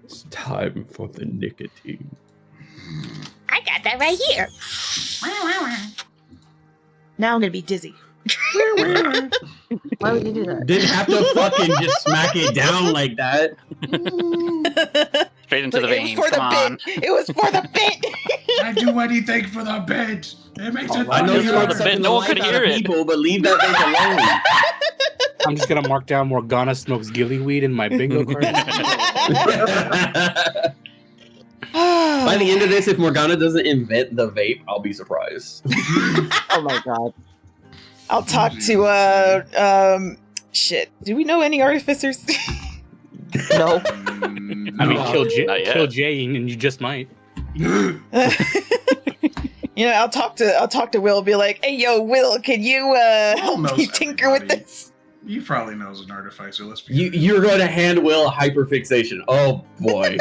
It's time for the nicotine. I got that right here. Now I'm gonna be dizzy. Why would you do that? Didn't have to fucking just smack it down like that. Straight into the veins. It was for Come the on. bit. It was for the bit. I do anything for the bit. It makes it I know Just you for want the something bit, to no one life could out hear of it. people, but leave that thing alone. I'm just gonna mark down Morgana smokes gillyweed in my bingo card. By the end of this, if Morgana doesn't invent the vape, I'll be surprised. Oh my god. I'll talk to shit. Do we know any artificers? No. I mean, kill Jay, and you just might. I'll talk to Will. Be like, hey, yo, Will, can you help knows me tinker with everybody. this? He probably knows an artificer. Let's be You're going to hand Will hyperfixation. Oh boy.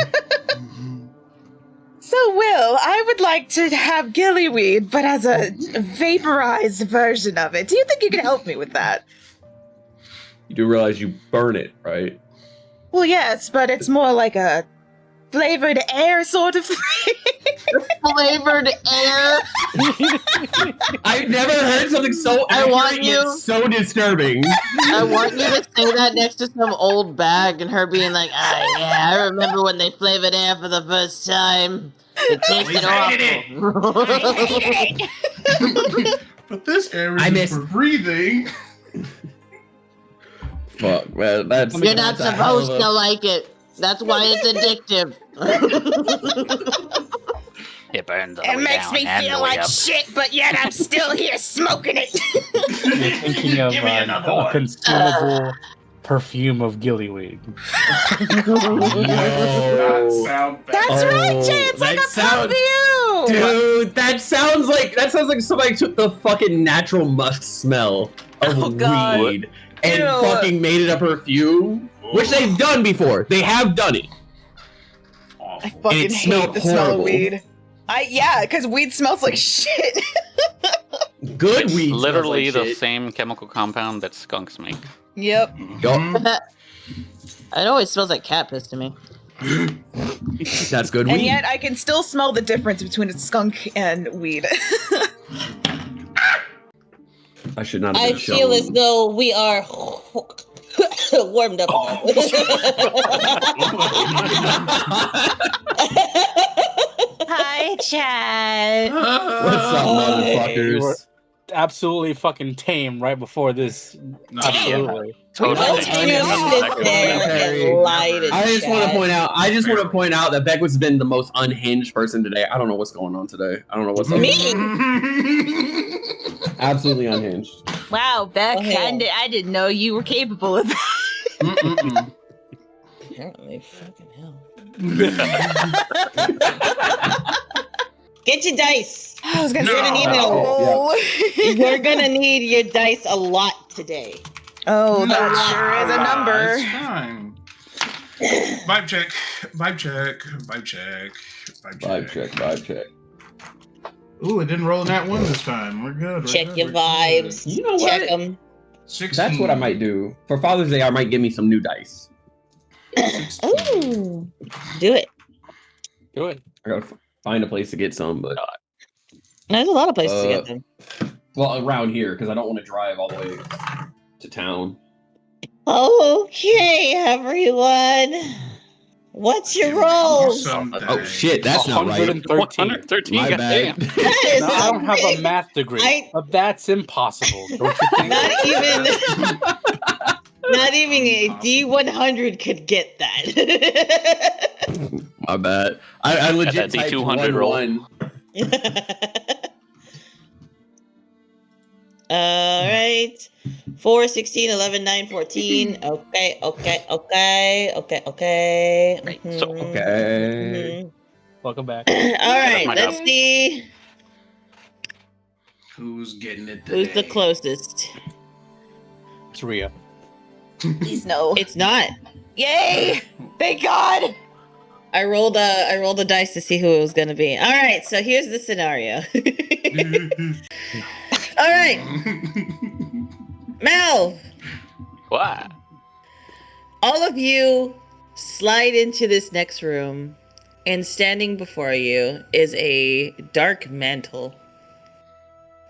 So, Will, I would like to have gillyweed, but as a vaporized version of it. Do you think you can help me with that? You do realize you burn it, right? Well, yes, but it's more like a flavored air sort of thing. Flavored air. I've never heard something so I accurate want yet you- so disturbing. I want you to say that next to some old bag and her being like, yeah, I remember when they flavored air for the first time. It tasted awful. But this air I is missed- for breathing. Fuck, man. That's You're not that's a hell of supposed to like it. That's why it's addictive. It burns all the It way makes down me and feel the way like up. shit, but yet I'm still here smoking it. You're thinking of Give me another a one. consumable perfume of gillyweed. Not sound bad. That's right, Jay. It's like a perfume. Dude, that sounds like somebody took the fucking natural musk smell of Oh, God. weed and Ew. fucking made it a perfume, which they've done before. They have done it. I fucking It hate smelled the smell of horrible. weed. Because weed smells like shit. Good weed. Literally smells the like same chemical compound that skunks make. Yep. shit. Yup, It always smells like cat piss to me. that's good And weed. yet I can still smell the difference between a skunk and weed. I should not have I been feel as shown. though we are warmed up. Hi, Chad. What's up, You were motherfuckers? absolutely fucking tame right before this. Absolutely. Totally. Don't you sit there and lie to I just want to Chad. point out. That Beck has been the most unhinged person today. I don't know what's going on today. I don't know what's Me? absolutely unhinged. Wow, Beck, Okay. I didn't know you were capable of that. Apparently, fucking hell. Get your dice. I was gonna No. say, I need Oh, You're gonna need your dice a lot today. Oh, that sure is a number. It's fine. Vibe check. Vibe check. Vibe check. Vibe check. Vibe check. Ooh, it didn't roll in that one this time. We're good. We're Check good, your we're good. vibes. You know Check what? them. 16. That's what I might do for Father's Day. I might give me some new dice. 16. Ooh, do it. Do it. I gotta find a place to get some, but There's a lot of places to get them. well, around here because I don't want to drive all the way to town. Okay, everyone. What's your roll? Someday. Oh shit, that's not right. 113. 113. My goddamn. bad. That is Now, I don't have a something. math degree, I- but that's impossible. Don't you think? Not even a D100 could get that. My bad. I legit that typed D200 roll. 1-1. All right. 4, 16, 11, 9, 14. Okay. Right, so- Okay. Mhm. Welcome back. All right, my let's job. see Who's getting it today? who's the closest. It's Rhea. Please no. It's not. Yay! Thank God. I rolled a dice to see who it was going to be. All right, so here's the scenario. All right, Mel, What? all of you slide into this next room, and standing before you is a dark mantle.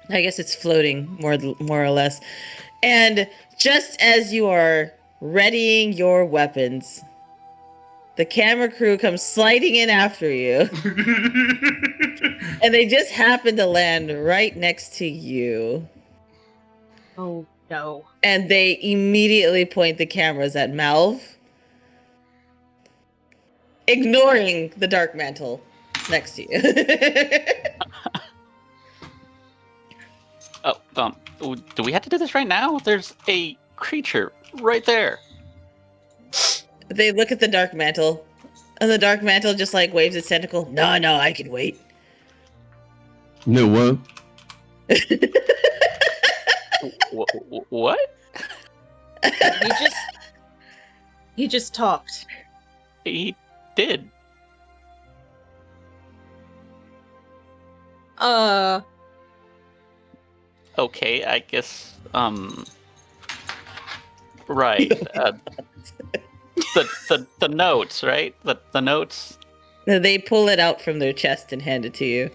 I guess it's floating, more or less. And just as you are readying your weapons, the camera crew comes sliding in after you. And they just happen to land right next to you. Oh, no. And they immediately point the cameras at Malv, ignoring the dark mantle next to you. Do we have to do this right now? There's a creature right there. They look at the dark mantle, and the dark mantle just like waves its tentacle. No, I can wait. No, what? What? He just talked. He did. Okay, I guess, right, the notes, right? The notes. They pull it out from their chest and hand it to you.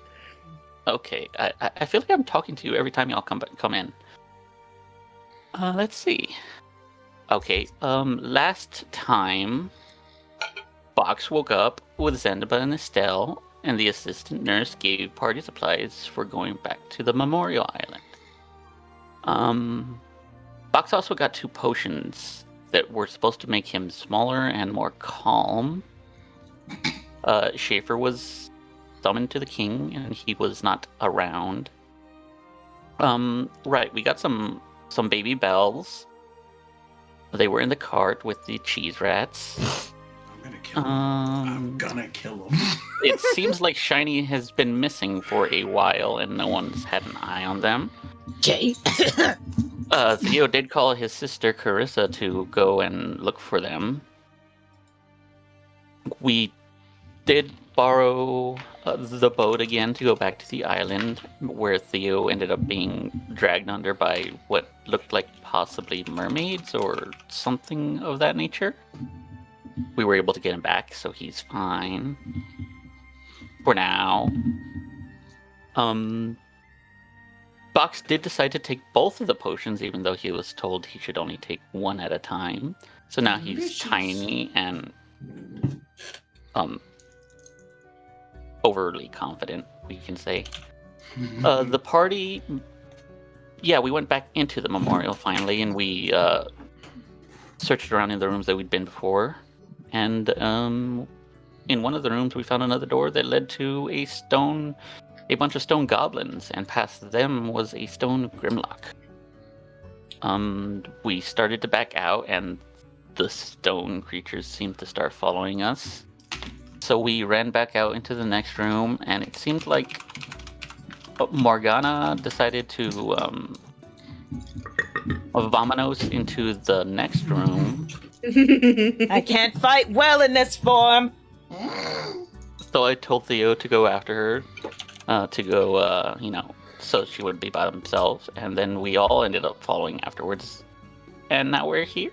Okay, I feel like I'm talking to you every time y'all come in. Let's see. Okay, last time, Box woke up with Zenba and Estelle, and the assistant nurse gave party supplies for going back to the Memorial Island. Box also got 2 potions that were supposed to make him smaller and more calm. Schaefer was summoned to the king, and he was not around. Right, we got some baby bells. They were in the cart with the cheese rats. I'm gonna kill him. It seems like Shiny has been missing for a while, and no one's had an eye on them. Jay. Theo did call his sister Carissa to go and look for them. We did borrow the boat again to go back to the island, where Theo ended up being dragged under by what looked like possibly mermaids or something of that nature. We were able to get him back, so he's fine. For now. Box did decide to take both of the potions, even though he was told he should only take one at a time. So now he's tiny and overly confident, we can say. The party, yeah, we went back into the memorial finally, and we searched around in the rooms that we'd been before. And in one of the rooms, we found another door that led to a bunch of stone goblins, and past them was a stone grimlock. We started to back out, and the stone creatures seemed to start following us. So we ran back out into the next room, and it seemed like Morgana decided to vamanos into the next room. I can't fight well in this form. So I told Theo to go after her, to go, so she wouldn't be by themselves. And then we all ended up following afterwards. And now we're here.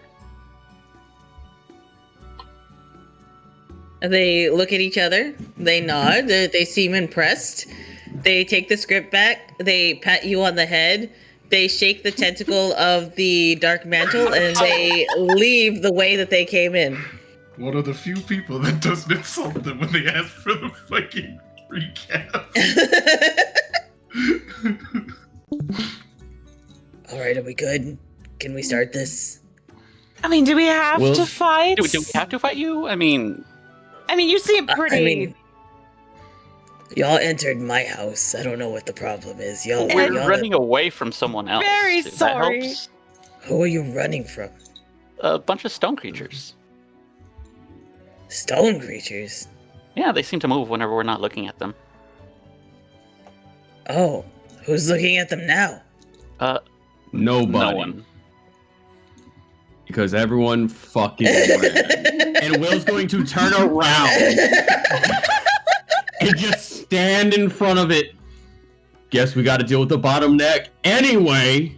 They look at each other. They nod. They seem impressed. They take the script back. They pat you on the head. They shake the tentacle of the dark mantle, and they leave the way that they came in. One of the few people that doesn't insult them when they ask for the fucking recap. All right, are we good? Can we start this? I mean, do we have to fight? Do we have to fight you? I mean, you seem pretty. Y'all entered my house. I don't know what the problem is. Y'all running away from someone else. Very That sorry. helps. Who are you running from? A bunch of stone creatures. Stone creatures? Yeah, they seem to move whenever we're not looking at them. Oh, who's looking at them now? Nobody. No one. Because everyone fucking ran. And Will's going to turn around and just stand in front of it. Guess we got to deal with the bottom neck anyway.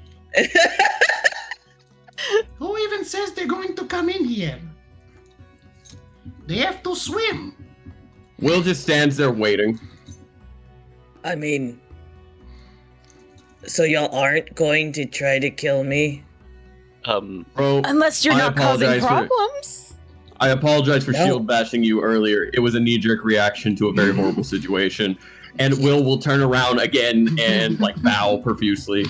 Who even says they're going to come in here? They have to swim. Will just stands there waiting. I mean, so y'all aren't going to try to kill me? Bro, Unless you're I not causing apologize for- problems. I apologize for No. shield bashing you earlier. It was a knee-jerk reaction to a very horrible situation. And Will turn around again and like bow profusely.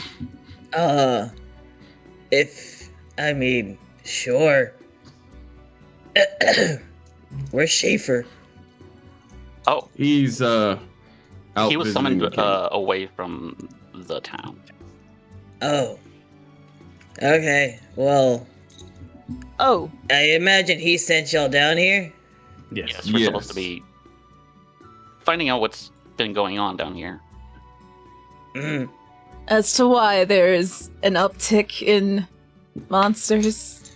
Sure. Where's Schaefer? Oh, He's out he was visiting summoned the king. away from the town. Oh. Okay, well, Oh, I imagine he sent y'all down here? Yes, we're supposed to Yes. be finding out what's been going on down here. Mm. as to why there's an uptick in monsters.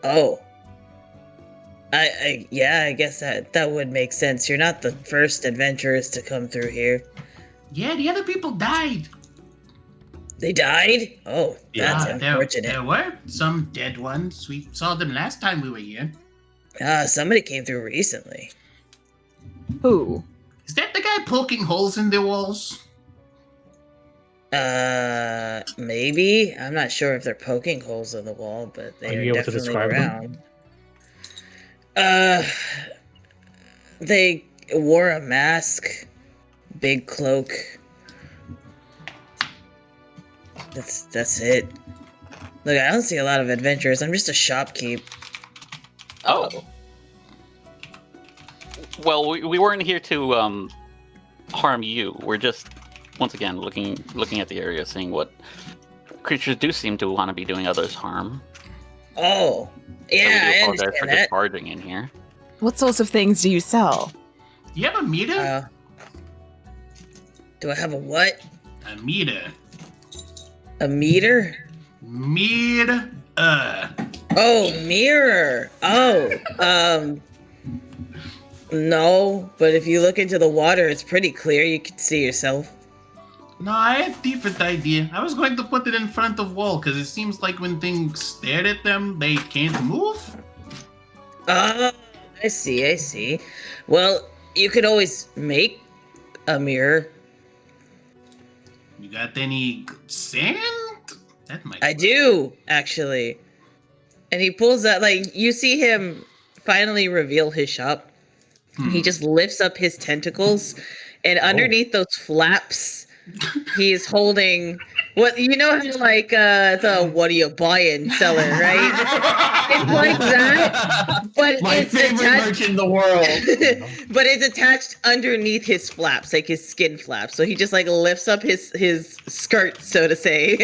Oh. I guess that would make sense. You're not the first adventurers to come through here. Yeah, the other people died. They died? Oh, that's Yeah, unfortunate. there were some dead ones. We saw them last time we were here. Somebody came through recently. Who? Is that the guy poking holes in the walls? Maybe. I'm not sure if they're poking holes in the wall, but they Are are you able to definitely describe them? around. They wore a mask, big cloak. That's it. Look, I don't see a lot of adventurers. I'm just a shopkeep. Oh. Well, we weren't here to harm you. We're just once again looking at the area, seeing what creatures do seem to want to be doing others harm. Oh, So yeah, we do I apologize understand for that. just barging in here. What sorts of things do you sell? You have a meter? Do I have a what? A meter. A meter? Meter. Oh, mirror. Oh, no, but if you look into the water, it's pretty clear. You can see yourself. No, I had a different idea. I was going to put it in front of wall because it seems like when things stare at them, they can't move. Oh, I see. Well, you could always make a mirror. You got any sand? That might. I do, actually. And he pulls out, like, you see him finally reveal his shop. He just lifts up his tentacles, and underneath those flaps, he is holding what you know how like the what are you buying seller, right? It's like that, but My it's favorite attached, merch in the world. but it's attached underneath his flaps, like his skin flaps. So he just like lifts up his skirt, so to say,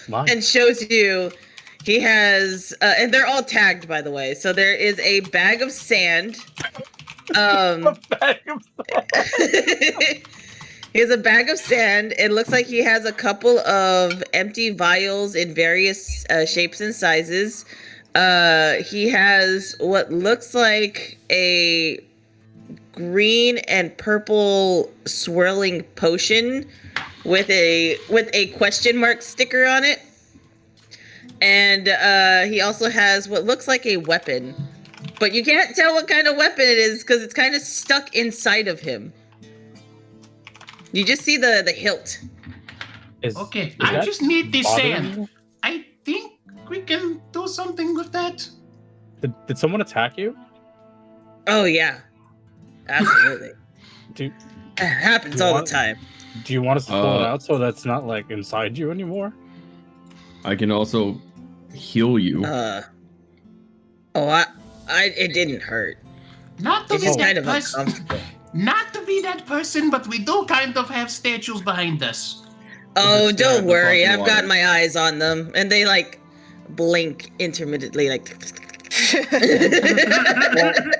and shows you. He has, and they're all tagged, by the way. So there is a bag of sand. He has a bag of sand. It looks like he has a couple of empty vials in various shapes and sizes. He has what looks like a green and purple swirling potion with a question mark sticker on it. And he also has what looks like a weapon. But you can't tell what kind of weapon it is because it's kind of stuck inside of him. You just see the hilt. Okay, I just need this sand. I think we can do something with that. Did someone attack you? Oh, yeah. Absolutely. Do It happens Do you all want- the time. Do you want us to pull it out so that's not like inside you anymore? I can also heal you. It didn't hurt. Not to It's be just that kind of person. uncomfortable. Not to be that person, but we do kind of have statues behind us. Oh, Just stare at don't the worry. fucking I've got water. my eyes on them. And they, like, blink intermittently, like...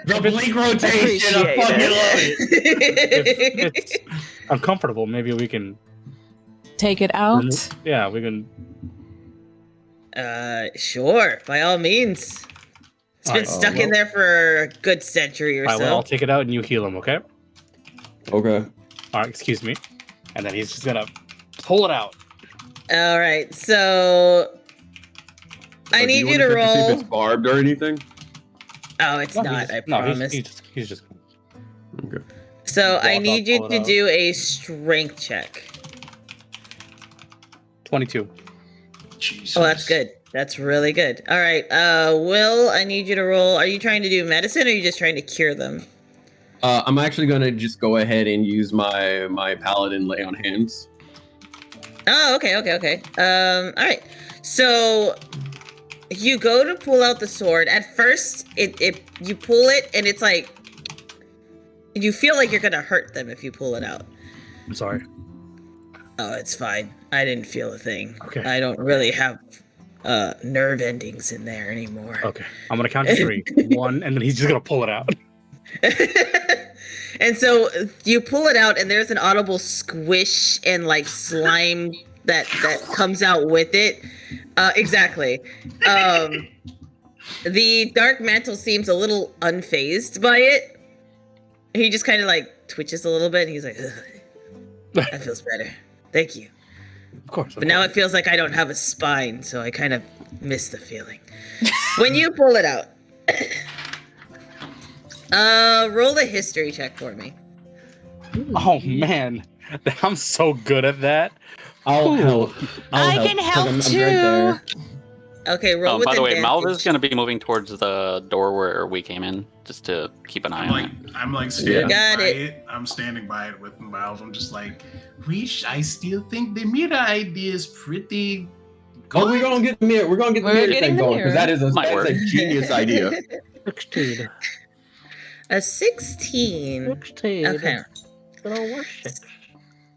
The blink rotation, I Appreciate fucking it. love it. If it's uncomfortable, maybe we can. Take it out. Yeah, we can. Sure. By all means. It's been Alright, stuck in there for a good century or Alright, so. well, I'll take it out and you heal him, okay? Okay. All right, excuse me. And then he's just gonna pull it out. All right, so I Do need you wanna to check see if roll. it's barbed or anything. Oh, it's not. I promise. He's just. Okay. So I Walk need up, you pull it to out. do a strength check. 22. Jesus. Oh, that's good. That's really good. All right. Will, I need you to roll. Are you trying to do medicine or are you just trying to cure them? I'm actually gonna just go ahead and use my paladin lay on hands. Oh, okay. All right. So you go to pull out the sword. At first, you pull it and it's like you feel like you're gonna hurt them if you pull it out. I'm sorry. Oh, it's fine. I didn't feel a thing. Okay. I don't really have nerve endings in there anymore. Okay. I'm gonna count to 3. 1, and then he's just gonna pull it out. And so you pull it out and there's an audible squish and like slime that comes out with it. Exactly. The dark mantle seems a little unfazed by it. He just kind of like twitches a little bit and he's like, ugh, that feels better. Thank you. Of course. But now it feels like I don't have a spine, so I kind of miss the feeling. When you pull it out, roll a history check for me. Oh man, I'm so good at that. I'll help. I can 'cause help I'm too. right there. Okay, roll with By the way, advantage. Malva's going to be moving towards the door where we came in, just to keep an eye on it. I'm like standing Got by it. it. I'm standing by it with Miles. I'm just like, I still think the mirror idea is pretty good. Oh, we're gonna get the mirror. We're gonna get the We're mirror getting thing the going because mirror. that is Might work. a genius idea. 16. A 16. 16. Okay. Little worship.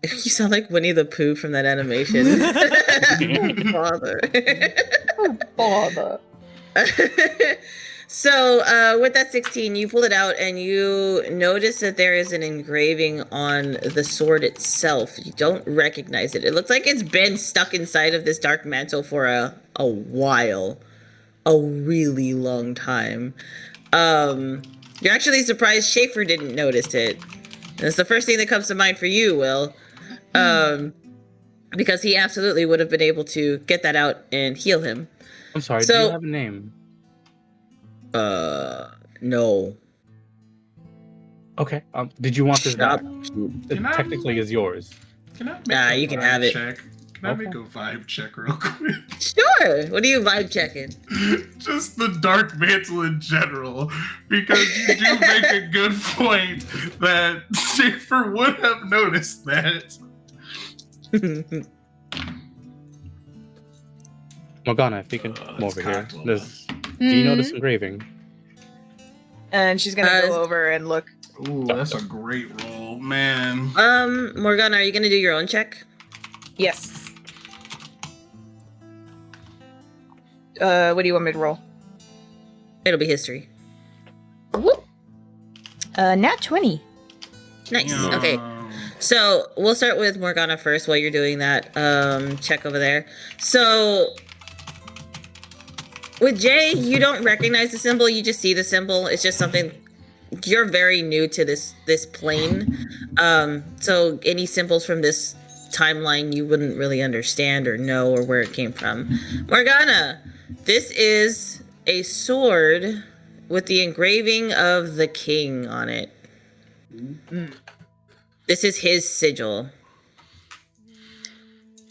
You sound like Winnie the Pooh from that animation. Father. Bother. So, with that 16, you pull it out and you notice that there is an engraving on the sword itself. You don't recognize it. It looks like it's been stuck inside of this dark mantle for a while. A really long time. You're actually surprised Schaefer didn't notice it. That's the first thing that comes to mind for you, Will. Because he absolutely would have been able to get that out and heal him. I'm sorry, do So- you have a name? No. Okay. Did you want this Stop. back? Can It I- technically is yours. Can I make Nah, a you can vibe have it. check? Can I make a vibe check real quick? Sure. What are you vibe checking? Just the dark mantle in general, because you do make a good point that Schaefer would have noticed that. Morgana, if you can come over here. cocked a little There's, do you know this engraving? And she's gonna go over and look. Ooh, that's a great roll, man. Morgana, are you gonna do your own check? Yes. What do you want me to roll? It'll be history. Nat 20. Nice. Yeah. Okay. So we'll start with Morgana first while you're doing that check over there. So with Jay, you don't recognize the symbol, you just see the symbol. It's just something you're very new to this plane. So any symbols from this timeline you wouldn't really understand or know or where it came from. Morgana, this is a sword with the engraving of the king on it. This is his sigil.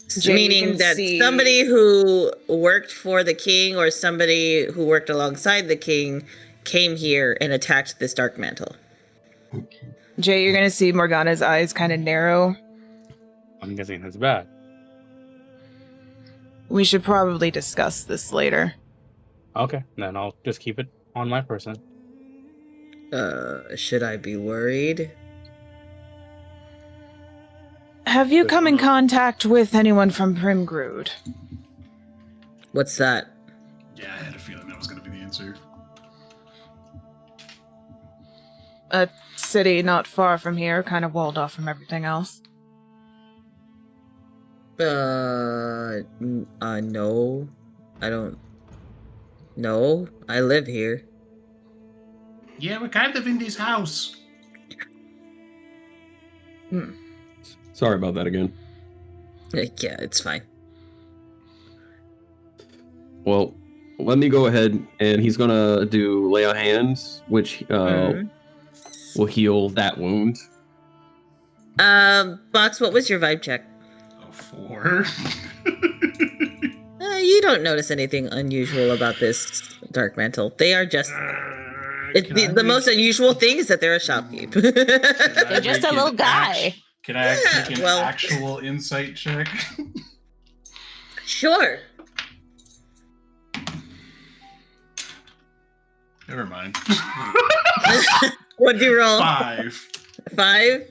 Jay, you Meaning can that see- somebody who worked for the king or somebody who worked alongside the king came here and attacked this dark mantle. Jay, you're gonna see Morgana's eyes kind of narrow. I'm guessing that's bad. We should probably discuss this later. Okay, then I'll just keep it on my person. Should I be worried? Have you come in contact with anyone from Primgrood? What's that? Yeah, I had a feeling that was going to be the answer. A city not far from here, kind of walled off from everything else. No. I don't. No, I live here. Yeah, we're kind of in this house. Sorry about that again. Yeah, it's fine. Well, let me go ahead, and he's gonna do lay on hands, which will heal that wound. Box, what was your vibe check? A 4. You don't notice anything unusual about this dark mantle. They are just the most unusual thing is that they're a shopkeep. They're just a little guy. Can I make an actual insight check? Sure. Never mind. What'd you roll? 5. 5?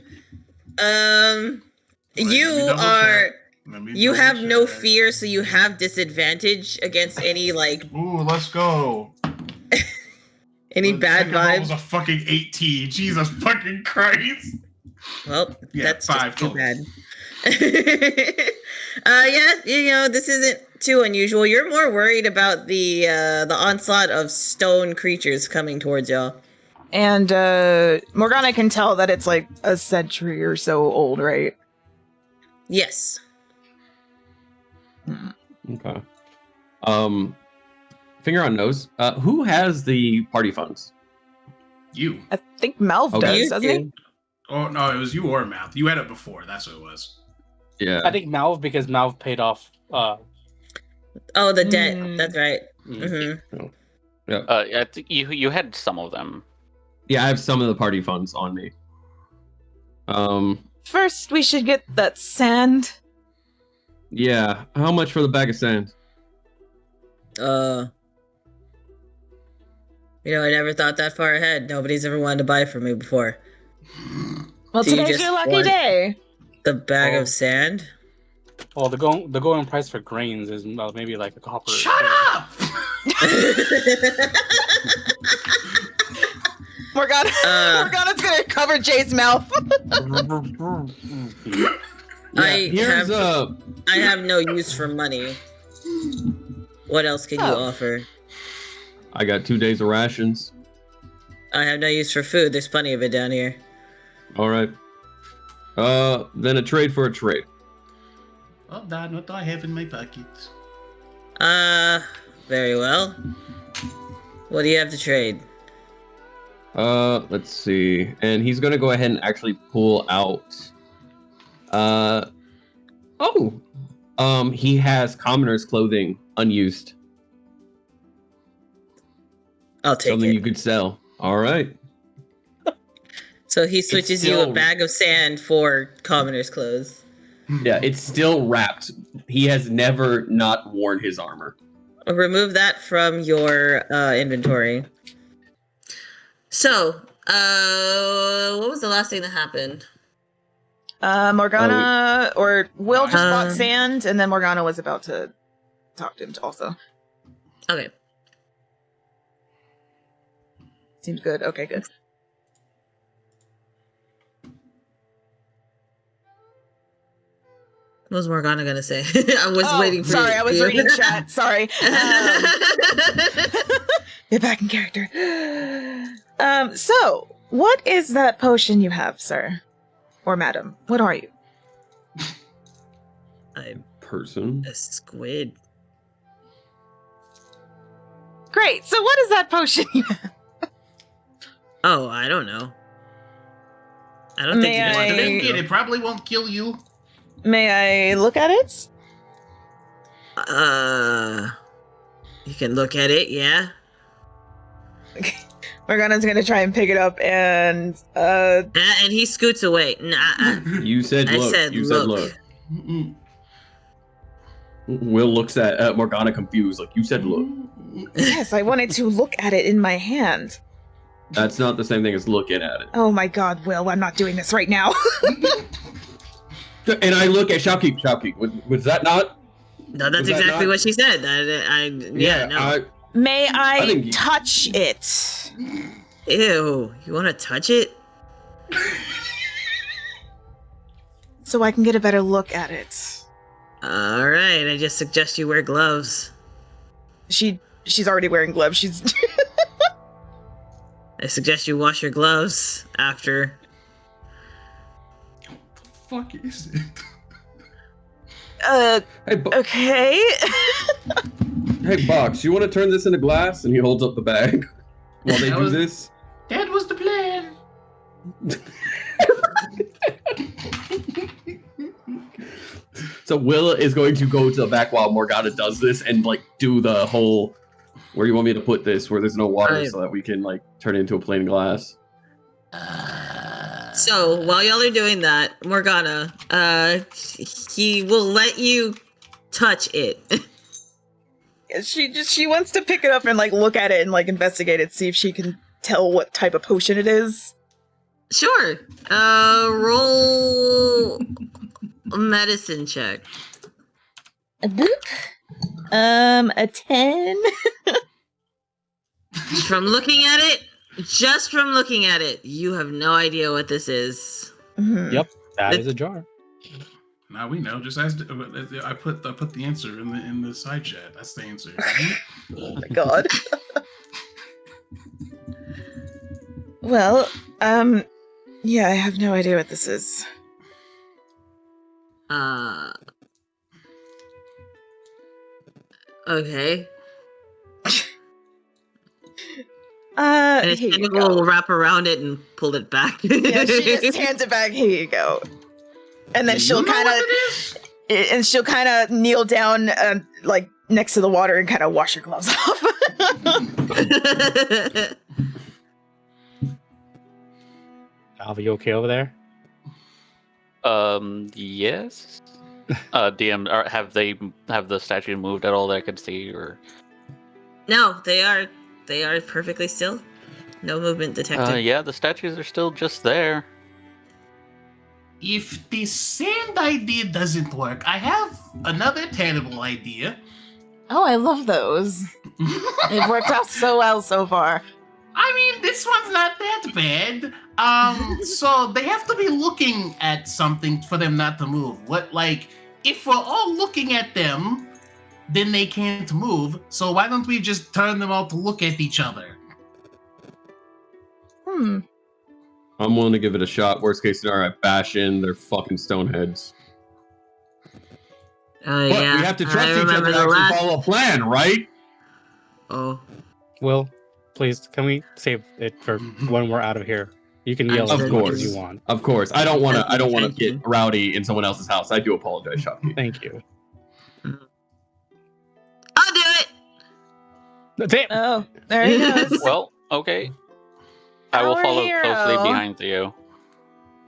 You have no fear, so you have disadvantage against any Ooh, let's go. any bad That was vibes. a fucking 18. Jesus fucking Christ. Well, Yeah, that's 5 just too total. bad. Yeah, this isn't too unusual. You're more worried about the onslaught of stone creatures coming towards y'all. And Morgana can tell that it's like a century or so old, right? Yes. Okay. Finger on nose. Who has the party funds? You. I think Malv Okay. does, You doesn't he? Oh, no, it was you or Mouth. You had it before. That's what it was. Yeah. I think Malv, because Malv paid off. Oh, the debt. Mm. That's right. Mm. Mm-hmm. I think you had some of them. Yeah, I have some of the party funds on me. First, we should get that sand. Yeah. How much for the bag of sand? I never thought that far ahead. Nobody's ever wanted to buy from me before. Well, Do you today's just your lucky want- day. The bag Oh. of sand? Well, the going price for grains is maybe like a copper. Shut up! Morgana's gonna cover Jay's mouth. Yeah, I have no use for money. What else can you offer? I got 2 days of rations. I have no use for food. There's plenty of it down here. All right. Then a trade for a trade. Well done. What do I have in my pockets? Very well. What do you have to trade? Let's see. And he's gonna go ahead and actually pull out. He has commoner's clothing unused. I'll take Something it. you could sell. All right. So he switches you a still- bag of sand for commoner's clothes. Yeah, it's still wrapped. He has never not worn his armor. Remove that from your inventory. So, what was the last thing that happened? Morgana or Will just bought Um, sand, and then Morgana was about to talk to him also. Okay. Seems good. Okay, good. What was Morgana gonna say? I was waiting for sorry, you. I was reading chat. Sorry. Get back in character. So, what is that potion you have, sir? Or madam? What are you? I'm Person. a squid. Great. So, what is that potion you have? Oh, I don't know. I don't think you May guys I- want to Drink it. It probably won't kill you. May I look at it? You can look at it, yeah. Morgana's gonna try and pick it up and And he scoots away. Nah, You said I look. said You look. said look. Mm-mm. Will looks at Morgana confused, like you said look. yes, I wanted to look at it in my hand. That's not the same thing as looking at it. Oh my god, Will, I'm not doing this right now. And I look at Shopkeep. Shopkeep. Was that not? No, that's Was that exactly not- what she said. No. May I think you- touch it? Ew, you want to touch it? So I can get a better look at it. All right, I just suggest you wear gloves. She's already wearing gloves. She's I suggest you wash your gloves after. Fuck is it? Hey, okay. Hey, Box, you want to turn this into glass? And he holds up the bag while they That do was- this. That was the plan. So Will is going to go to the back while Morgana does this and like do the whole where you want me to put this where there's no water Right. so that we can like turn it into a plain glass. So while y'all are doing that, Morgana, he will let you touch it. She wants to pick it up and like look at it and like investigate it, see if she can tell what type of potion it is. Sure. Roll a medicine check. A boop. A 10. From looking at it, just from looking at it, you have no idea what this is. Yep, that is a jar. Now we know. Just ask. I put the answer in the side chat. That's the answer. Oh my god. Well, yeah, I have no idea what this is. Okay. And his Here you tentacle go. will wrap around it and pull it back. Yeah, she just hands it back. Here you go. And then she'll kind of kneel down, like next to the water, and kind of wash her gloves off. Alva, you okay over there? Yes. DM, have the statue moved at all that I could see, or? No, they are perfectly still. No movement detected. Yeah, the statues are still just there. If the sand idea doesn't work, I have another terrible idea. Oh, I love those. They've worked out so well so far. I mean, this one's not that bad. So they have to be looking at something for them not to move. If we're all looking at them, then they can't move. So why don't we just turn them all to look at each other? I'm willing to give it a shot. Worst case scenario, I bash in their fucking stone heads. Oh But yeah. we have to trust I each other remember to the actually last. follow a plan, right? Oh. Will, please, can we save it for when we're out of here? You can yell Of as much course. as you want. Of course. I don't want to Thank get you. rowdy in someone else's house. I do apologize, Shopkeep. Thank you. I'll do it. That's it. Oh, there he goes. Well, okay. I will Our follow hero. closely behind Theo.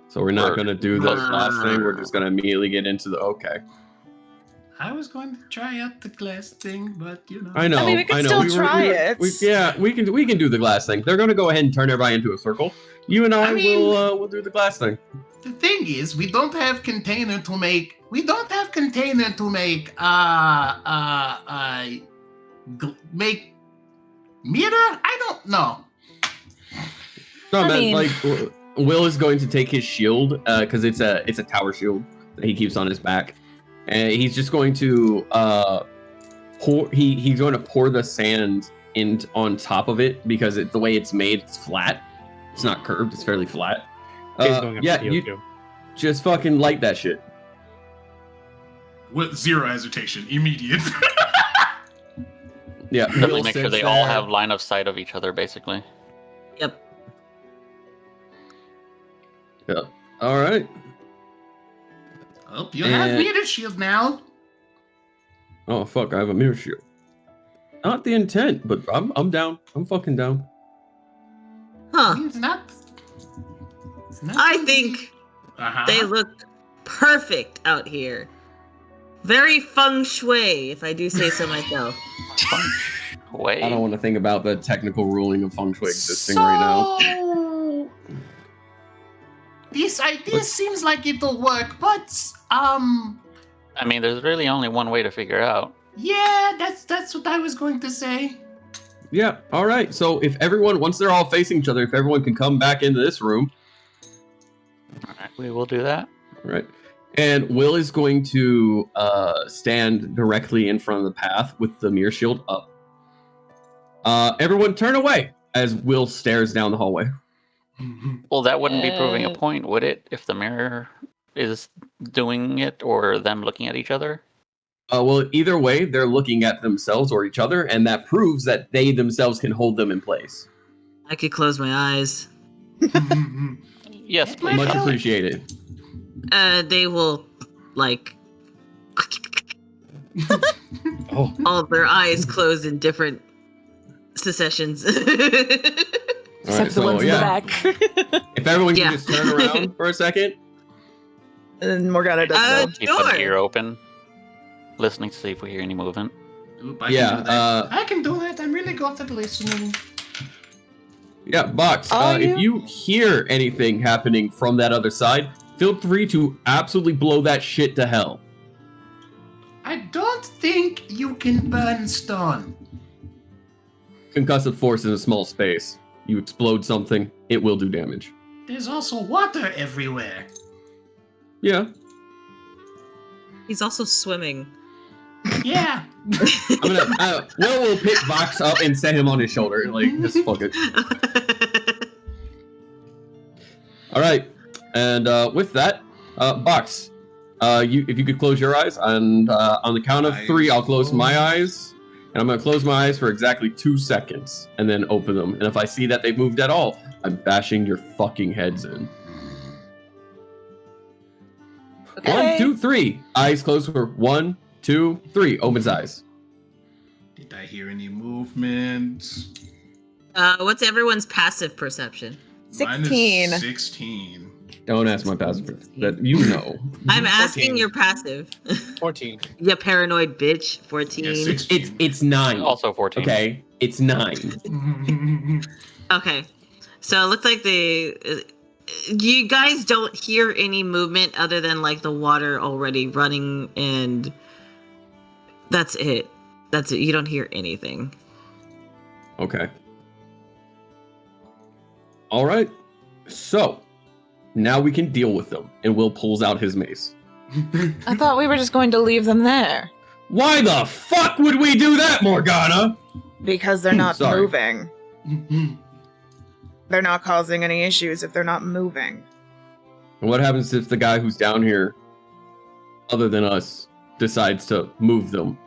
So we're not Or- going to do the last thing. We're just going to immediately get into the okay. I was going to try out the glass thing, but you know. I know. I mean, we can know. still try it. We can do the glass thing. They're going to go ahead and turn everybody into a circle. You and I mean- will do the glass thing. The thing is, we don't have container to make. Make mirror. I don't know. No, I man. mean- Like Will is going to take his shield because it's a tower shield that he keeps on his back, and he's just going to he's going to pour the sand in on top of it because the way it's made, it's flat. It's not curved. It's fairly flat. He's going up Yeah, to Theo, you too. just fucking light that shit. With zero hesitation, immediate. Yeah, Definitely Will make sure sits they all there. have line of sight of each other, basically. Yep. Yeah. All right. Oh, you have And- mirror shield now. Oh fuck! I have a mirror shield. Not the intent, but I'm down. I'm fucking down. Huh. It's not. I think Uh-huh. they look perfect out here. Very feng shui, if I do say so myself. Wait. I don't want to think about the technical ruling of feng shui existing right now. So, this idea But- seems like it'll work, but I mean, there's really only one way to figure out. yeah, that's what I was going to say. Yeah. All right. So if everyone, once they're all facing each other, if everyone can come back into this room, All right, we will do that. all right. And Will is going to stand directly in front of the path with the mirror shield up. Everyone turn away as Will stares down the hallway. Well, that wouldn't be proving a point, would it? If the mirror is doing it or them looking at each other? Well, either way, they're looking at themselves or each other, and that proves that they themselves can hold them in place. I could close my eyes. Yes, please. Much appreciated. They will, like, Oh, all their eyes close in different secessions. All Except right, the ones in the back. If everyone can Yeah. just turn around for a second. And Morgana does so. Keep an Sure. ear open, listening to see if we hear any movement. Oop, I can Yeah, do that. I can do that. I'm really good at listening. Yeah, Box, Are if you hear anything happening from that other side, feel free to absolutely blow that shit to hell. I don't think you can burn stone. Concussive force in a small space. You explode something, it will do damage. There's also water everywhere. Yeah. He's also swimming. Yeah. I'm gonna. Will will pick Box up and set him on his shoulder. Like, just fuck it. All right, and with that, Box, if you could close your eyes, and on the count of 3, I'll close my eyes, and I'm gonna close my eyes for exactly 2 seconds, and then open them. And if I see that they've moved at all, I'm bashing your fucking heads in. Okay. 1, 2, 3. Eyes closed for 1, 2, 3. Opens eyes. Did I hear any movement? What's everyone's passive perception? 16. Mine is 16. Don't ask my password. That you know. I'm asking 14. your passive. 14. You paranoid bitch. 14. Yeah, 16. It's 9. Also 14. Okay, it's 9. Okay. So it looks like you guys don't hear any movement other than like the water already running, and that's it. That's it. You don't hear anything. Okay. All right. So now we can deal with them, and Will pulls out his mace. I thought we were just going to leave them there. Why the fuck would we do that, Morgana? Because they're not Sorry. moving. They're not causing any issues if they're not moving. And what happens if the guy who's down here, other than us, decides to move them,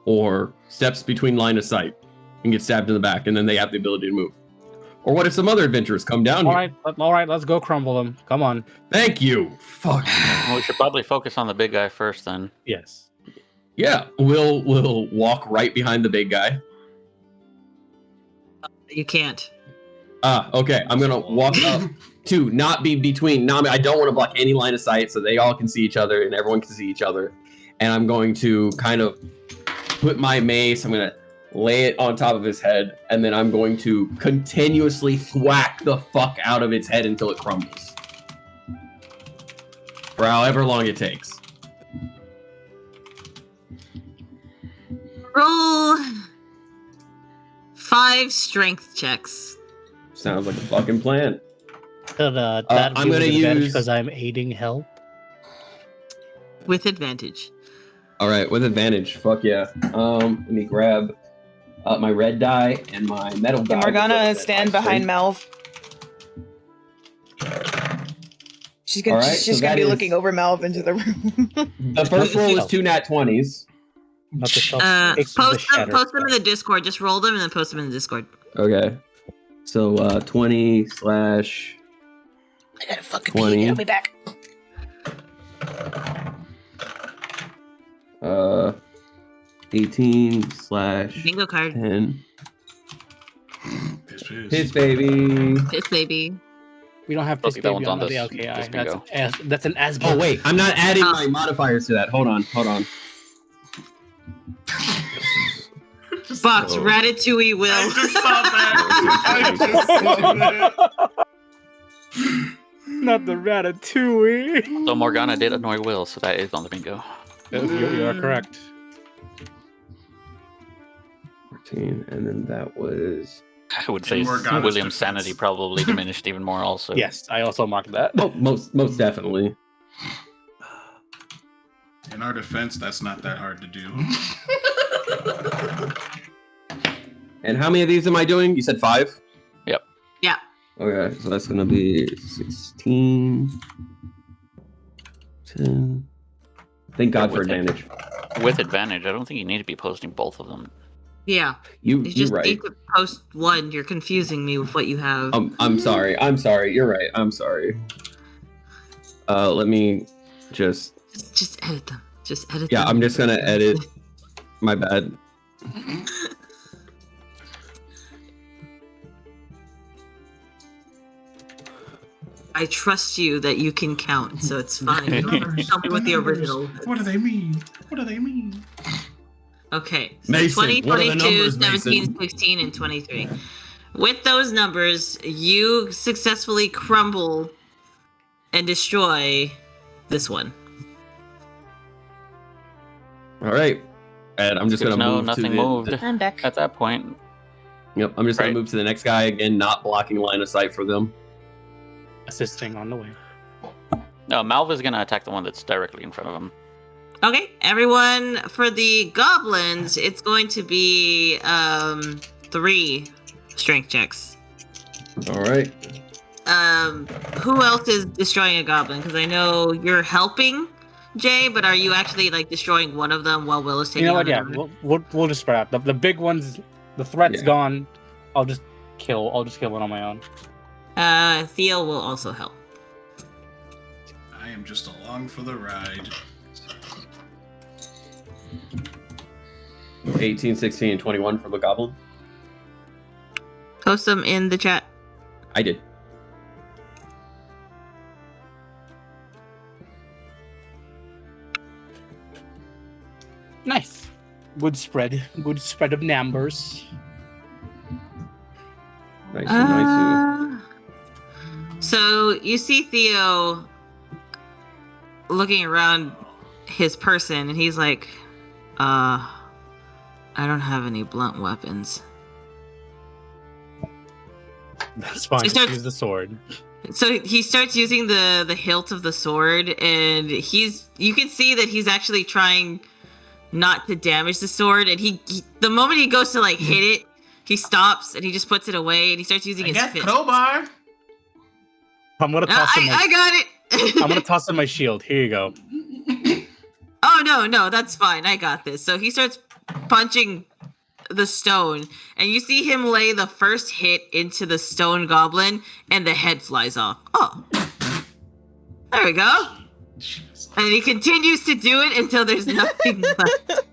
or steps between line of sight and gets stabbed in the back, and then they have the ability to move? Or what if some other adventurers come down here? All right, let's go crumble them. Come on. Thank you. Fuck. Well, we should probably focus on the big guy first, then. Yes. Yeah, Will walk right behind the big guy. You can't. Okay. I'm gonna walk up to not be between. I don't want to block any line of sight, so they all can see each other and everyone can see each other. And I'm going to kind of put my mace. I'm gonna lay it on top of his head, and then I'm going to continuously thwack the fuck out of its head until it crumbles, for however long it takes. Roll 5 strength checks. Sounds like a fucking plan. That I'm gonna use- because I'm aiding help. With advantage. All right, with advantage. Fuck yeah. Let me grab my red die and my metal die. Can Morgana which stand represents my behind strength. Melv? She's gonna, All right, she's just so gonna that be is- looking over Melv into the room. The first roll was 2 nat 20s. Not the self- it's the Post them shatter in the Discord. Just roll them and then post them in the Discord. Okay. So 20 slash I gotta fucking 20. pee. I'll be back. 18 slash Bingo card. 10. Piss, piss. Hits, baby. Piss baby. We don't have Okay, to that stay one's on beyond the this- LKI. this That's an as. Oh wait, I'm not adding my modifiers to that. Hold on. Box, Oh. Ratatouille will. I just saw that. I just saw that. Not the Ratatouille. So Morgana did annoy Will, so that is on the bingo. You are correct. 14, and then that was. I would say And Morgana's William's defense. sanity probably diminished even more also. Yes, I also marked that. Oh, most definitely. In our defense, that's not that hard to do. And how many of these am I doing? You said 5? Yeah. Okay, so that's gonna be 16, 10, Thank God for With it. advantage. With advantage, I don't think you need to be posting both of them. Yeah. You just right. need to post one. You're confusing me with what you have. I'm sorry. You're right. I'm sorry. Let me just edit them. Just edit them. Yeah, I'm just gonna edit. My bad. I trust you that you can count, so it's fine. Tell me what the original. What do they mean? What do they mean? Okay. So Mason, 20, what are the 22, numbers, 17, Mason? 16, and 23. With those numbers, you successfully crumble and destroy this one. All right, and I'm just Good gonna to know move nothing to moved I'm back. at that point. Yep, I'm just gonna Right. move to the next guy again, not blocking line of sight for them. Assisting on the way. No, Malva's gonna attack the one that's directly in front of him. Okay, everyone, for the goblins, it's going to be 3 strength checks. All right. Who else is destroying a goblin? Because I know you're helping, Jay, but are you actually like destroying one of them while Will is taking You know what? on Yeah, another? we'll just spread out. The big ones, the threat's Yeah. gone. I'll just kill one on my own. Theo will also help. I am just along for the ride. 18, 16, and 21 for the goblin. Post them in the chat. I did. Nice. Good spread. Good spread of numbers. Nice. So you see Theo looking around his person, and he's like, I don't have any blunt weapons. That's fine. He Just starts- use the sword. So he starts using the hilt of the sword, and you can see that he's actually trying not to damage the sword, and he the moment he goes to like hit it, he stops and he just puts it away, and he starts using I his got fist. crowbar. I'm gonna toss him. I got it. I'm gonna toss him my shield. Here you go. Oh no, that's fine. I got this. So he starts punching the stone, and you see him lay the first hit into the stone goblin, and the head flies off. Oh, there we go. And he continues to do it until there's nothing left.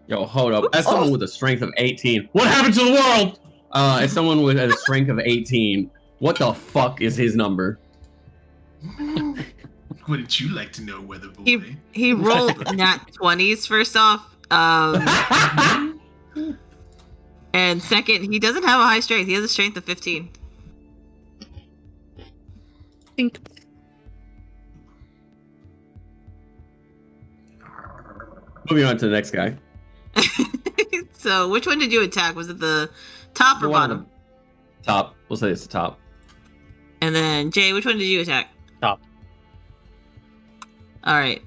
Yo, hold up. As someone with a strength of 18, what happened to the world? As someone with a strength of 18, what the fuck is his number? Wouldn't you like to know, Weather Boy? He rolled nat 20s first off. And second, he doesn't have a high strength. He has a strength of 15. Think. Moving on to the next guy. So, which one did you attack? Was it the top or The one on bottom? the top. We'll say it's the top. And then, Jay, which one did you attack? Top. All right.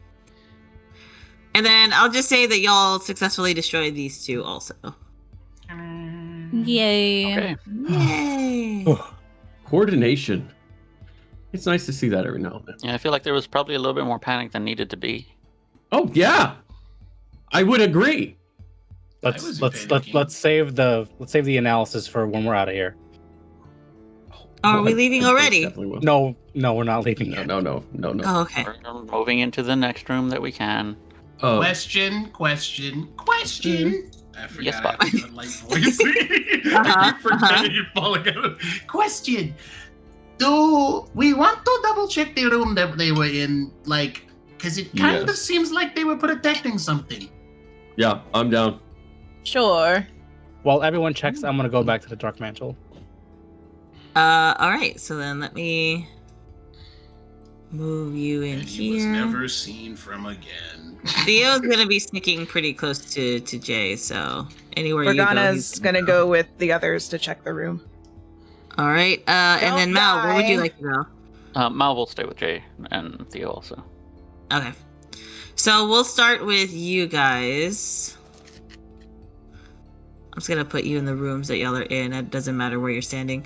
And then I'll just say that y'all successfully destroyed these two also. Yay. Okay. Yay! Coordination. It's nice to see that every now and then. Yeah, I feel like there was probably a little bit more panic than needed to be. Oh yeah, I would agree. Let's wasn't panicking. let's save the analysis for when we're out of here. Are we leaving already? Definitely will. No, we're not leaving yet. No. Oh, okay. We're moving into the next room that we can. Oh, Question. I forgot. Yes, I Bob. have a light voice. I keep forgetting you're falling out. Question. Do we want to double check the room that they were in? Like, because it kind of Yes. seems like they were protecting something. yeah, I'm down. Sure. While everyone checks, I'm gonna go back to the Dark Mantle. All right. So then let me move you in And he was here. never seen from again. Theo's gonna be sticking pretty close to Jay, so anywhere you go. Morgana's he's gonna go with the others to check the room. All right. And Don't then Mal, where would you die. like to go? Mal will stay with Jay and Theo also. Okay. So we'll start with you guys. I'm just gonna put you in the rooms that y'all are in. It doesn't matter where you're standing.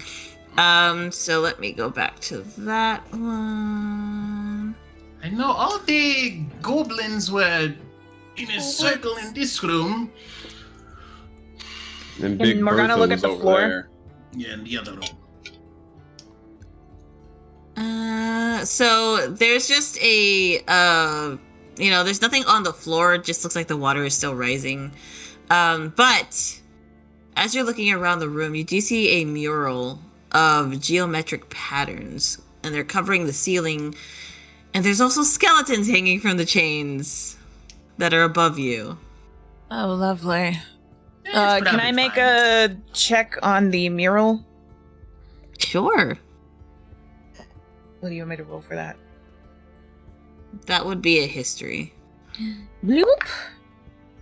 So let me go back to that one. I know all the goblins were in a circle in this room. And Big Morgana Bertha look at was the over floor? there. Yeah, in the other room. So there's just there's nothing on the floor. It just looks like the water is still rising. But as you're looking around the room, you do see a mural of geometric patterns, and they're covering the ceiling. And there's also skeletons hanging from the chains that are above you. Oh, lovely. Yeah, it's Can I probably make fine. a check on the mural? Sure. What do you want me to roll for that? That would be a history. Bloop.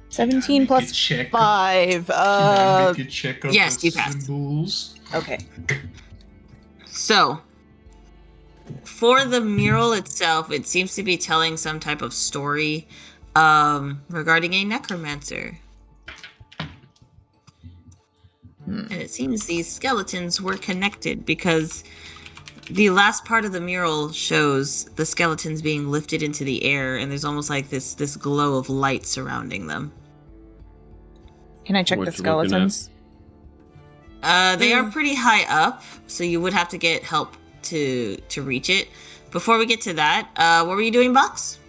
17 Make a plus check. 5. Can I make a check of yes, the you passed. symbols? Okay. So, for the mural itself, it seems to be telling some type of story regarding a necromancer. And it seems these skeletons were connected because the last part of the mural shows the skeletons being lifted into the air, and there's almost like this glow of light surrounding them. Can I check What the you looking at? skeletons? They are pretty high up, so you would have to get help to reach it. Before we get to that, what were you doing, Box?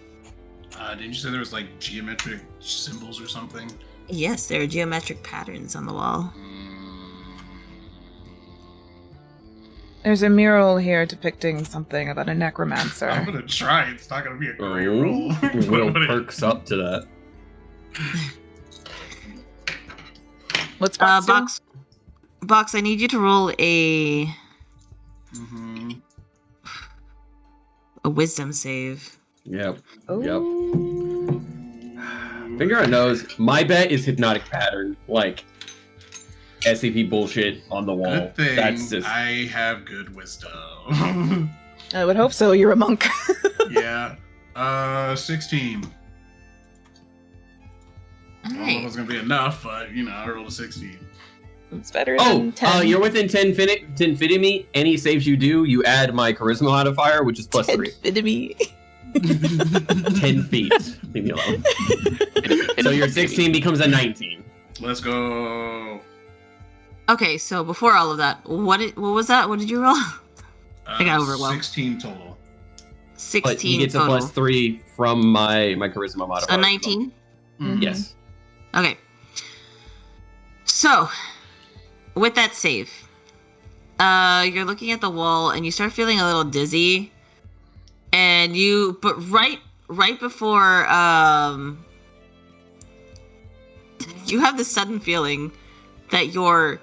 Didn't you say there was like geometric symbols or something? Yes, there are geometric patterns on the wall. There's a mural here depicting something about a necromancer. I'm gonna try. It's not gonna be a great roll. Will perks up to that. What's Box do? Box, I need you to roll a wisdom save. Yep. Oh. Yep. Finger on nose. My bet is hypnotic pattern. Like SCP bullshit on the wall. Good thing That's just I have good wisdom. I would hope so. You're a monk. Yeah. 16. I don't know if Alright. it's gonna be enough, but I rolled a 16. It's better than 10. you're within 10 feet of me. Any saves you do, you add my charisma modifier, which is plus 3. Enemy. 10 feet. Leave me alone. So your 16 becomes a 19. Let's go. Okay, so before all of that, what was that? What did you roll? I got overwhelmed. 16 total. 16 But he gets total. a plus 3 from my charisma modifier. So 19? Yes. Okay. So, with that save, you're looking at the wall and you start feeling a little dizzy. But right before, you have this sudden feeling that you're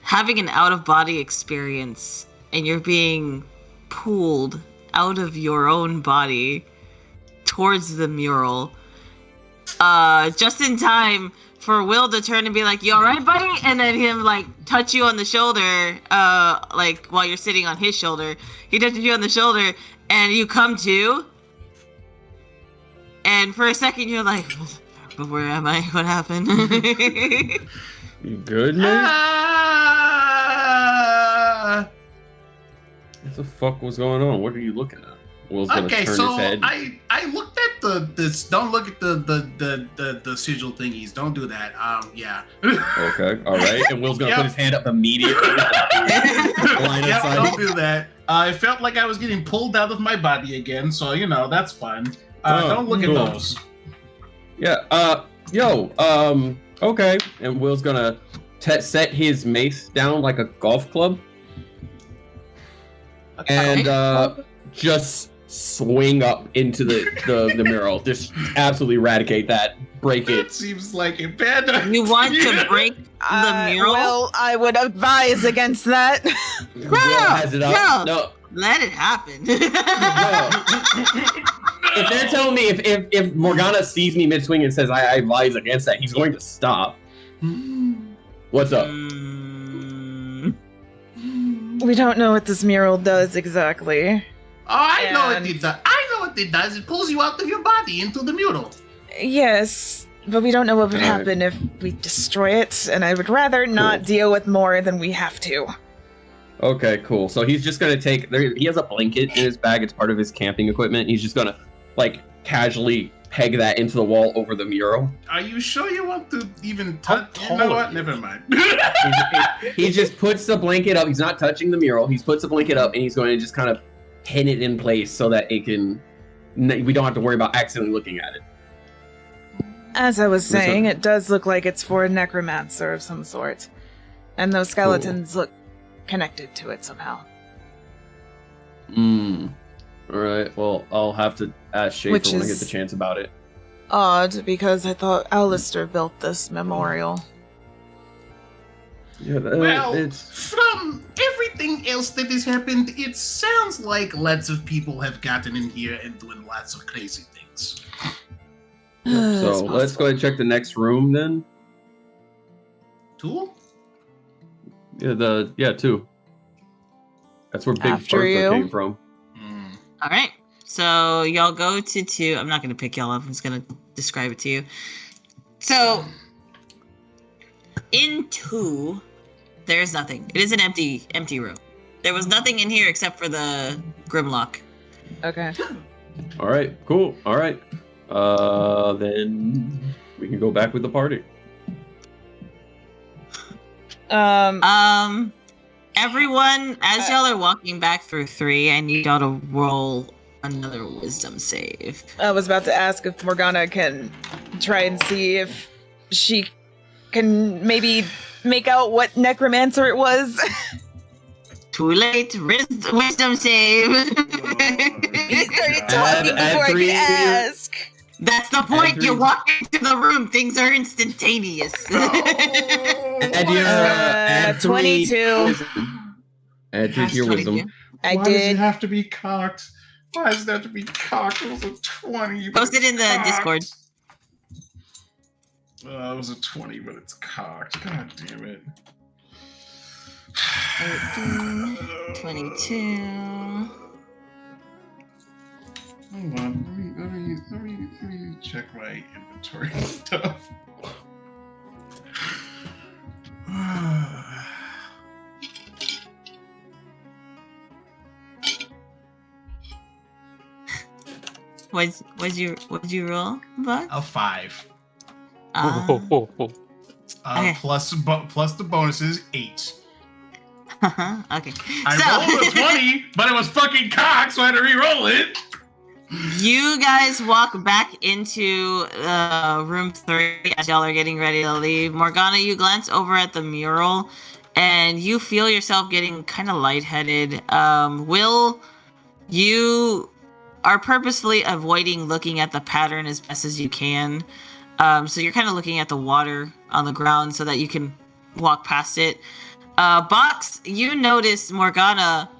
having an out-of-body experience and you're being pulled out of your own body towards the mural. Just in time for Will to turn and be like, "You alright, buddy?" And then him, like, touch you on the shoulder, like, while you're sitting on his shoulder. He touches you on the shoulder, and you come to. And for a second, you're like, "But where am I? What happened?" You good, man? What the fuck was going on? What are you looking at? Will's gonna Okay, turn so his head. I looked at this. Don't look at the sigil thingies. Don't do that. Yeah. Okay, all right. And Will's gonna Yep. put his hand up immediately. Line of Yep, sight. don't do that. I felt like I was getting pulled out of my body again, so that's fun. Don't look at cool. those. Yeah. Okay. And Will's gonna set his mace down like a golf club, and just swing up into the mural. Just absolutely eradicate that. Break That it. seems like a bad idea. You want to break the mural? Well, I would advise against that. Will has it up. No. Let it happen. If they're telling me if Morgana sees me mid swing and says I advise against that, he's going to stop. What's up? We don't know what this mural does exactly. Oh, I know And- what it does. I know what it does. It pulls you out of your body into the mural. Yes, but we don't know what would Alright. happen if we destroy it, and I would rather not deal with more than we have to. Okay, cool. So he's just gonna take. He has a blanket in his bag. It's part of his camping equipment. He's just gonna, like, casually peg that into the wall over the mural. Are you sure you want to even touch? How You know tall what? are you? Never mind. He just puts the blanket up. He's not touching the mural. He puts the blanket up, and he's going to just kind of pin it in place so that it can. We don't have to worry about accidentally looking at it. As I was This one- saying, it does look like it's for a necromancer of some sort. And those skeletons look connected to it somehow. Alright, well, I'll have to ask Schaefer Which when I get is- the chance about it. Odd, because I thought Alistair built this memorial. Yeah, Well, it's. from everything else that has happened, it sounds like lots of people have gotten in here and doing lots of crazy things. So let's go ahead and check the next room then. Tool? Yeah, two. That's where Big After Bertha you. came from. All right. So y'all go to 2. I'm not going to pick y'all up. I'm just going to describe it to you. So in 2, there's nothing. It is an empty room. There was nothing in here except for the Grimlock. Okay. All right, cool. All right. Then we can go back with the party. Everyone, as y'all are walking back through 3, I need y'all to roll another wisdom save. I was about to ask if Morgana can try and see if she can maybe make out what necromancer it was. Too late. Wisdom save. He started Add- talking add before I 3 could to your- ask. That's the point. three. You walk into the room, things are instantaneous. Add your, add 22. 3 wisdom. Add 3 to your wisdom. I Why does it did. have to be cocked? Why does it have to be cocked? It was a 20. but Post it it's in the cocked. Discord. It was a 20, but it's cocked. God damn it. 22. Hold on. Let me check my inventory stuff. What'd you roll, Buck? A 5. Okay. Plus the bonuses, 8. Okay. I rolled a 20, but it was fucking cocked, so I had to re-roll it. You guys walk back into room 3 as y'all are getting ready to leave. Morgana, you glance over at the mural and you feel yourself getting kind of lightheaded. Will, you are purposefully avoiding looking at the pattern as best as you can. So you're kind of looking at the water on the ground so that you can walk past it. Box, you notice Morgana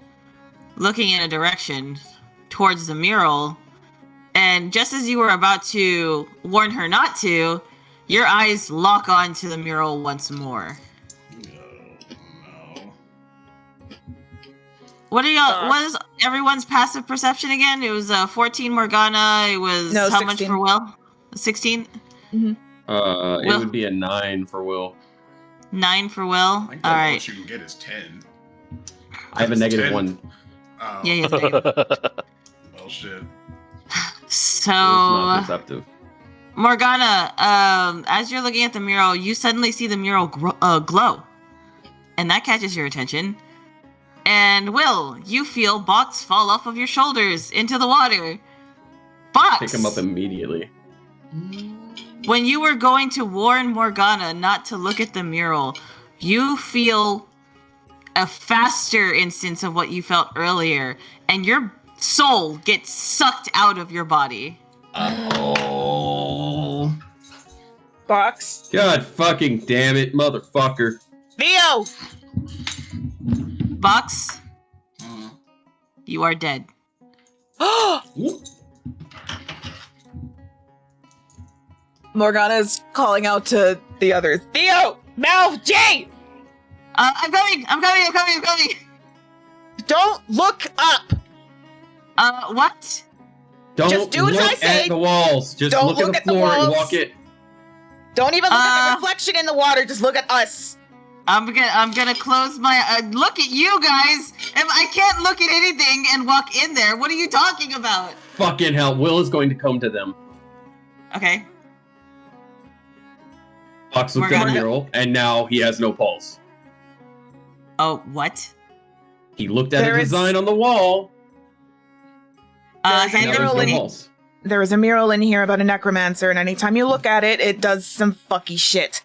looking in a direction towards the mural, and just as you were about to warn her not to, your eyes lock onto the mural once more. No. What is everyone's passive perception again? It was 14 Morgana. It was No, how 16. much for Will? 16? It Will? would be a 9 for Will. 9 for Will. I think the All right. lowest you can get is 10. I have a It's negative 10. 1. Oh, Yeah, yes, negative. well, shit. So, It's not perceptive. Morgana, as you're looking at the mural, you suddenly see the mural glow. And that catches your attention. And Will, you feel Box fall off of your shoulders into the water. Box! Pick him up immediately. When you were going to warn Morgana not to look at the mural, you feel a faster instance of what you felt earlier, and your soul gets sucked out of your body. Oh. Box. God fucking damn it, motherfucker. Theo! Box, you are dead. Morgana's calling out to the others. Theo! Mal! Jay! I'm coming! Don't look up! What? Don't Just do as I look say. at the walls. Just Don't look at the floor and walls. walk it. Don't even look at the Uh, reflection in the water, just look at us. I'm gonna close my. Look at you guys. If I can't look at anything and walk in there, what are you talking about? Fucking hell, Will is going to come to them. Okay. Fox looked at the Morgana? mural, and now he has no pulse. Oh, what? He looked at There a is- design on the wall. There's a Now there's mural no in pulse. There is a mural in here about a necromancer, and anytime you look at it, it does some fucky shit.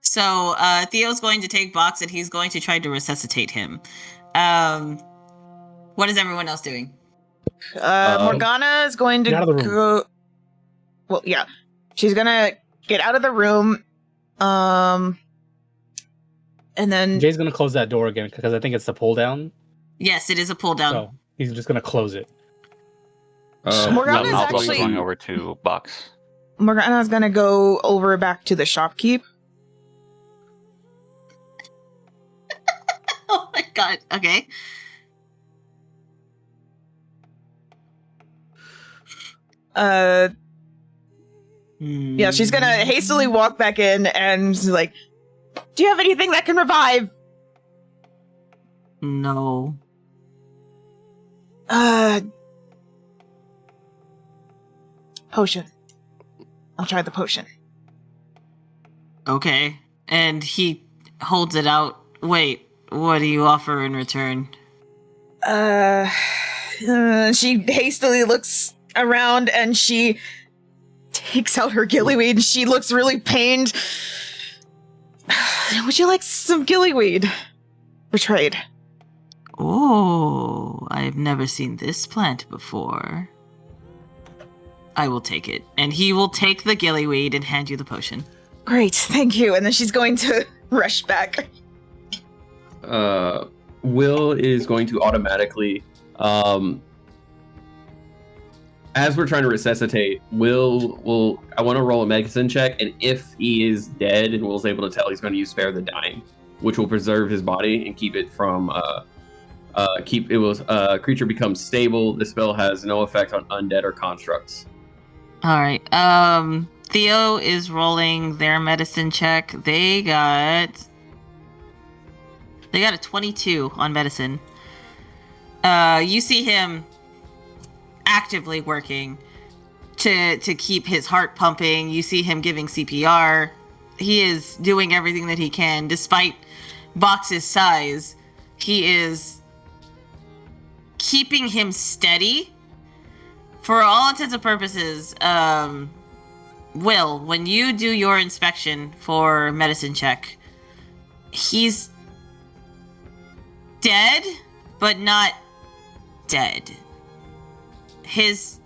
So Theo's going to take Box and he's going to try to resuscitate him. What is everyone else doing? Morgana is going to Get out of the room. go. Well, yeah, she's gonna get out of the room. And then Jay's gonna close that door again because I think it's the pull down. Yes, it is a pull down. So he's just gonna close it. Morgana's I'll be actually- going over to Box. Morgana's gonna go over back to the shopkeep. Oh my god. Okay. Yeah, she's gonna hastily walk back in and she's like, "Do you have anything that can revive?" No. Potion. I'll try the potion. Okay. And he holds it out. Wait, what do you offer in return? She hastily looks around and she takes out her gillyweed. She looks really pained. Would you like some gillyweed for trade? Oh, I've never seen this plant before. I will take it. And he will take the gillyweed and hand you the potion. Great, thank you. And then she's going to rush back. Will is going to automatically, as we're trying to resuscitate, I want to roll a medicine check, and if he is dead and Will's able to tell, he's going to use Spare the Dying, which will preserve his body and keep it from, creature becomes stable. The spell has no effect on undead or constructs. All right. Theo is rolling their medicine check. They got a 22 on medicine. You see him actively working to keep his heart pumping. You see him giving CPR. He is doing everything that he can. Despite Box's size, he is keeping him steady. For all intents and purposes, Will, when you do your inspection for medicine check, he's dead, but not dead. His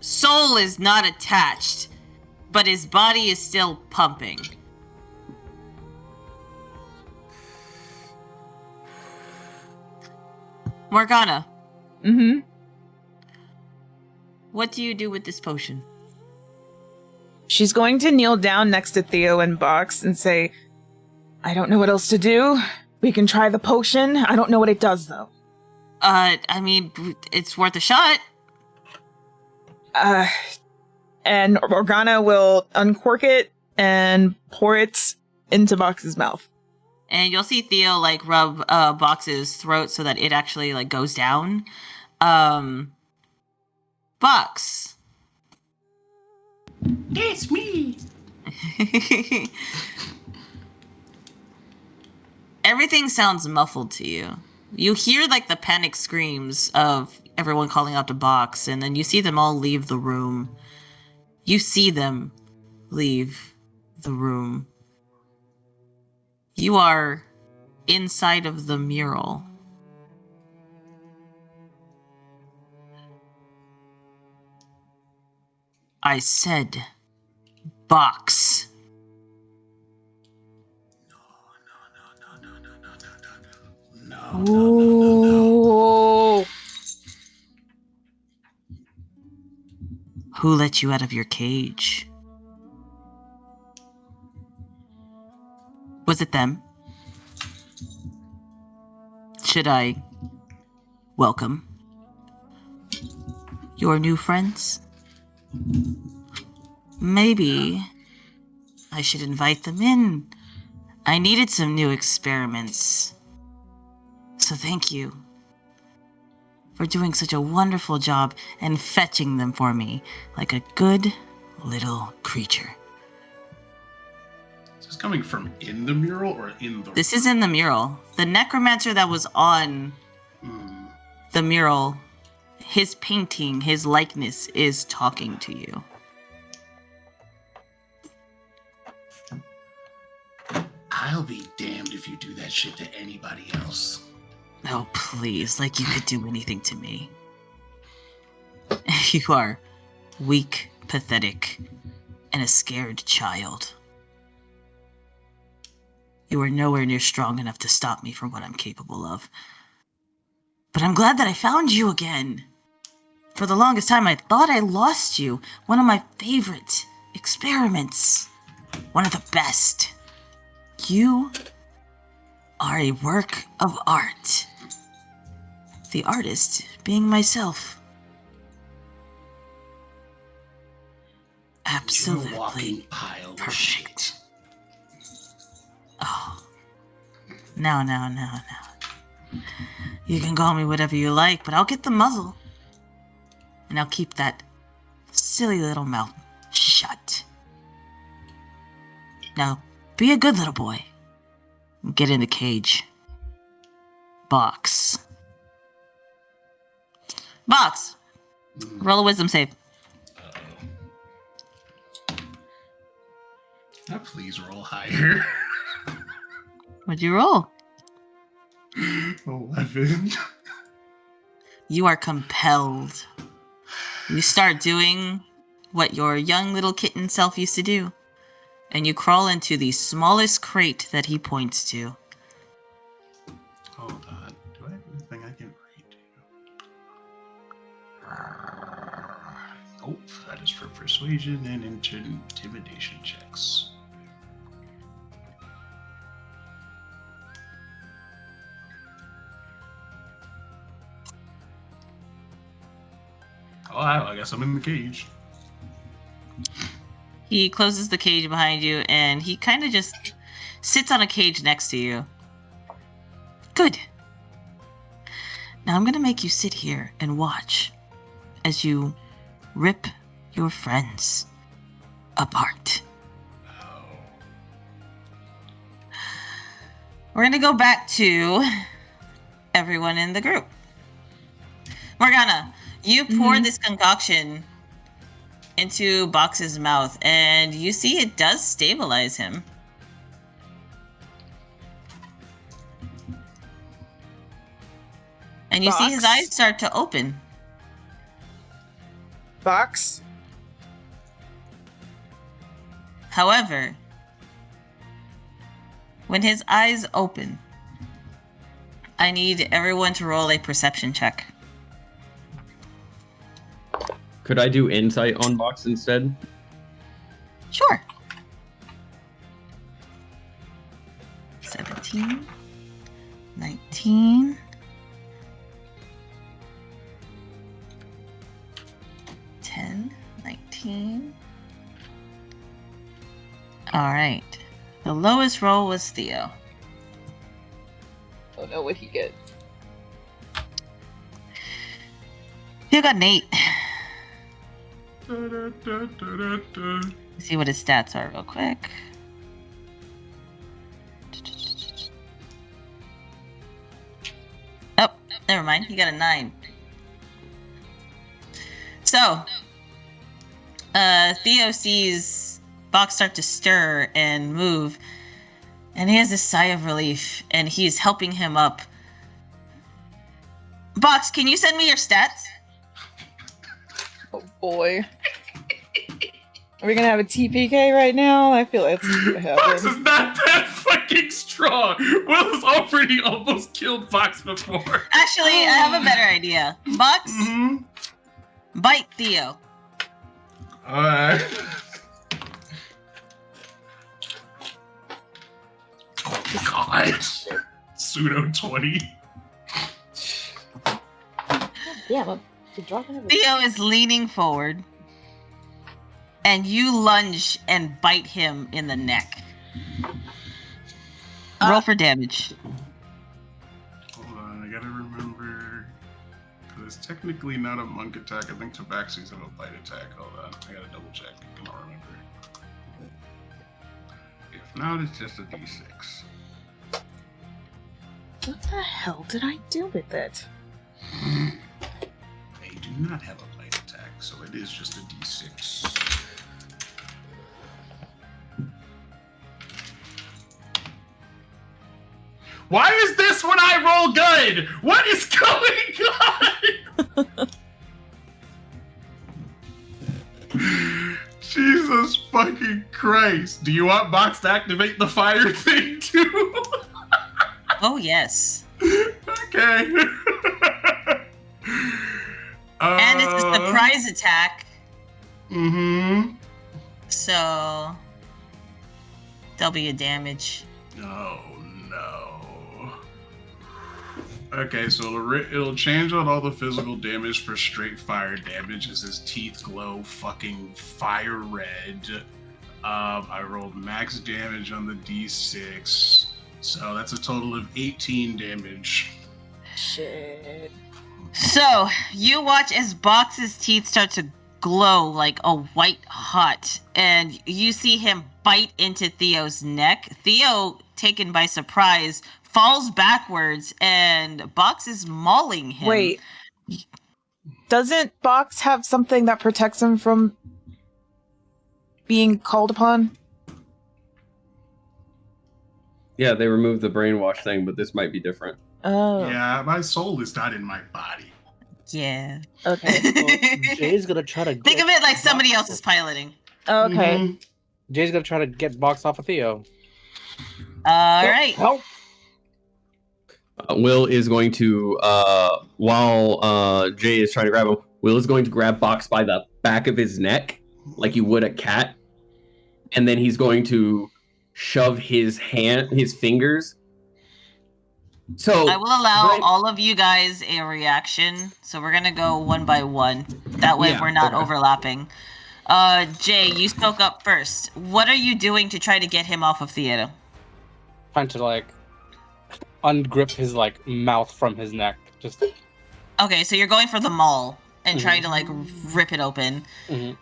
soul is not attached, but his body is still pumping. Morgana, Mm-hmm. what do you do with this potion? She's going to kneel down next to Theo and Box and say, "I don't know what else to do. We can try the potion. I don't know what it does, though." I mean, it's worth a shot. And Morgana will uncork it and pour it into Box's mouth. And you'll see Theo like rub Box's throat so that it actually like goes down. Box. It's me. Everything sounds muffled to you. You hear like the panic screams of everyone calling out to Box, and then you see them all leave the room. You see them leave the room. You are inside of the mural. I said, Box. Ooh. Who let you out of your cage? Was it them? Should I welcome your new friends? Maybe I should invite them in I needed some new experiments. So thank you for doing such a wonderful job and fetching them for me like a good little creature. Is this coming from in the mural or in the... This is in the mural. The necromancer that was on the mural, his painting, his likeness is talking to you. I'll be damned if you do that shit to anybody else. Oh, please, like you could do anything to me. You are weak, pathetic, and a scared child. You are nowhere near strong enough to stop me from what I'm capable of. But I'm glad that I found you again. For the longest time, I thought I lost you. One of my favorite experiments. One of the best. You are a work of art. The artist being myself. Absolutely. You're a walking pile of perfect. shit. Oh. No. You can call me whatever you like, but I'll get the muzzle. And I'll keep that silly little mouth shut. Now, be a good little boy. Get in the cage. Box. Roll a wisdom save. Now please roll higher. What'd you roll? 11. You are compelled. You start doing what your young little kitten self used to do. And you crawl into the smallest crate that he points to. Hold on. Do I have anything I can read? Nope. That is for persuasion and intimidation checks. Oh, I guess I'm in the cage. He closes the cage behind you, and he kind of just sits on a cage next to you. Good. Now I'm going to make you sit here and watch as you rip your friends apart. We're going to go back to everyone in the group. Morgana, you pour this concoction into Box's mouth, and you see it does stabilize him. And you see his eyes start to open. Box? However, when his eyes open, I need everyone to roll a perception check. Could I do insight on Box instead? Sure. 17, 19, 10, 19. All right. The lowest roll was Theo. Oh no, what'd he get? Theo got an 8. See what his stats are real quick. Oh, never mind. He got a 9. So, Theo sees Box start to stir and move, and he has a sigh of relief, and he's helping him up. Box, can you send me your stats? Oh boy. Are we gonna have a TPK right now? I feel like that's gonna Fox happen. is not that fucking strong. Will's already almost killed Fox before. Actually, I have a better idea. Box, bite Theo. Alright. Oh god. Pseudo 20. Yeah, you're dropping everything. Theo is leaning forward, and you lunge and bite him in the neck. Roll for damage. Hold on, I gotta remember. Because it's technically not a monk attack. I think Tabaxis have a bite attack. Hold on, I gotta double check. I don't remember. If not, it's just a d6. What the hell did I do with it? They do not have a bite attack, so it is just a d6. Why is this when I roll good? What is going on? Jesus fucking Christ. Do you want Box to activate the fire thing too? Oh, yes. Okay. And it's a surprise attack. Mm-hmm. So there'll be a damage. Oh no. Okay, so it'll change out all the physical damage for straight fire damage as his teeth glow fucking fire red. I rolled max damage on the d6, so that's a total of 18 damage. Shit. So you watch as Box's teeth start to glow like a white hot, and you see him bite into Theo's neck. Theo, taken by surprise, falls backwards, and Box is mauling him. Wait. Doesn't Box have something that protects him from being called upon? Yeah, they removed the brainwash thing, but this might be different. Oh. Yeah, my soul is not in my body. Yeah. Okay. Well, Jay's gonna try to Think of it like somebody else is piloting. Okay. Mhm. Jay's gonna try to get Box off of Theo. All right. Help! Will is going to, while Jay is trying to grab him, Will is going to grab Box by the back of his neck, like you would a cat, and then he's going to shove his fingers. So I will allow all of you guys a reaction. So we're gonna go one by one. That way Yeah, we're not okay. overlapping. Jay, you spoke up first. What are you doing to try to get him off of Theo? Trying to like ungrip his like mouth from his neck. Just Okay, so you're going for the maul and trying to like rip it open. Mhm.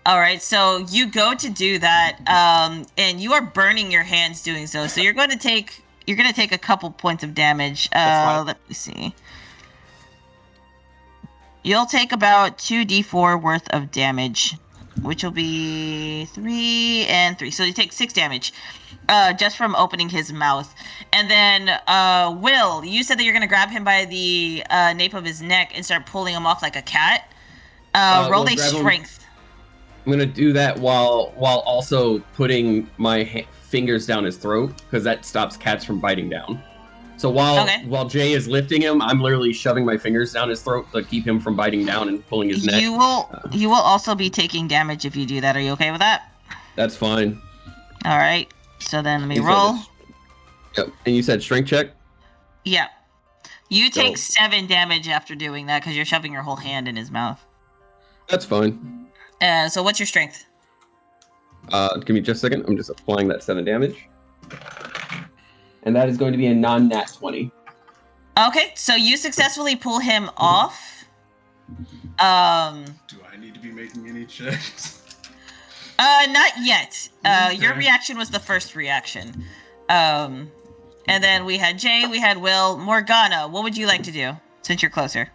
All right, so you go to do that, and you are burning your hands doing so. So you're going to take a couple points of damage. That's fine. Let me see. You'll take about 2d4 worth of damage, which will be 3 and 3. So you take 6 damage, just from opening his mouth. And then, Will, you said that you're going to grab him by the nape of his neck and start pulling him off like a cat. Roll a grab him. strength. I'm gonna do that while also putting my fingers down his throat, because that stops cats from biting down. So while Jay is lifting him, I'm literally shoving my fingers down his throat to keep him from biting down and pulling his neck. You will also be taking damage if you do that. Are you okay with that? That's fine. All right. So then let me You said roll. Yep. And you said strength check? Yeah. You take Dope. 7 damage after doing that because you're shoving your whole hand in his mouth. That's fine. So what's your strength? Give me just a second. I'm just applying that 7 damage. And that is going to be a non-nat 20. Okay, so you successfully pull him off. Do I need to be making any checks? Not yet. Your Okay. reaction was the first reaction. And then we had Jay, we had Will. Morgana, what would you like to do since you're closer?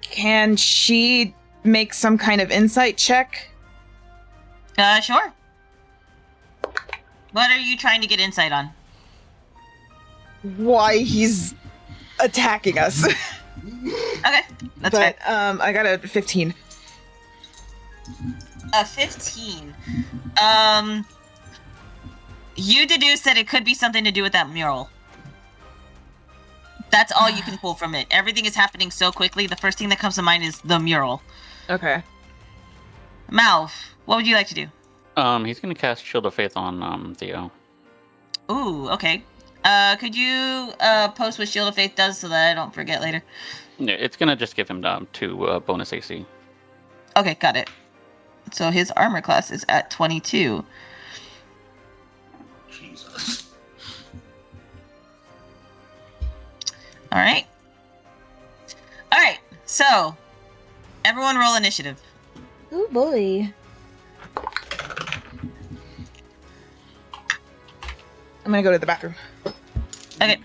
Can she make some kind of insight check? Sure. What are you trying to get insight on? Why he's attacking us. Okay, that's But fair. I got a 15. A 15. You deduce that it could be something to do with that mural. That's all you can pull from it. Everything is happening so quickly. The first thing that comes to mind is the mural. Okay. Malv, what would you like to do? He's gonna cast Shield of Faith on Theo. Ooh, okay. Could you post what Shield of Faith does so that I don't forget later? Yeah, it's gonna just give him 2 bonus AC. Okay, got it. So his armor class is at 22. All right. All right. So, everyone roll initiative. Oh boy. I'm gonna go to the bathroom. Okay.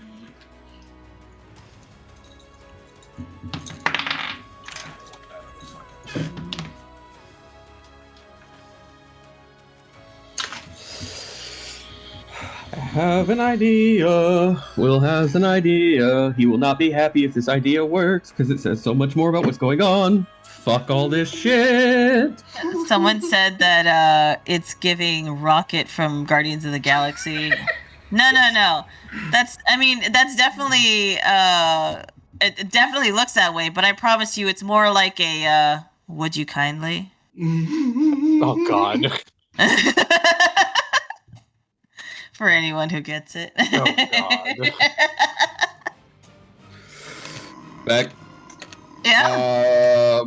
I have an idea. Will has an idea. He will not be happy if this idea works because it says so much more about what's going on. Fuck all this shit. Someone said that it's giving Rocket from Guardians of the Galaxy. No. That's definitely it definitely looks that way, but I promise you it's more like a would you kindly? Oh God. For anyone who gets it. Oh God. Back. Yeah.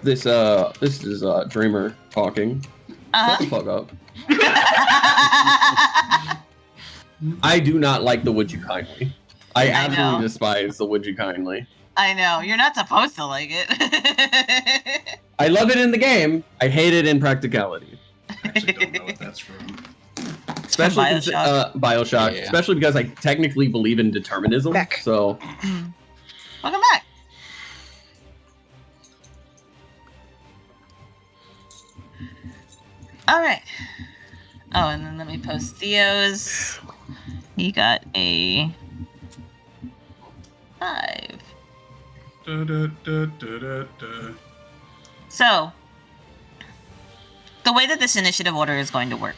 This is Dreamer talking. Shut the fuck up. I do not like the would you kindly. I absolutely despise the would you kindly. I know. You're not supposed to like it. I love it in the game. I hate it in practicality. I actually don't know what that's from. Especially Bioshock. Yeah. Especially because I technically believe in determinism. Back. So Welcome back. All right. Oh, and then let me post Theo's. He got a 5. So, the way that this initiative order is going to work,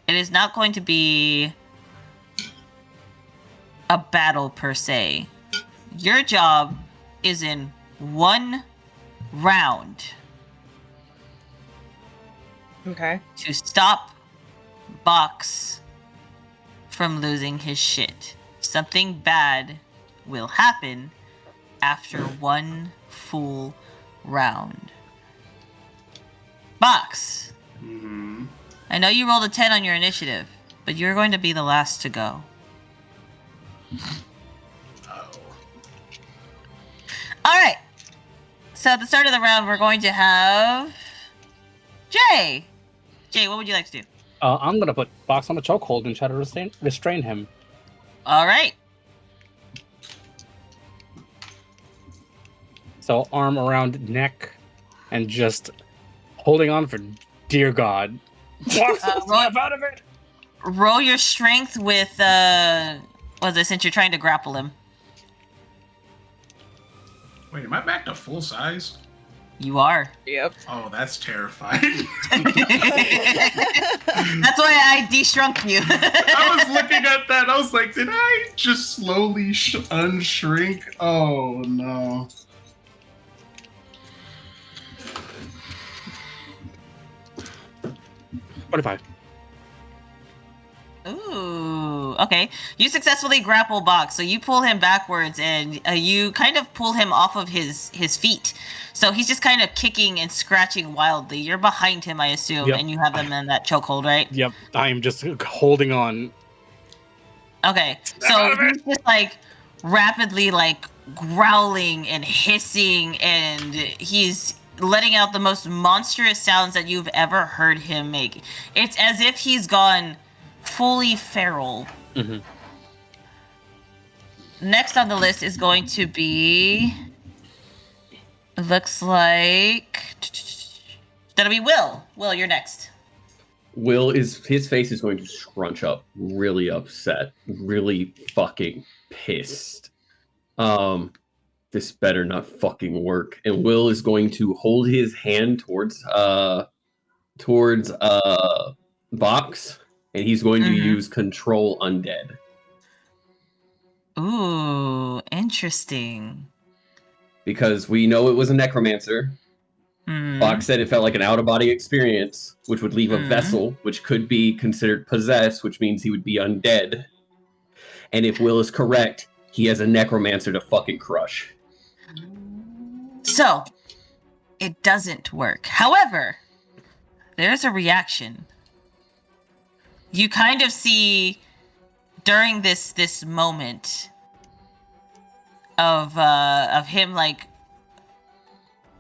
it is not going to be a battle per se. Your job is in one round Okay. to stop Box from losing his shit. Something bad will happen after one full round. Box, Mm-hmm. I know you rolled a 10 on your initiative, but you're going to be the last to go. Oh. Alright. So at the start of the round, we're going to have Jay. Jay, what would you like to do? I'm gonna put Box on a chokehold and try to restrain him. Alright. So arm around neck and just holding on for dear God. Box, snap out of it! Roll your strength with, since you're trying to grapple him. Wait, am I back to full size? You are. Yep. Oh, that's terrifying. That's why I de-shrunk you. I was looking at that. I was like, did I just slowly unshrink? Oh, no. $25. Ooh, okay. You successfully grapple Box, so you pull him backwards and you kind of pull him off of his feet. So he's just kind of kicking and scratching wildly. You're behind him, I assume, Yep. and you have them in that chokehold, right? Yep, I am just holding on. Okay, so he's just like rapidly like growling and hissing, and he's letting out the most monstrous sounds that you've ever heard him make. It's as if he's gone fully feral. Mm-hmm. Next on the list is going to be, looks like, that'll be Will. Will, you're next. His face is going to scrunch up, really upset, really fucking pissed. This better not fucking work. And Will is going to hold his hand towards Box, and he's going to use Control Undead. Ooh, interesting. Because we know it was a necromancer. Box said it felt like an out-of-body experience, which would leave a vessel, which could be considered possessed, which means he would be undead. And if Will is correct, he has a necromancer to fucking crush. So, it doesn't work. However, there's a reaction. You kind of see during this moment of him like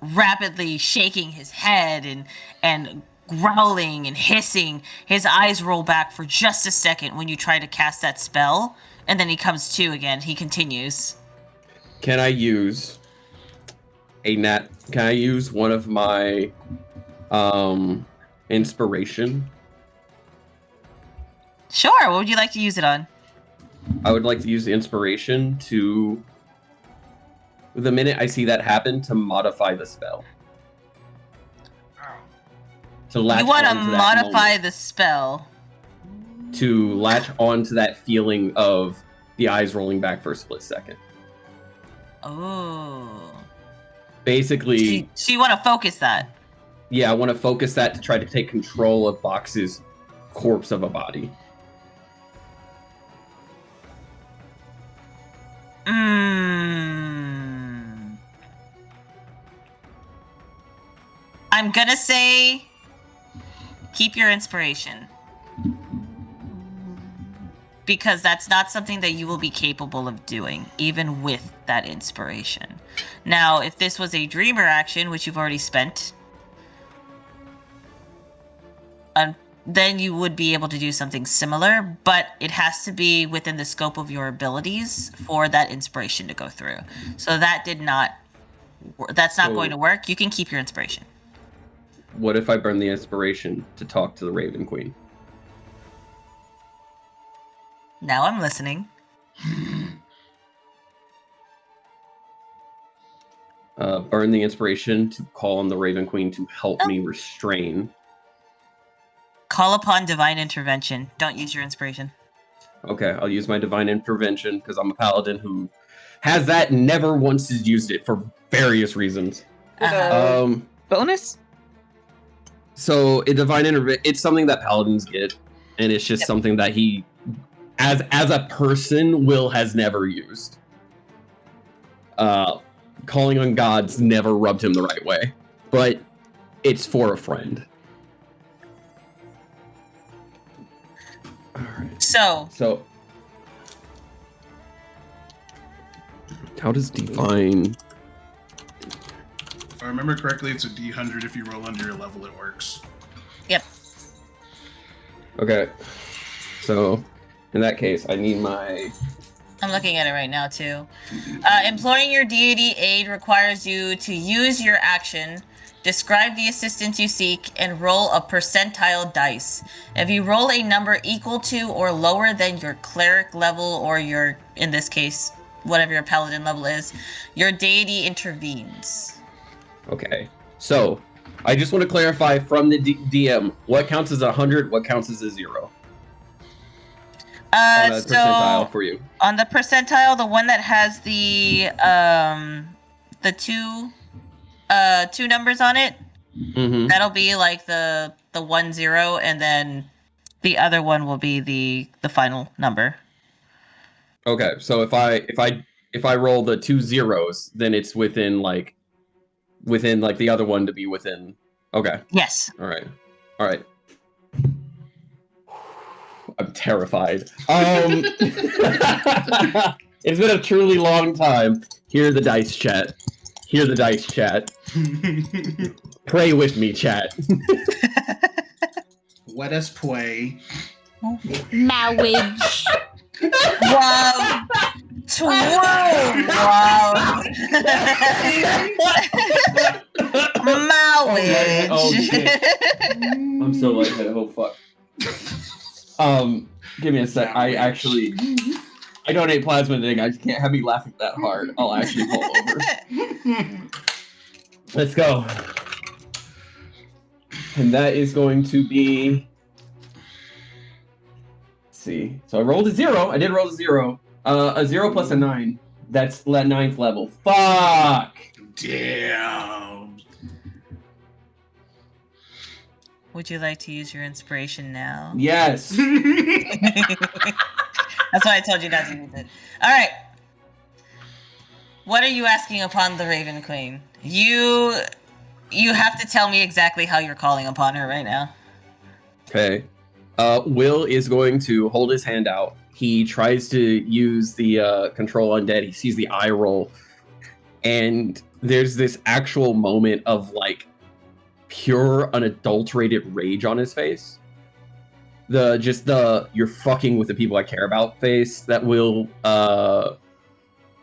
rapidly shaking his head and growling and hissing, his eyes roll back for just a second when you try to cast that spell, and then he comes to again. He continues. Can I use one of my inspiration? Sure, what would you like to use it on? I would like to use the inspiration to, the minute I see that happen, to modify the spell. To latch You want to onto that modify moment. the spell. To latch onto that feeling of the eyes rolling back for a split second. Oh. Basically, So you want to focus that? yeah, I want to focus that to try to take control of Box's corpse of a body. I'm gonna say keep your inspiration. Because that's not something that you will be capable of doing, even with that inspiration. Now, if this was a dreamer action, which you've already spent, then you would be able to do something similar, but it has to be within the scope of your abilities for that inspiration to go through. So that's not going to work. You can keep your inspiration. What if I burn the inspiration to talk to the Raven Queen? Now I'm listening. Burn the inspiration to call on the Raven Queen to help me restrain. Call upon divine intervention. Don't use your inspiration. Okay, I'll use my divine intervention because I'm a paladin who has that and never once has used it for various reasons. Bonus? So a divine intervention, it's something that paladins get, and it's just something that he, as a person, Will has never used. Calling on gods never rubbed him the right way, but it's for a friend. All right. So how does divine? If I remember correctly, it's a D100. If you roll under your level, it works. Yep. Okay. So in that case, I need my. I'm looking at it right now, too. Employing your deity aid requires you to use your action, describe the assistance you seek, and roll a percentile dice. If you roll a number equal to or lower than your cleric level or your, in this case, whatever your paladin level is, your deity intervenes. Okay. So I just want to clarify from the DM, what counts as 100, what counts as a 0? On a percentile for you. On the percentile, the one that has the two numbers on it, that'll be like the 1 0, and then the other one will be the final number. Okay, so if I roll the 2 zeros, then it's within the other one to be within. Okay. Yes. All right. I'm terrified. It's been a truly long time. Hear the dice, chat. Pray with me, chat. Let us play. Marriage. Wow. Wow. Marriage. Oh, shit. I'm so lightheaded. Oh, fuck. Give me a sec. I donate plasma thing. I can't have me laughing that hard. I'll actually fall over. Let's go. And that is going to be. Let's see. So I rolled a 0. I did roll a 0. A 0 plus a 9. That's 9th level. Fuck. Damn. Would you like to use your inspiration now? Yes. That's why I told you not to use it. All right. What are you asking upon the Raven Queen? You have to tell me exactly how you're calling upon her right now. Okay. Will is going to hold his hand out. He tries to use the control undead. He sees the eye roll. And there's this actual moment of like pure unadulterated rage on his face. You're fucking with the people I care about face that Will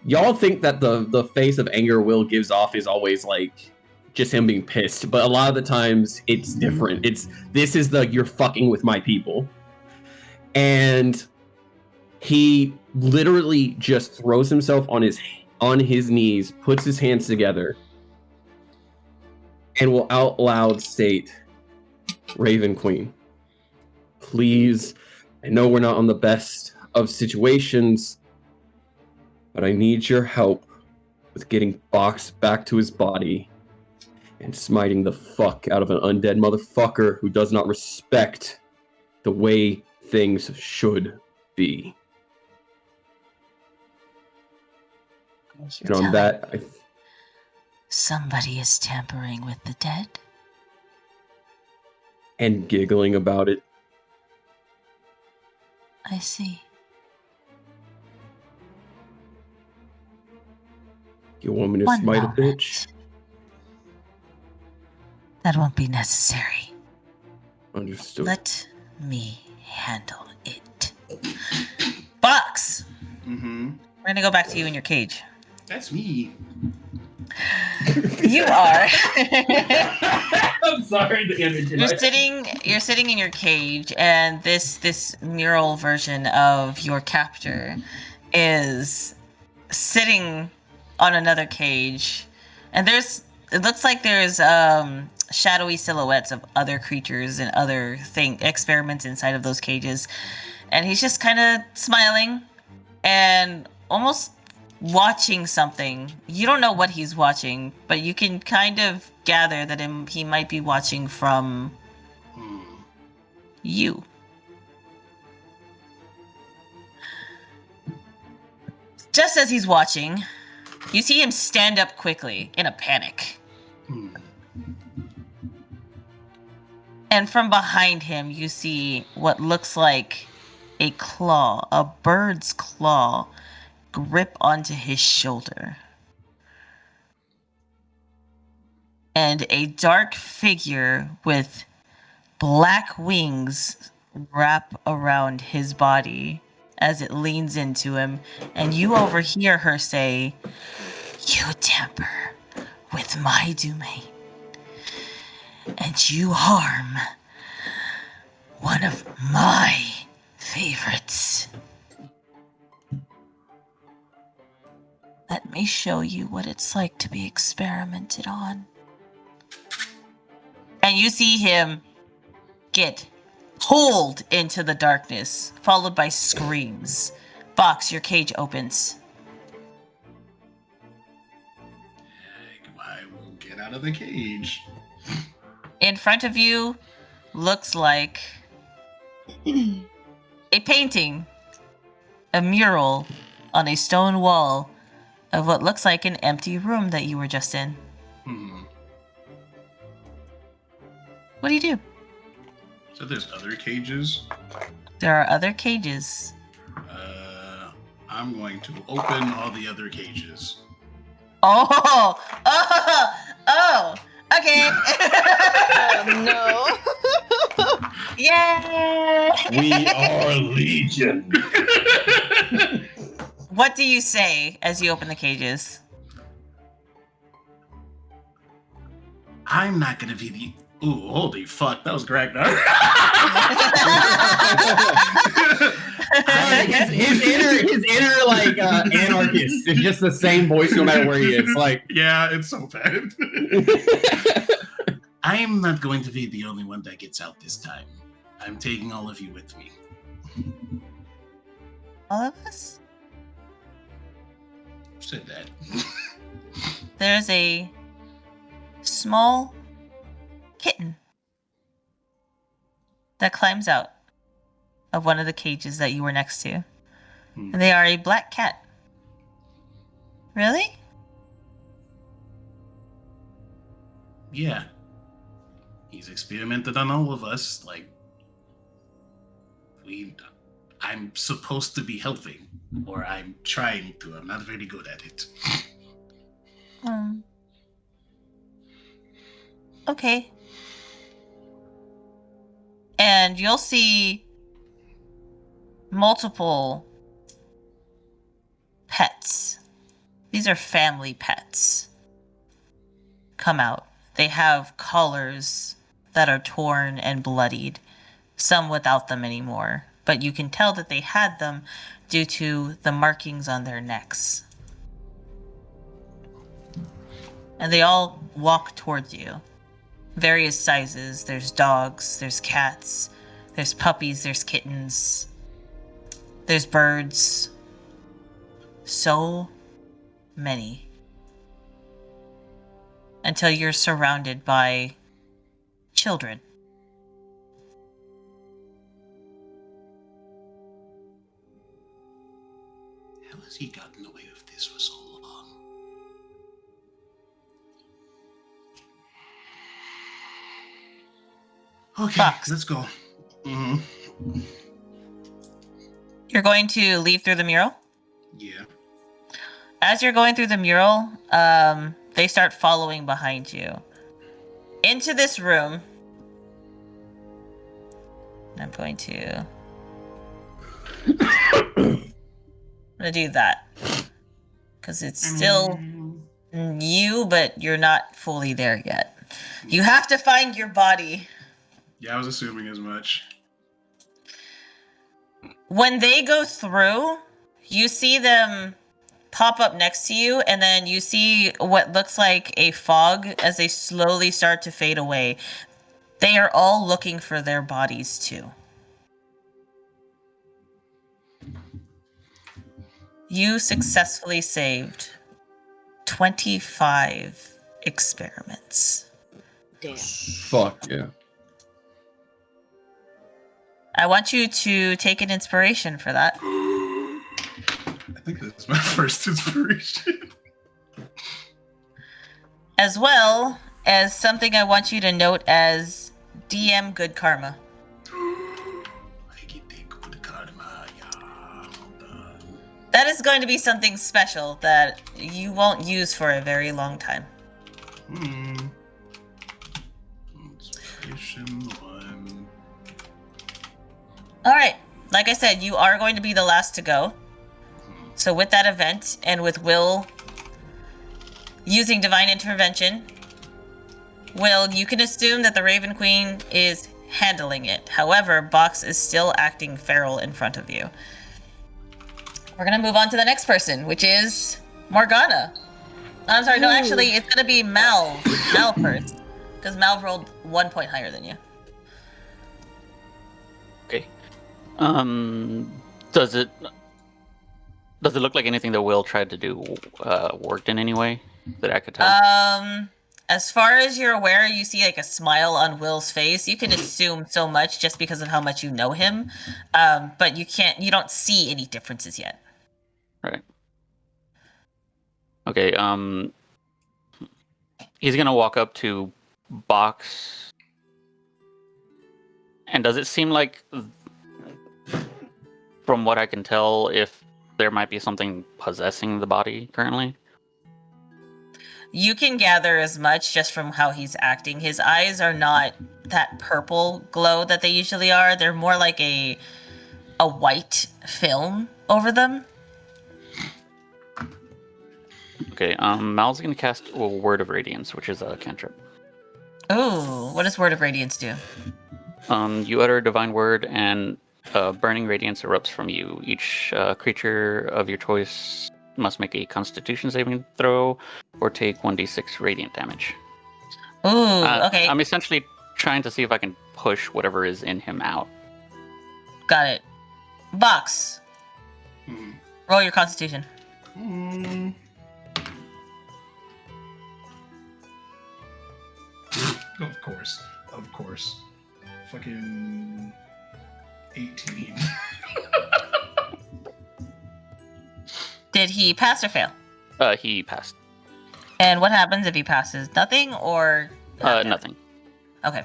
y'all think that the face of anger Will gives off is always like just him being pissed, but a lot of the times it's different. This is the you're fucking with my people. And he literally just throws himself on his knees, puts his hands together, and will out loud state, Raven Queen, please, I know we're not on the best of situations, but I need your help with getting Box back to his body and smiting the fuck out of an undead motherfucker who does not respect the way things should be. And on that, Somebody is tampering with the dead. And giggling about it. I see. You want me to smite a bitch? That won't be necessary. Understood. Let me handle it. Box! Mm-hmm. We're gonna go back to you in your cage. That's me. You are. I'm sorry, the image. You're sitting in your cage, and this mural version of your captor is sitting on another cage, and it looks like there's shadowy silhouettes of other creatures and other experiments inside of those cages, and he's just kind of smiling and almost watching something. You don't know what he's watching, but you can kind of gather that he might be watching from you. Just as he's watching, you see him stand up quickly in a panic. And from behind him, you see what looks like a claw, a bird's claw, grip onto his shoulder. And a dark figure with black wings wrap around his body as it leans into him. And you overhear her say, "You tamper with my domain, and you harm one of my favorites. Let me show you what it's like to be experimented on." And you see him get pulled into the darkness, followed by screams. Box, your cage opens. I will get out of the cage. In front of you looks like a painting, a mural on a stone wall of what looks like an empty room that you were just in. What do you do? So there's other cages? There are other cages. I'm going to open all the other cages. Oh, okay. No. Yay! We are Legion. What do you say as you open the cages? I'm not gonna be the... Ooh, holy fuck, that was Gragnar. his inner like anarchist is just the same voice no matter where he is. Like, yeah, it's so bad. I am not going to be the only one that gets out this time. I'm taking all of you with me. All of us? Who said that? There's a small kitten that climbs out of one of the cages that you were next to. And they are a black cat. Really? Yeah. He's experimented on all of us, like, I'm supposed to be helping, or I'm trying to. I'm not very good at it. Okay. And you'll see multiple pets. These are family pets. Come out. They have collars that are torn and bloodied, some without them anymore, but you can tell that they had them due to the markings on their necks. And they all walk towards you. Various sizes. There's dogs, there's cats, there's puppies, there's kittens, there's birds. So many. Until you're surrounded by children. How has he gotten away with this for so long? Okay, Fox. let's go. Mm-hmm. You're going to leave through the mural? Yeah. As you're going through the mural, they start following behind you. Into this room. I'm going to do that. Because it's still you, but you're not fully there yet. You have to find your body. Yeah, I was assuming as much. When they go through, you see them pop up next to you, and then you see what looks like a fog as they slowly start to fade away. They are all looking for their bodies too. You successfully saved 25 experiments. Damn. Fuck yeah. I want you to take an inspiration for that. I think that's my first inspiration. As well as something I want you to note as DM good karma. I get the good karma, yeah. Hold on. That is going to be something special that you won't use for a very long time. Inspiration 1. Alright, like I said, you are going to be the last to go. So with that event, and with Will using Divine Intervention, Will, you can assume that the Raven Queen is handling it. However, Box is still acting feral in front of you. We're gonna move on to the next person, which is Morgana. I'm sorry, no, actually, it's gonna be Mal. Mal first. Because Mal rolled 1 point higher than you. Okay. Does it look like anything that Will tried to do worked in any way that I could tell? As far as you're aware, you see like a smile on Will's face. You can assume so much just because of how much you know him. But you don't see any differences yet. Right. Okay, he's gonna walk up to Box. And does it seem like, from what I can tell, if there might be something possessing the body currently? You can gather as much just from how he's acting. His eyes are not that purple glow that they usually are. They're more like a white film over them. Okay, Mal's gonna cast a Word of Radiance, which is a cantrip. Ooh, what does Word of Radiance do? You utter a divine word, and burning radiance erupts from you. Each creature of your choice must make a Constitution saving throw, or take 1d6 radiant damage. Ooh, okay. I'm essentially trying to see if I can push whatever is in him out. Got it. Box. Roll your Constitution. Of course. Fucking 18. Did he pass or fail? He passed. And what happens if he passes? Nothing or? Nothing. Okay.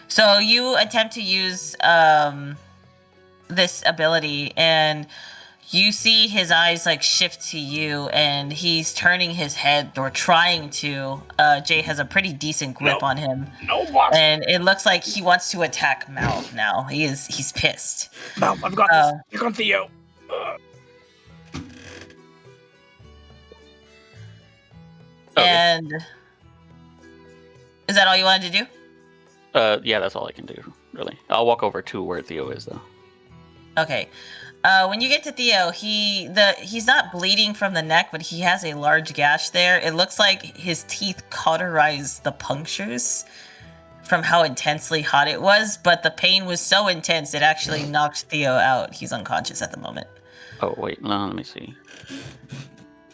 So you attempt to use this ability, and you see his eyes like shift to you, and he's turning his head or trying to. Jay has a pretty decent grip on him. No, box. And it looks like he wants to attack Mal now. He's pissed. No, I've got this. Here comes Theo. And is that all you wanted to do? Yeah, that's all I can do, really. I'll walk over to where Theo is, though. Okay. When you get to Theo, he's not bleeding from the neck, but he has a large gash there. It looks like his teeth cauterize the punctures from how intensely hot it was, but the pain was so intense it actually knocked Theo out. He's unconscious at the moment. Oh, wait, no, let me see.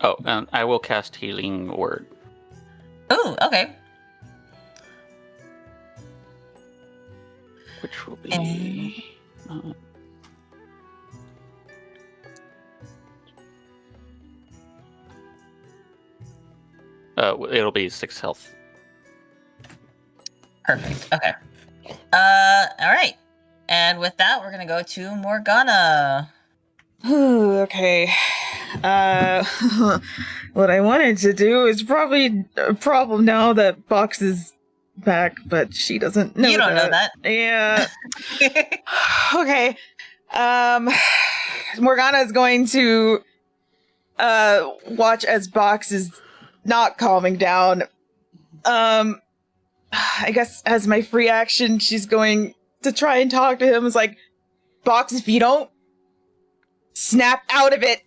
Oh, and I will cast Healing Word. Ooh, okay. Which will be... it'll be 6 health. Perfect. Okay. All right. And with that, we're gonna go to Morgana. Ooh, okay. What I wanted to do is probably a problem now that Box is back, but she doesn't know You don't know that. Yeah. Okay. Morgana is going to watch as Box is not calming down. I guess as my free action, she's going to try and talk to him. It's like, Box, if you don't snap out of it,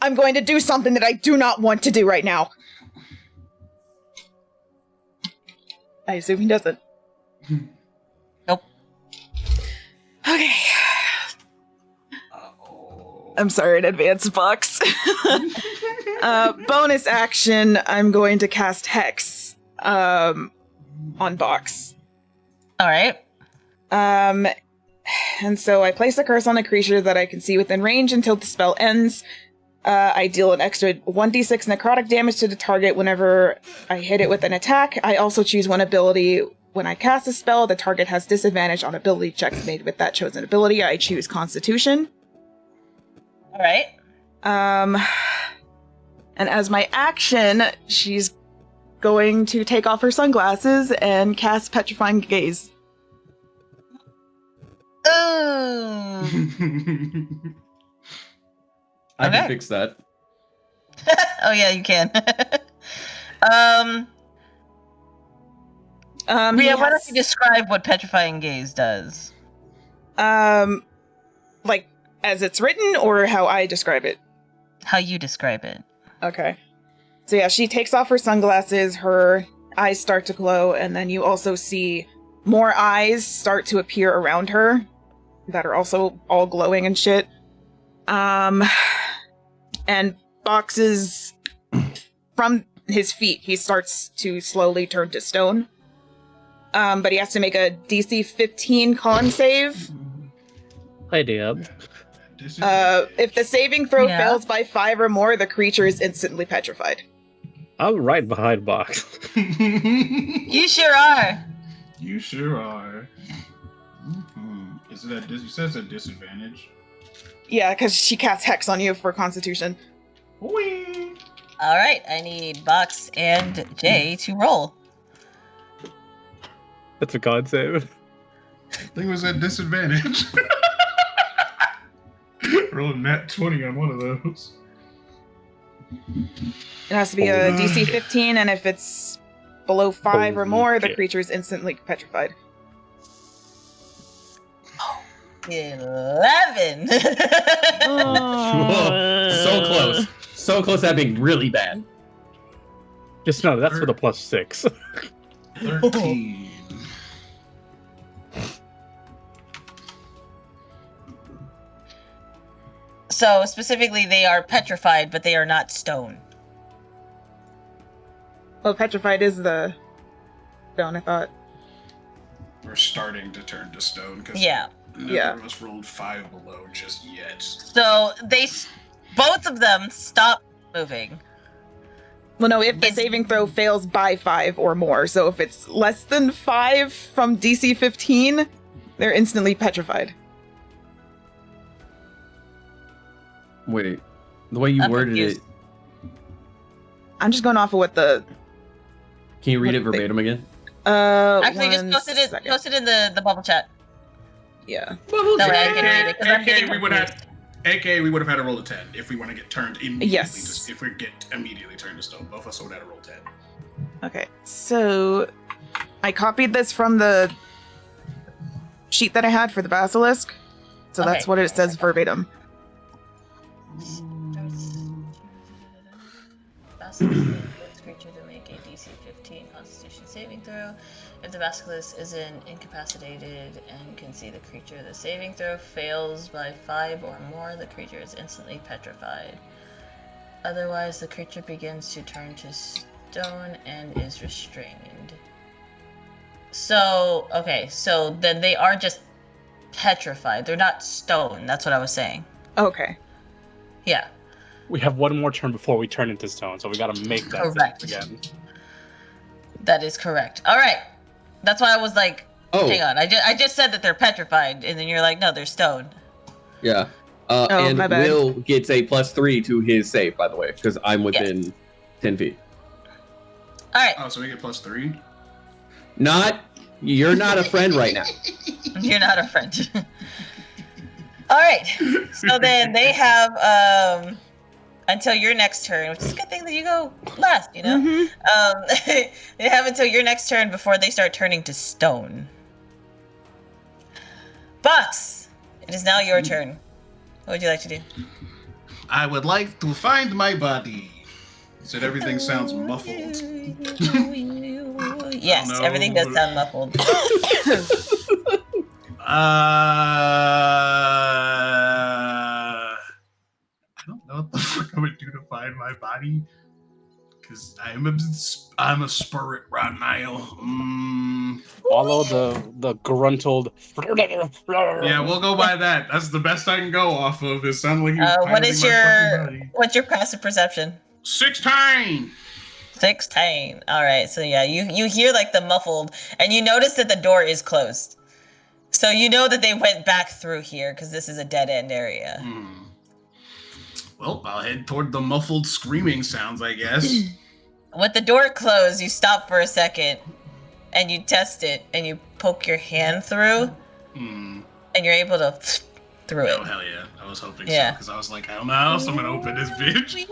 I'm going to do something that I do not want to do right now. I assume he doesn't. Nope. Okay. I'm sorry in advance, Box. Bonus action, I'm going to cast Hex on Box. All right. And so I place a curse on a creature that I can see within range until the spell ends. I deal an extra 1d6 necrotic damage to the target whenever I hit it with an attack. I also choose one ability. When I cast a spell, the target has disadvantage on ability checks made with that chosen ability. I choose Constitution. All right. And as my action, she's going to take off her sunglasses and cast Petrifying Gaze. Ooh. I can fix that. Oh yeah, you can. Rhea, why don't you describe what Petrifying Gaze does? Like as it's written, or how I describe it? How you describe it. Okay. So yeah, she takes off her sunglasses, her eyes start to glow, and then you also see more eyes start to appear around her that are also all glowing and shit. And Boxes from his feet, he starts to slowly turn to stone. But he has to make a DC 15 con save. Idea. If the saving throw fails by 5 or more, the creature is instantly petrified. I'm right behind Box. You sure are. You sure are. Is it at you said it's a disadvantage? Yeah, because she casts Hex on you for Constitution. Whee! All right, I need Box and Jay to roll. That's a con save. I think it was at disadvantage. Roll a nat 20 on one of those. It has to be a DC 15, and if it's below 5 or more, the creature is instantly petrified. 11. Whoa, so close. So close to that being really bad. Just know that's for the +6. 13. So specifically, they are petrified, but they are not stone. Well, petrified is the stone, I thought. We're starting to turn to stone because Yeah. of us rolled 5 below just yet. So both of them stop moving. Well, no, if the saving throw fails by 5 or more. So if it's less than 5 from DC 15, they're instantly petrified. Wait, the way you I'm worded confused. it, I'm just going off of what the. can you read it What do you verbatim again? Actually, just one post it second. in the bubble chat. Yeah. That way I can read it, because I'm getting confused. AKA, we would have had to roll a 10 if we want to get turned immediately. Yes. If we get immediately turned to stone, both of us would have had to roll 10. Okay, so I copied this from the sheet that I had for the basilisk. So that's Okay. what it says verbatim. Basilisk this creature to make a DC 15 Constitution saving throw. If the basilisk isn't incapacitated and can see the creature, the saving throw fails by 5 or more. The creature is instantly petrified. Otherwise, the creature begins to turn to stone and is restrained. So, okay, so then they are just petrified. They're not stone. That's what I was saying. Okay. Yeah. We have one more turn before we turn into stone, so we gotta make that Correct. again. That is correct. All right. That's why I was like, Oh, hang on. I just said that they're petrified, and then you're like, no, they're stone. yeah. my bad. Will gets a +3 to his save, by the way, because I'm within 10 feet. All right. Oh, so we get +3? You're not a friend right now. You're not a friend. All right. So then they have until your next turn, which is a good thing that you go last, you know? Mhm. They have until your next turn before they start turning to stone. Box, it is now your turn. What would you like to do? I would like to find my body. You said everything sounds muffled. Yes, Oh, no. everything does sound muffled. I don't know what the fuck I would do to find my body. Because I'm a spirit right now. Follow the gruntled. Yeah, we'll go by that. That's the best I can go off of. It sounded like he was piloting What's your passive perception? 16! 16. All right. So yeah, you hear like the muffled, and you notice that the door is closed. So you know that they went back through here because this is a dead end area. Well, I'll head toward the muffled screaming sounds, I guess. With the door closed, you stop for a second, and you test it, and you poke your hand through, and you're able to through it. Oh, hell yeah. I was hoping Yeah. so, because I was like, I don't know how else I'm going to open this bitch.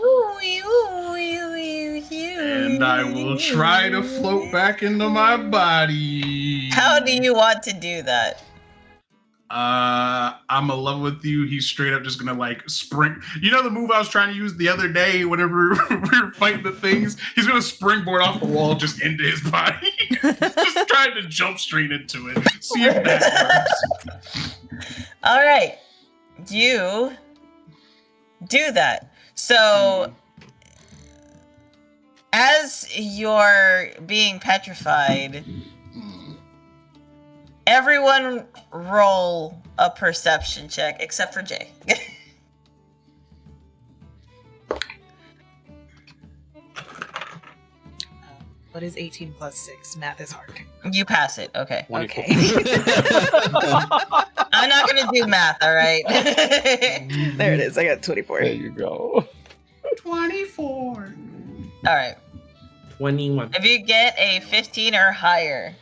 And I will try to float back into my body. How do you want to do that? I'm in love with you. He's straight up just gonna like spring. You know the move I was trying to use the other day whenever we were fighting the things? He's gonna springboard off the wall just into his body. Just trying to jump straight into it. See if that works. All right. You do that. So as you're being petrified, everyone roll a perception check except for Jay. What is 18 plus 6? Math is hard. You pass it. Okay. 24. Okay. I'm not going to do math, all right? There it is. I got 24. There you go. 24. All right. 21. If you get a 15 or higher,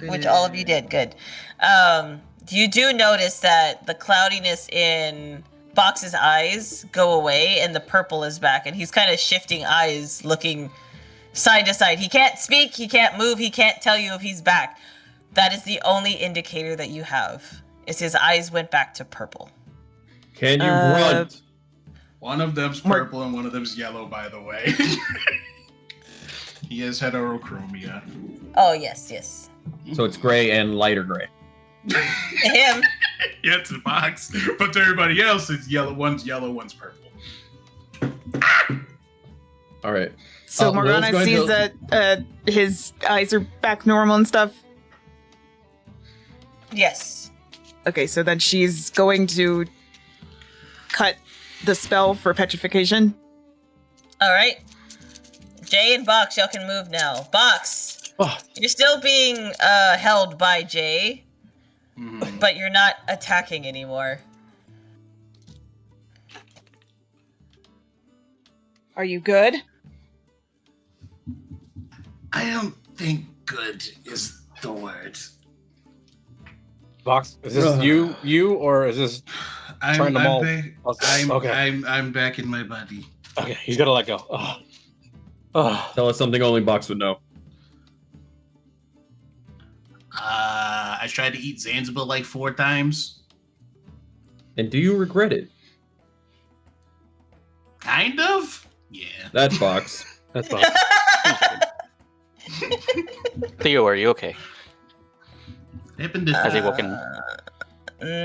which all of you did, good. You do notice that the cloudiness in Box's eyes go away and the purple is back, and he's kind of shifting eyes, looking side to side. He can't speak, he can't move, he can't tell you if he's back. That is the only indicator that you have, is his eyes went back to purple. Can you grunt? One of them's purple and one of them's yellow, by the way. He has heterochromia. Oh, yes, yes. So it's gray and lighter gray. To him. Yeah, to the box. But to everybody else, it's yellow. One's purple. All right. So Will's Morgana going sees to- that his eyes are back normal and stuff. Yes. Okay, so then she's going to cut the spell for petrification. All right. Jay and Box, y'all can move now. Box, you're still being held by Jay, but you're not attacking anymore. Are you good? I don't think good is the word. Box, is this you, or is this trying to maul? I'm back in my body. Okay, he's gotta let go. Tell us something only Box would know. I tried to eat Zanzibar like 4 times. And do you regret it? Kind of? Yeah. That's Box. That's Box. Theo, are you okay? Happened to Has he woken?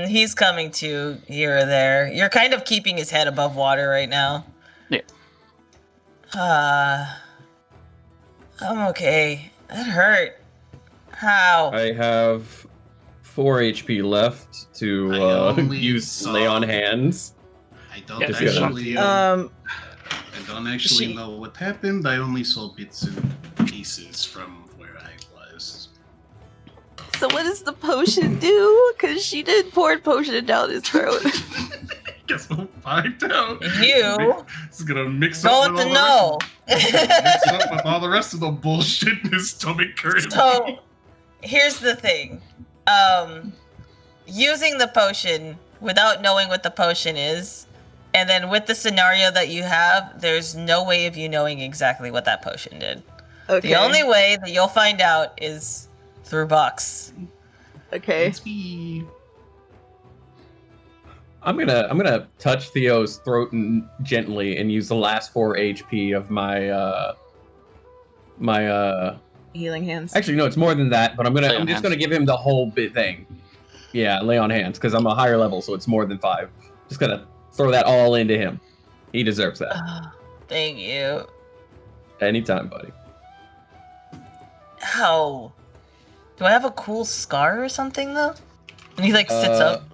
He's coming to here or there. You're kind of keeping his head above water right now. Yeah. I'm okay. That hurt. How? I have 4 HP left to use Lay on Hands. I don't Yeah, actually. Um, I don't actually know what happened. I only saw bits and pieces from where I was. So what does the potion do? Because she did pour potion down his throat. Guess we'll find out. You It's gonna mix up with don't mix know. up with all the rest of the bullshit in his stomach currently. So, here's the thing. Using the potion without knowing what the potion is, and then with the scenario that you have, there's no way of you knowing exactly what that potion did. Okay. The only way that you'll find out is through Box. Okay. It's me. I'm gonna touch Theo's throat gently and use the last 4 HP of my healing hands. Actually, no, it's more than that. But I'm just gonna give him the whole bit thing. Yeah, lay on hands because I'm a higher level, so it's more than 5. Just gonna throw that all into him. He deserves that. Thank you. Anytime, buddy. Ow. Do I have a cool scar or something though? And he like sits up.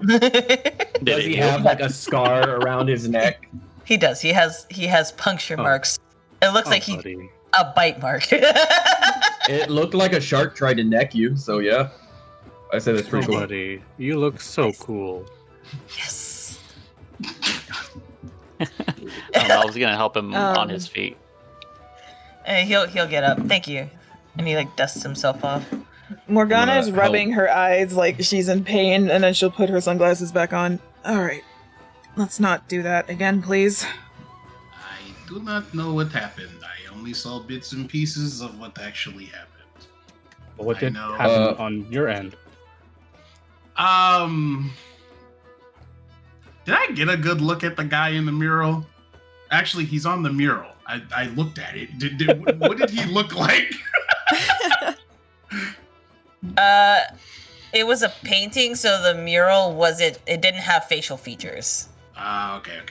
Does he have like a scar around his neck? He does. He has puncture marks. It looks like a bite mark. It looked like a shark tried to neck you, so yeah. I said it's pretty cool. Buddy, you look so cool. Yes. I was gonna help him on his feet. He'll get up. Thank you. And he like dusts himself off. Morgana is rubbing her eyes like she's in pain, and then she'll put her sunglasses back on. Alright. Let's not do that again, please. I do not know what happened. I only saw bits and pieces of what actually happened. But what did happen on your end? Did I get a good look at the guy in the mural? Actually, he's on the mural. I looked at it. What did he look like? It was a painting, so the mural it didn't have facial features. Okay.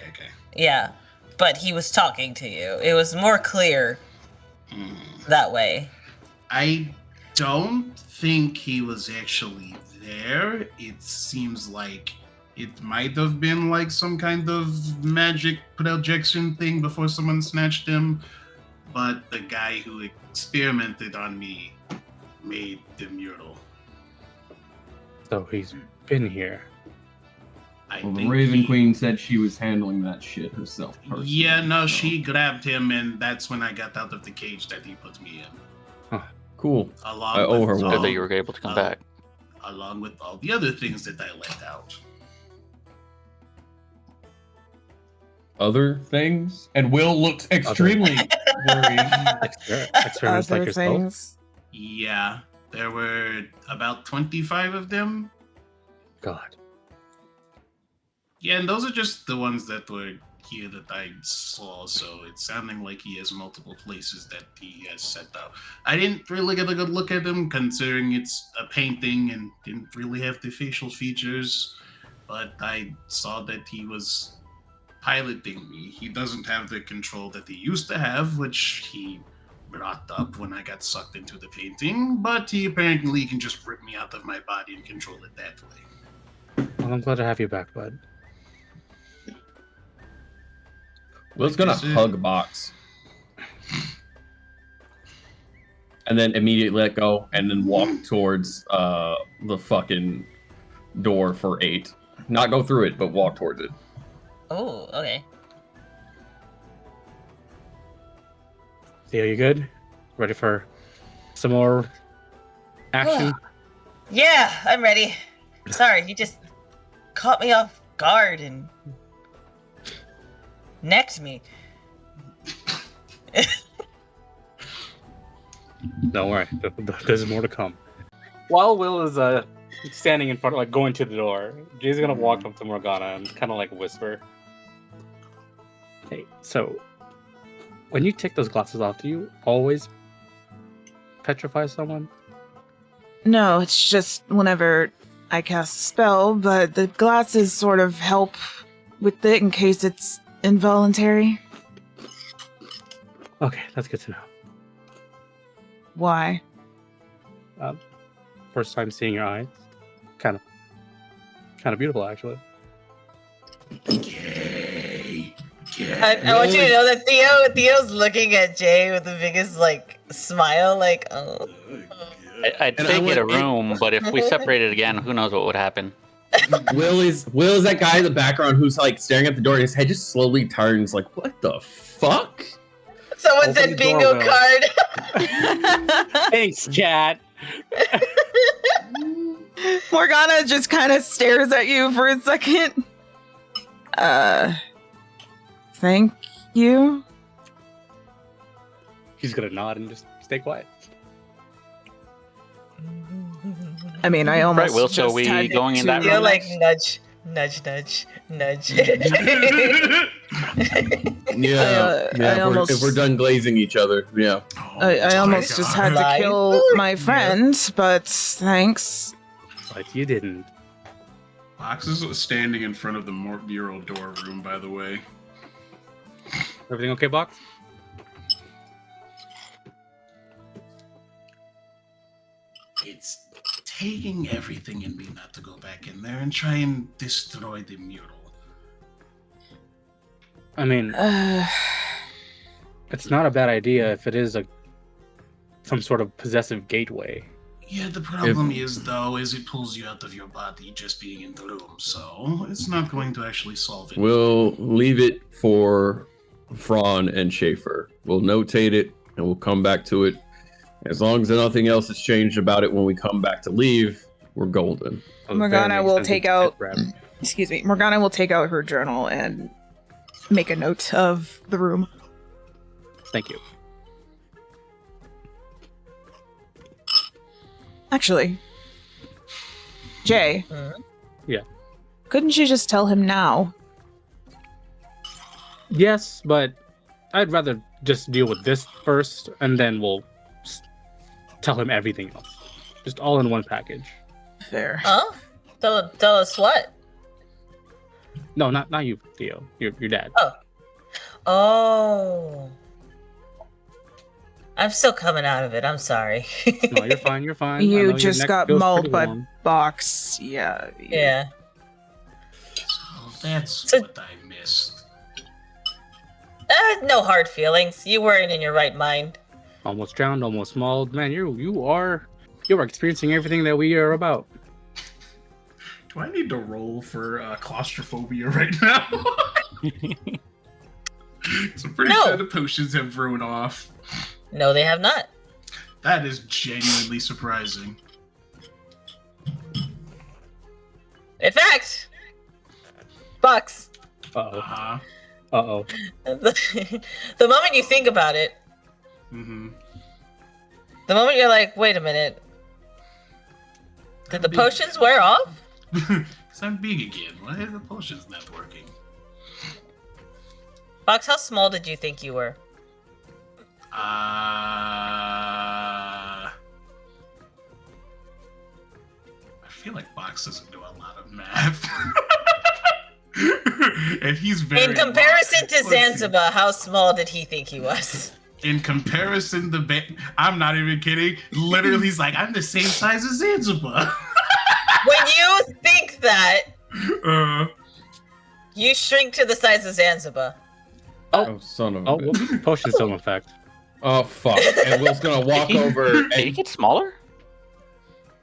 Yeah, but he was talking to you. It was more clear that way. I don't think he was actually there. It seems like it might have been like some kind of magic projection thing before someone snatched him, but the guy who experimented on me made the mural. So he's been here. Well, the Raven Queen said she was handling that shit herself personally. Yeah, no, she grabbed him, and that's when I got out of the cage that he put me in. Huh. Cool. I owe her one. Good that you were able to come back. Along with all the other things that I let out. Other things? And Will looks extremely worried. Experiments like yourself? Yeah, there were about 25 of them. God. Yeah, and those are just the ones that were here that I saw, so it's sounding like he has multiple places that he has set out. I didn't really get a good look at him, considering it's a painting and didn't really have the facial features, but I saw that he was piloting me. He doesn't have the control that he used to have, which he brought up when I got sucked into the painting, but he apparently can just rip me out of my body and control it that way. Well, I'm glad to have you back, bud. Will's gonna hug Box. And then immediately let go and then walk towards the fucking door for 8. Not go through it, but walk towards it. Oh, okay. Theo, you good? Ready for some more action? Yeah, I'm ready. Sorry, you just caught me off guard and necked me. Don't worry, there's more to come. While Will is standing in front, like going to the door, Jay's gonna walk up to Morgana and kind of like whisper, "Hey, so when you take those glasses off, do you always petrify someone?" No, it's just whenever I cast a spell, but the glasses sort of help with it in case it's involuntary. Okay, that's good to know. Why? First time seeing your eyes, kind of beautiful, actually. Gay. I want you to know that Theo's looking at Jay with the biggest like smile, like oh. I'd And say I get a went- room, but if we separated again, who knows what would happen? Will is that guy in the background who's like staring at the door and his head just slowly turns like, what the fuck? Someone Open said the bingo door, Will. card. Thanks, chat. Morgana just kind of stares at you for a second. Thank you. He's gonna nod and just stay quiet. I mean, I almost Right, Will, so just we had it going in that to- Feel like nudge. Yeah, I almost- if we're done glazing each other, yeah. I almost just had to Right. kill my friend, but thanks. But you didn't. Box is standing in front of the mural door room, by the way. Everything okay, Box? It's taking everything in me not to go back in there and try and destroy the mural. I mean, it's not a bad idea if it is some sort of possessive gateway. Yeah, the problem is, though, is it pulls you out of your body just being in the room, so it's not going to actually solve it. We'll leave it for Fran and Schaefer. We'll notate it and we'll come back to it. As long as nothing else has changed about it when we come back to leave, we're golden. Morgana will take out- Rabbit. Excuse me. Morgana will take out her journal and make a note of the room. Thank you. Actually, Jay. Yeah. Couldn't you just tell him now? Yes, but I'd rather just deal with this first, and then we'll tell him everything else. Just all in one package. Fair. Huh? Tell us what? No, not you, Theo. Your dad. Oh. I'm still coming out of it. I'm sorry. No, you're fine. You're fine. I know You your just neck got feels mauled pretty by warm. Box. Yeah. Yeah. So that's So- what I missed. No hard feelings. You weren't in your right mind. Almost drowned, almost mauled. Man, you are experiencing everything that we are about. Do I need to roll for claustrophobia right now? So I'm pretty No. sure the potions have thrown off. No, they have not. That is genuinely surprising. In fact, Bucks, Uh-oh. Uh-huh. Uh-oh. the moment you think about it, Mm-hmm. the moment you're like, wait a minute, did the potions wear off? Because I'm big again. Why are the potions not working? Bucks, how small did you think you were? I feel like Box doesn't do a lot of math. And he's very... In comparison to Let's see. Zanzibar, how small did he think he was? In comparison to... I'm not even kidding. Literally, he's like, I'm the same size as Zanzibar. When you think that, Uh, you shrink to the size of Zanzibar. Oh, son of a Oh, bitch. well, potion's still in effect. Oh, fuck. And Will's gonna walk over Did he and... get smaller?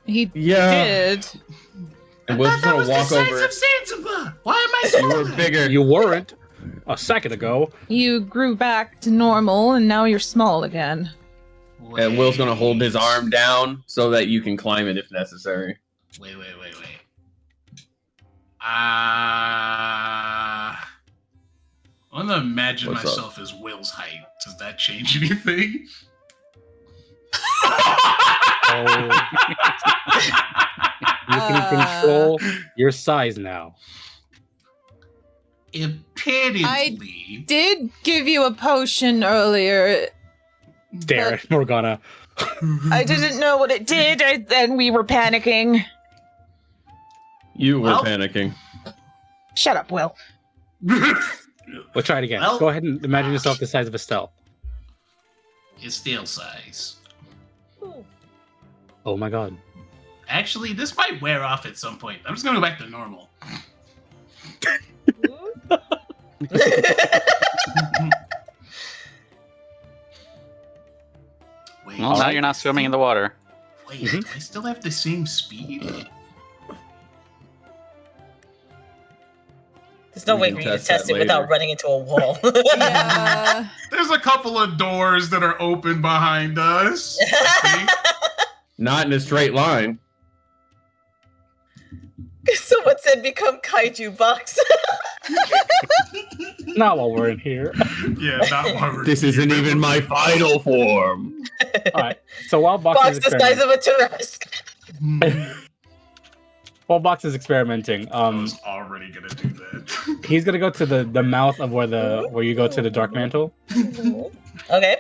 He Yeah. did. And Will's just that gonna was the walk size over... of Zanzibar. Why am I You smaller? were bigger. You weren't. a second ago. You grew back to normal, and now you're small again. And Will's gonna hold his arm down so that you can climb it if necessary. Wait. I want to imagine What's myself as Will's height. Does that change anything? You can control your size now. Apparently. Did give you a potion earlier. Stare at Morgana. I didn't know what it did, and we were panicking. You were Well- panicking. Shut up, Will. We'll try it again. Well- Go ahead and imagine yourself the size of Estelle. It's steel size. Oh my god. Actually, this might wear off at some point. I'm just gonna go back to normal. Wait, Well, now you're not swimming in the water. Wait, do I still have the same speed? There's no We way can for you to test test that it without later. running into a wall. Yeah. There's a couple of doors that are open behind us. I think. Not in a straight line. Someone said become kaiju box. Not while we're in here. Yeah, not while we're This isn't even my final form. Alright. So while Box Box is the size experimenting, of a Tarrasque. while Box is experimenting, I was already gonna do that. he's gonna go to the mouth of where you go to the Dark Mantle, Okay.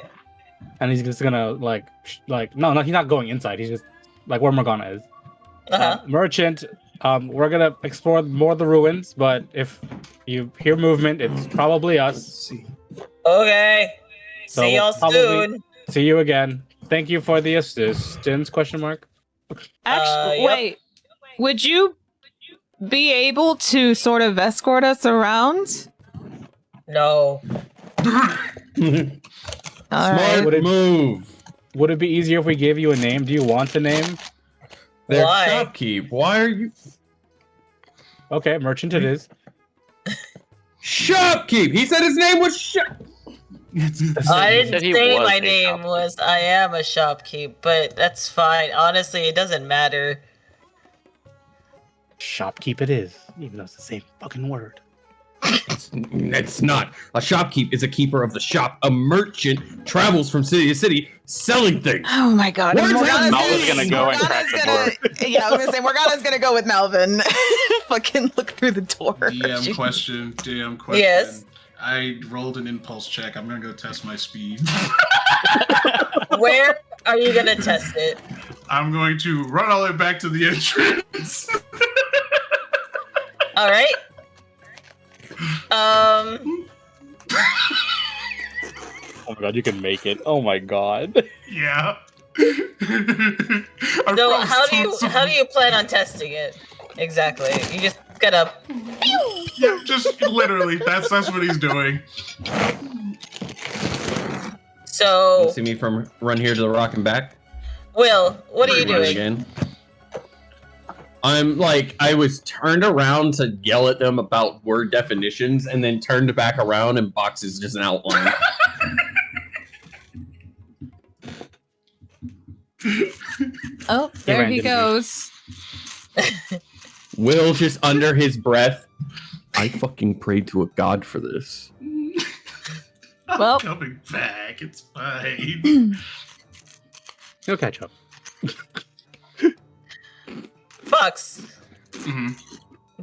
and he's just gonna no, he's not going inside. He's just like where Morgana is. Uh-huh. Merchant, we're gonna explore more of the ruins, but if you hear movement, it's probably us. Okay. So See y'all probably- soon. See you again. Thank you for the assistance? Question mark. Actually, Yep. wait. Would you be able to sort of escort us around? No. All Smart right. Would it- move. Would it be easier if we gave you a name? Do you want a name? They're Why? Shopkeep. Why are you Okay, merchant it is. Shopkeep? He said his name was Shop. I said didn't he say was my a name shopkeep. was I am a shopkeep, but that's fine. Honestly, it doesn't matter. Shopkeep it is, even though it's the same fucking word. It's not. A shopkeep is a keeper of the shop. A merchant travels from city to city selling things. Oh my god. Words have Morgana's Malvin's gonna go and crack the door. Yeah, I was gonna say Morgana's gonna go with Malvin. Fucking look through the door. DM question. Yes. I rolled an impulse check. I'm gonna go test my speed. Where are you gonna test it? I'm going to run all the way back to the entrance. All right. Oh my god, you can make it. Oh my god. Yeah. So how do you plan on testing it? Exactly. You just gotta. Yeah, just literally. That's what he's doing. So, You see me from run here to the rock and back? Will, what are you Pretty much. doing? Again. I'm like, I was turned around to yell at them about word definitions and then turned back around and Box is just an outline. Oh, there ran he into me. goes. Will just under his breath. I fucking prayed to a god for this. I'm Well- coming back. It's fine. He'll catch up. Fox, Mhm.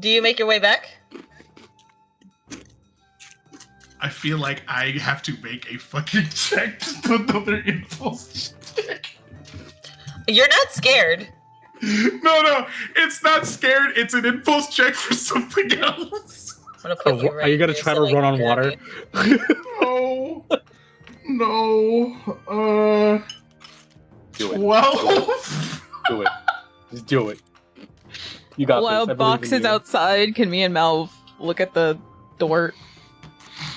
do you make your way back? I feel like I have to make a fucking check. Just another impulse check. You're not scared. No, it's not scared. It's an impulse check for something else. I'm gonna put you Are right you gonna here try so to I run can on grab water? you. No. Do it. 12. Do it. Just do it. You got While this. I believe Box in is you. outside, can me and Mal look at the door?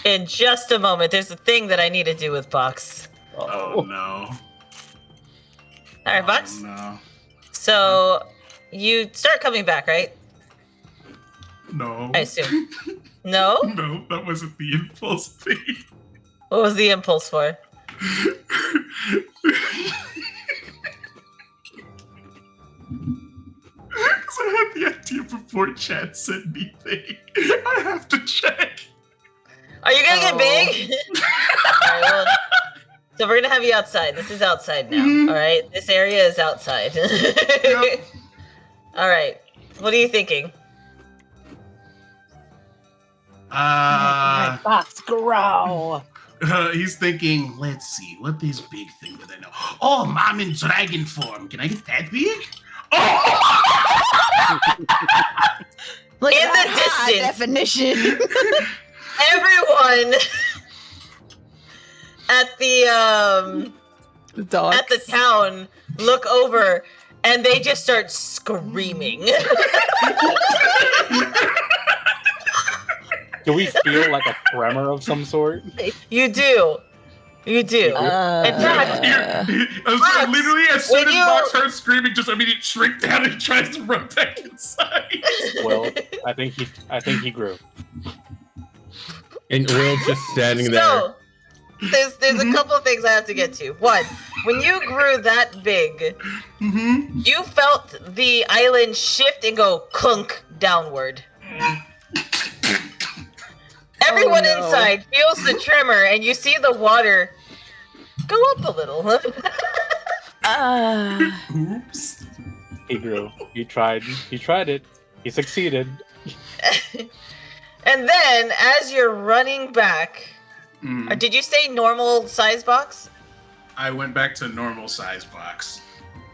In just a moment, there's a thing that I need to do with Box. Oh no. All right, Box. Oh, no. So you start coming back, right? No. I assume. No? No, that wasn't the impulse thing. What was the impulse for? Because I had the idea before chat said anything. I have to check. Are you gonna get big? Alright, well, so we're gonna have you outside. This is outside now. Alright? This area is outside. Yep. Alright. What are you thinking? My box grow. He's thinking, let's see, what this big thing that I know? Oh, mom in dragon form. Can I get that big? Oh! Look In at that the high distance. definition. Everyone at The dogs. the town look over and they just start screaming. Do we feel like a tremor of some sort? You do. You do. In fact, I was like, literally, as soon when as you- Box heard screaming, just immediately shrink down and tries to run back inside. Well, I think he grew. And Will's just standing there. so there's a couple of things I have to get to. One, when you grew that big, you felt the island shift and go clunk downward. Everyone no. inside feels the tremor, and you see the water go up a little. Oops. He grew. He tried it. He succeeded. And then, as you're running back, or did you say normal size box? I went back to normal size box.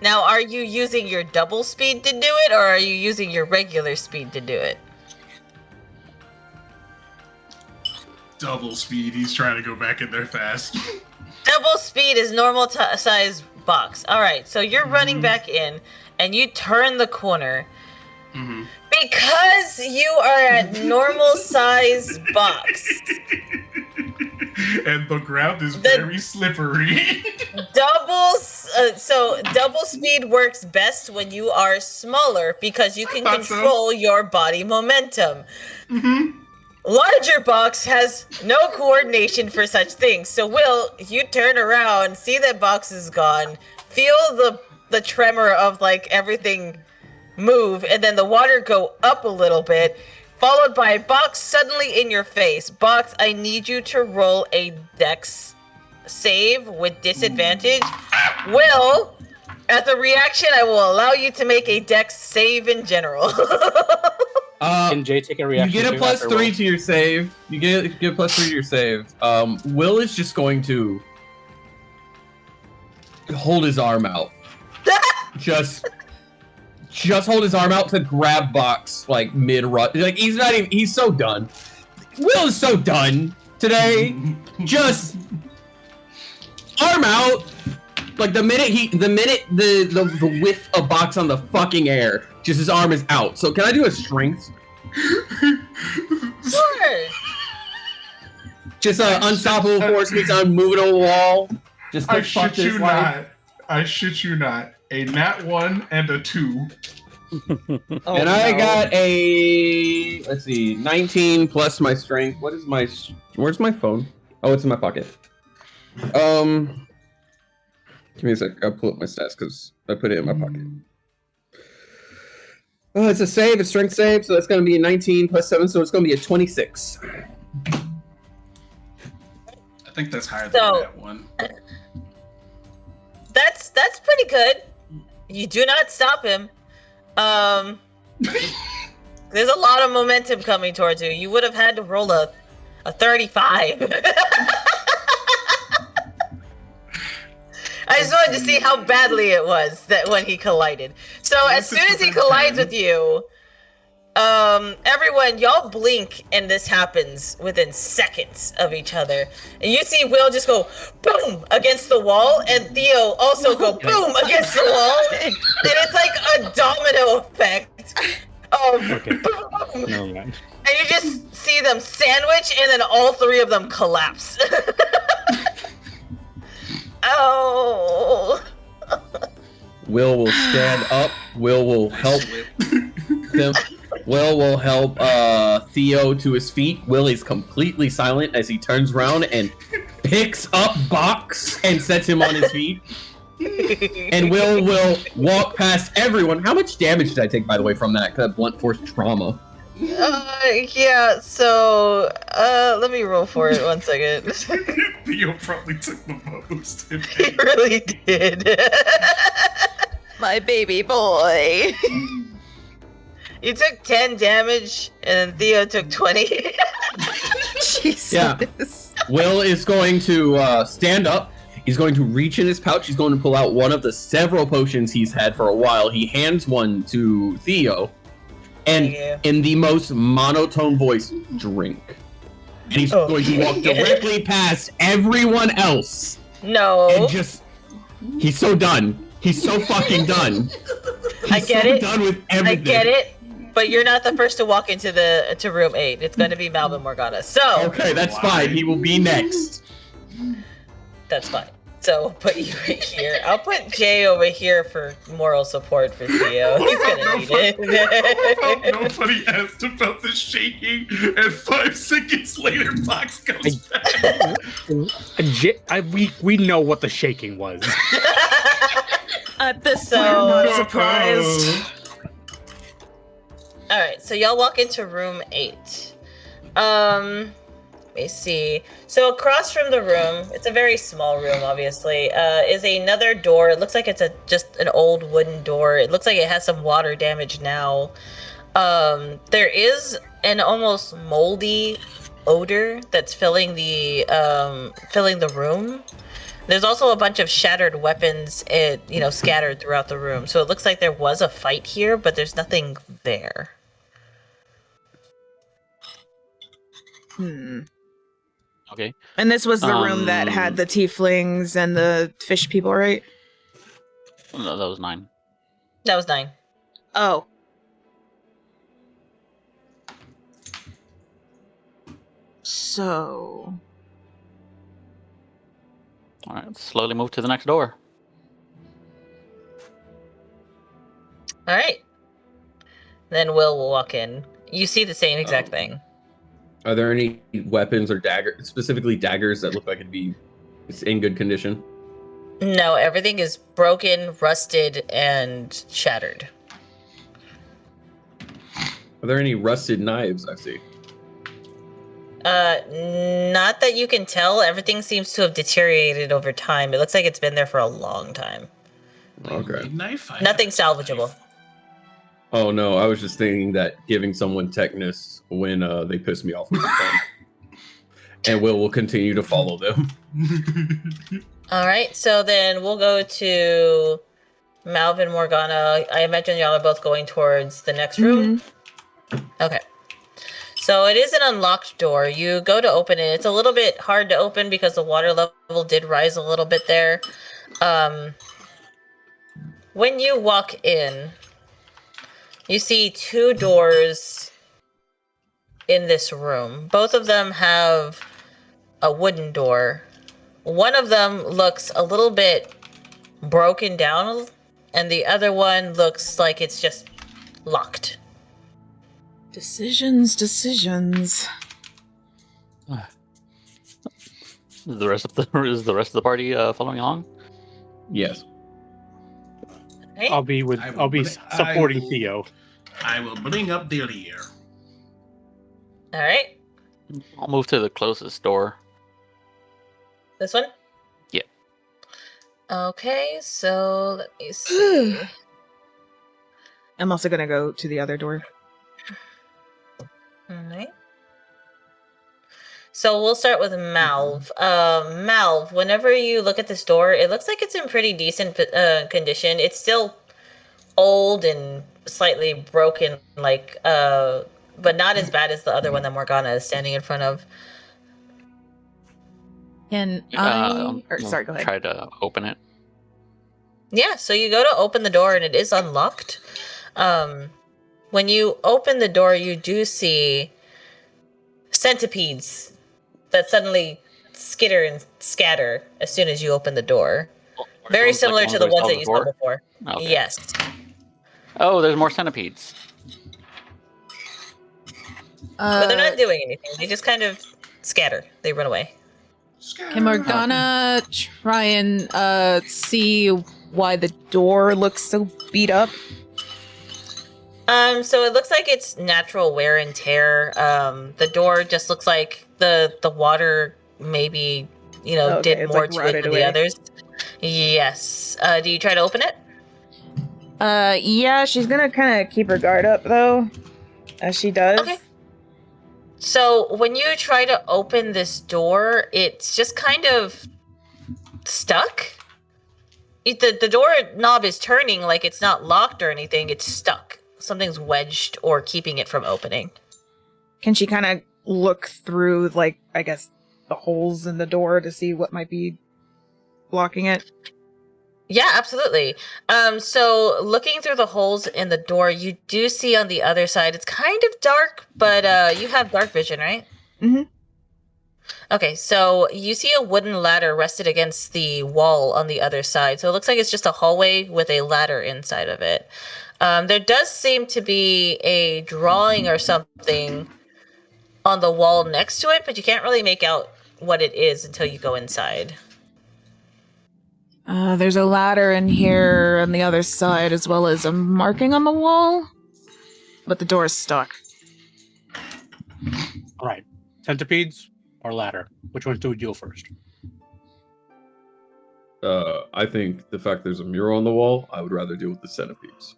Now, are you using your double speed to do it, or are you using your regular speed to do it? Double speed. He's trying to go back in there fast. Double speed is normal size box. All right, so you're running back in, and you turn the corner. Because you are at normal size box, And the ground is very slippery. double speed works best when you are smaller because you can thought so. control your body momentum. Larger box has no coordination for such things. So Will, you turn around, see that box is gone, feel the tremor of like everything move, and then the water go up a little bit, followed by box suddenly in your face. Box, I need you to roll a dex save with disadvantage. Will, as a reaction, I will allow you to make a dex save in general. Can Jay take a You reaction? get a too plus after 3 Will? to your save. You get a plus 3 to your save. Will is just going to hold his arm out. just hold his arm out to grab Box like mid run. Like he's not even. He's so done. Will is so done today. Just arm out. Like the minute the whiff of Box on the fucking air, just his arm is out. So can I do a strength? Sure. Just unstoppable force means I'm moving on the wall. Just I click fuck shit this you life. not. I shit you not. A nat 1 and a 2. And I got a, let's see, 19 plus my strength. Where's my phone? Oh, it's in my pocket. Give me a sec. I'll pull up my stats because I put it in my pocket. Oh, it's a save, a strength save, so that's going to be a 19 plus 7, so it's going to be a 26. I think that's higher than So- that one. That's pretty good. You do not stop him. There's a lot of momentum coming towards you. You would have had to roll a 35. I just wanted to see how badly it was that when he collided. So as soon as he collides with you, everyone, y'all blink and this happens within seconds of each other. And you see Will just go boom against the wall, and Theo also go boom against the wall. And it's like a domino effect of boom. Never mind. And you just see them sandwich, and then all three of them collapse. Oh. Will stand up. Will help them. Will help Theo to his feet. Will is completely silent as he turns around and picks up Box and sets him on his feet. And Will walk past everyone. How much damage did I take, by the way, from that blunt force trauma? Yeah, so, let me roll for it 1 second. Theo probably took the most. He really did. My baby boy. You took 10 damage, and Theo took 20. Jesus. Yeah. Will is going to stand up. He's going to reach in his pouch. He's going to pull out one of the several potions he's had for a while. He hands one to Theo. And in the most monotone voice, drink. And he's going to walk directly past everyone else. No. And just, he's so done. He's so fucking done. I get it. Done with everything. I get it. But you're not the first to walk into to room 8. It's going to be Malvin Morgana. So. Okay, that's fine. He will be next. That's fine. So we'll put you right here. I'll put Jay over here for moral support for Theo. He's gonna need it. Nobody asked about the shaking, and 5 seconds later, Fox comes back. We know what the shaking was. At this point, I'm not surprised. Alright, so y'all walk into room 8. Let me see. So across from the room, it's a very small room, obviously, is another door. It looks like it's just an old wooden door. It looks like it has some water damage now. There is an almost moldy odor that's filling the room. There's also a bunch of shattered weapons, scattered throughout the room. So it looks like there was a fight here, but there's nothing there. Okay. And this was the room that had the tieflings and the fish people, right? No, that was 9. That was 9. Oh. So. All right, slowly move to the next door. All right. Then Will walk in. You see the same exact thing. Are there any weapons or daggers, specifically daggers, that look like it'd be in good condition? No, everything is broken, rusted, and shattered. Are there any rusted knives I see? Not that you can tell. Everything seems to have deteriorated over time. It looks like it's been there for a long time. Okay. Nothing salvageable. Oh no, I was just thinking that giving someone techness when they piss me off with the phone. And will continue to follow them. All right, so then we'll go to Malvin Morgana. I imagine y'all are both going towards the next room. Okay. So it is an unlocked door. You go to open it. It's a little bit hard to open because the water level did rise a little bit there. When you walk in, you see 2 doors in this room. Both of them have a wooden door. One of them looks a little bit broken down, and the other one looks like it's just locked. Decisions. Is the rest of the party following along? Yes. Right? I'll be supporting Theo. I will bring up the rear. All right. I'll move to the closest door. This one? Yeah. Okay, so let me see. I'm also gonna go to the other door. All right. So we'll start with Malv. Malv, whenever you look at this door, it looks like it's in pretty decent condition. It's still old and slightly broken, but not as bad as the other one that Morgana is standing in front of. Can I? Sorry, go ahead. Try to open it. Yeah, so you go to open the door and it is unlocked. When you open the door, you do see centipedes that suddenly skitter and scatter as soon as you open the door. Very similar to the ones that you saw before. Okay. Yes. Oh, there's more centipedes. But they're not doing anything. They just kind of scatter. They run away. Can Morgana try and see why the door looks so beat up? So it looks like it's natural wear and tear. The door just looks like the water maybe, did it's, more like, to it rotted than away. the others. Yes. Do you try to open it? Yeah, she's gonna kind of keep her guard up, though, as she does. Okay. So when you try to open this door, it's just kind of stuck. The door knob is turning, like it's not locked or anything. It's stuck. Something's wedged or keeping it from opening. Can she kind of look through, like, I guess, the holes in the door to see what might be blocking it? Yeah, absolutely. So looking through the holes in the door, you do see on the other side, it's kind of dark, but you have dark vision, right? Mm-hmm. Okay, so you see a wooden ladder rested against the wall on the other side. So it looks like it's just a hallway with a ladder inside of it. There does seem to be a drawing or something on the wall next to it, but you can't really make out what it is until you go inside. There's a ladder in here on the other side, as well as a marking on the wall, but the door is stuck. All right. Centipedes or ladder? Which ones do we deal first? I think the fact there's a mural on the wall, I would rather deal with the centipedes.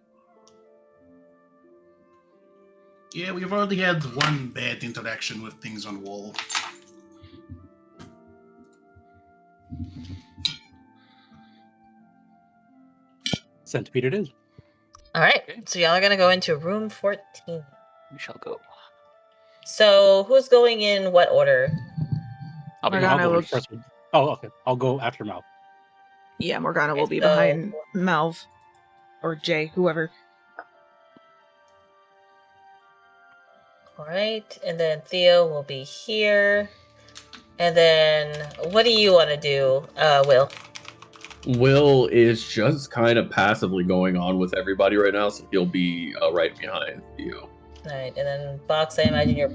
Yeah, we've already had one bad interaction with things on wall. Centipede it is. All right, so y'all are going to go into room 14. We shall go. So who's going in what order? I'll be Morgana I'll go will- first. Oh, okay. I'll go after Mouth. Yeah, Morgana will be So- behind Malv. Or Jay, whoever. All right, and then Theo will be here. And then what do you want to do, Will? Will is just kind of passively going on with everybody right now, so he'll be right behind Theo. All right, and then Box, I imagine you're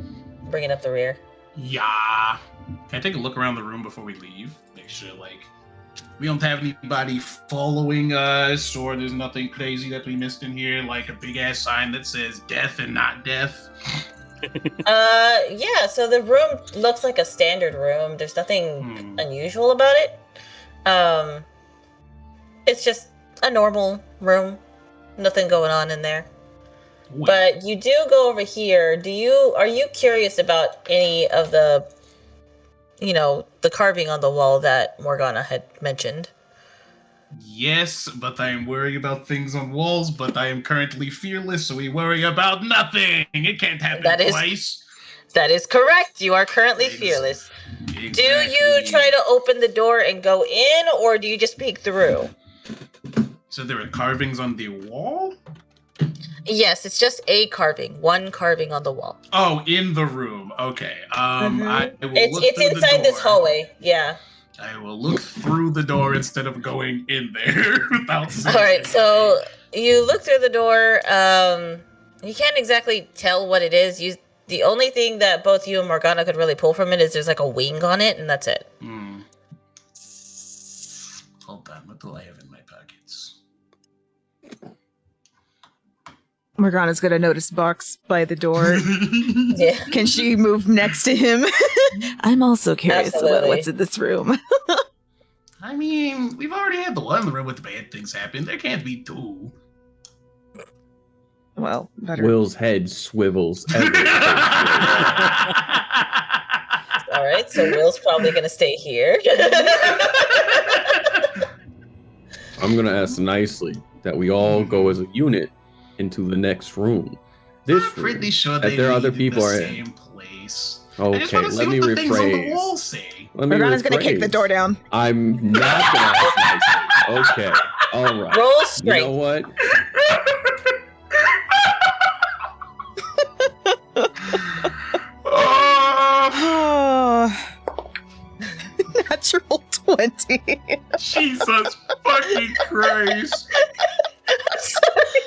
bringing up the rear. Yeah. Can I take a look around the room before we leave? Make sure, like, we don't have anybody following us, or there's nothing crazy that we missed in here, like a big ass sign that says death and not death. Yeah, so the room looks like a standard room. There's nothing unusual about it. It's just a normal room. Nothing going on in there. Wait, But you do go over here. Are you curious about any of the carving on the wall that Morgana had mentioned? yes, but I am worried about things on walls, but I am currently fearless, so we worry about nothing. It can't happen That is- twice. That is correct. You are currently Ex- fearless. Do you Exactly. try to open the door and go in, or do you just peek through? So there are carvings on the wall? Yes, it's just a carving. One carving on the wall. Oh, in the room. Okay. I will look It's through the inside this door. hallway. Yeah. I will look through the door instead of going in there without seeing All right. anything. So you look through the door. You can't exactly tell what it is. The only thing that both you and Morgana could really pull from it is there's like a wing on it, and that's it. Hold on. What do I have in my pockets? Morgana's gonna notice Box by the door. Yeah. Can she move next to him? I'm also curious about Absolutely. what's in this room. I mean, we've already had the one room with the bad things happen. There can't be two. Well, better. Will's head swivels. All right. So Will's probably gonna stay here. I'm gonna ask nicely that we all go as a unit into the next room. This I'm pretty room. sure that they there are other lead in people the are same place. I just Okay, want to see let me what the things on the wall rephrase. say. Let me Morgana's gonna kick the rephrase. door down. I'm not gonna ask nicely. Okay, all right. Roll You straight. know what? Oh, Natural 20. Jesus fucking Christ. I'm sorry.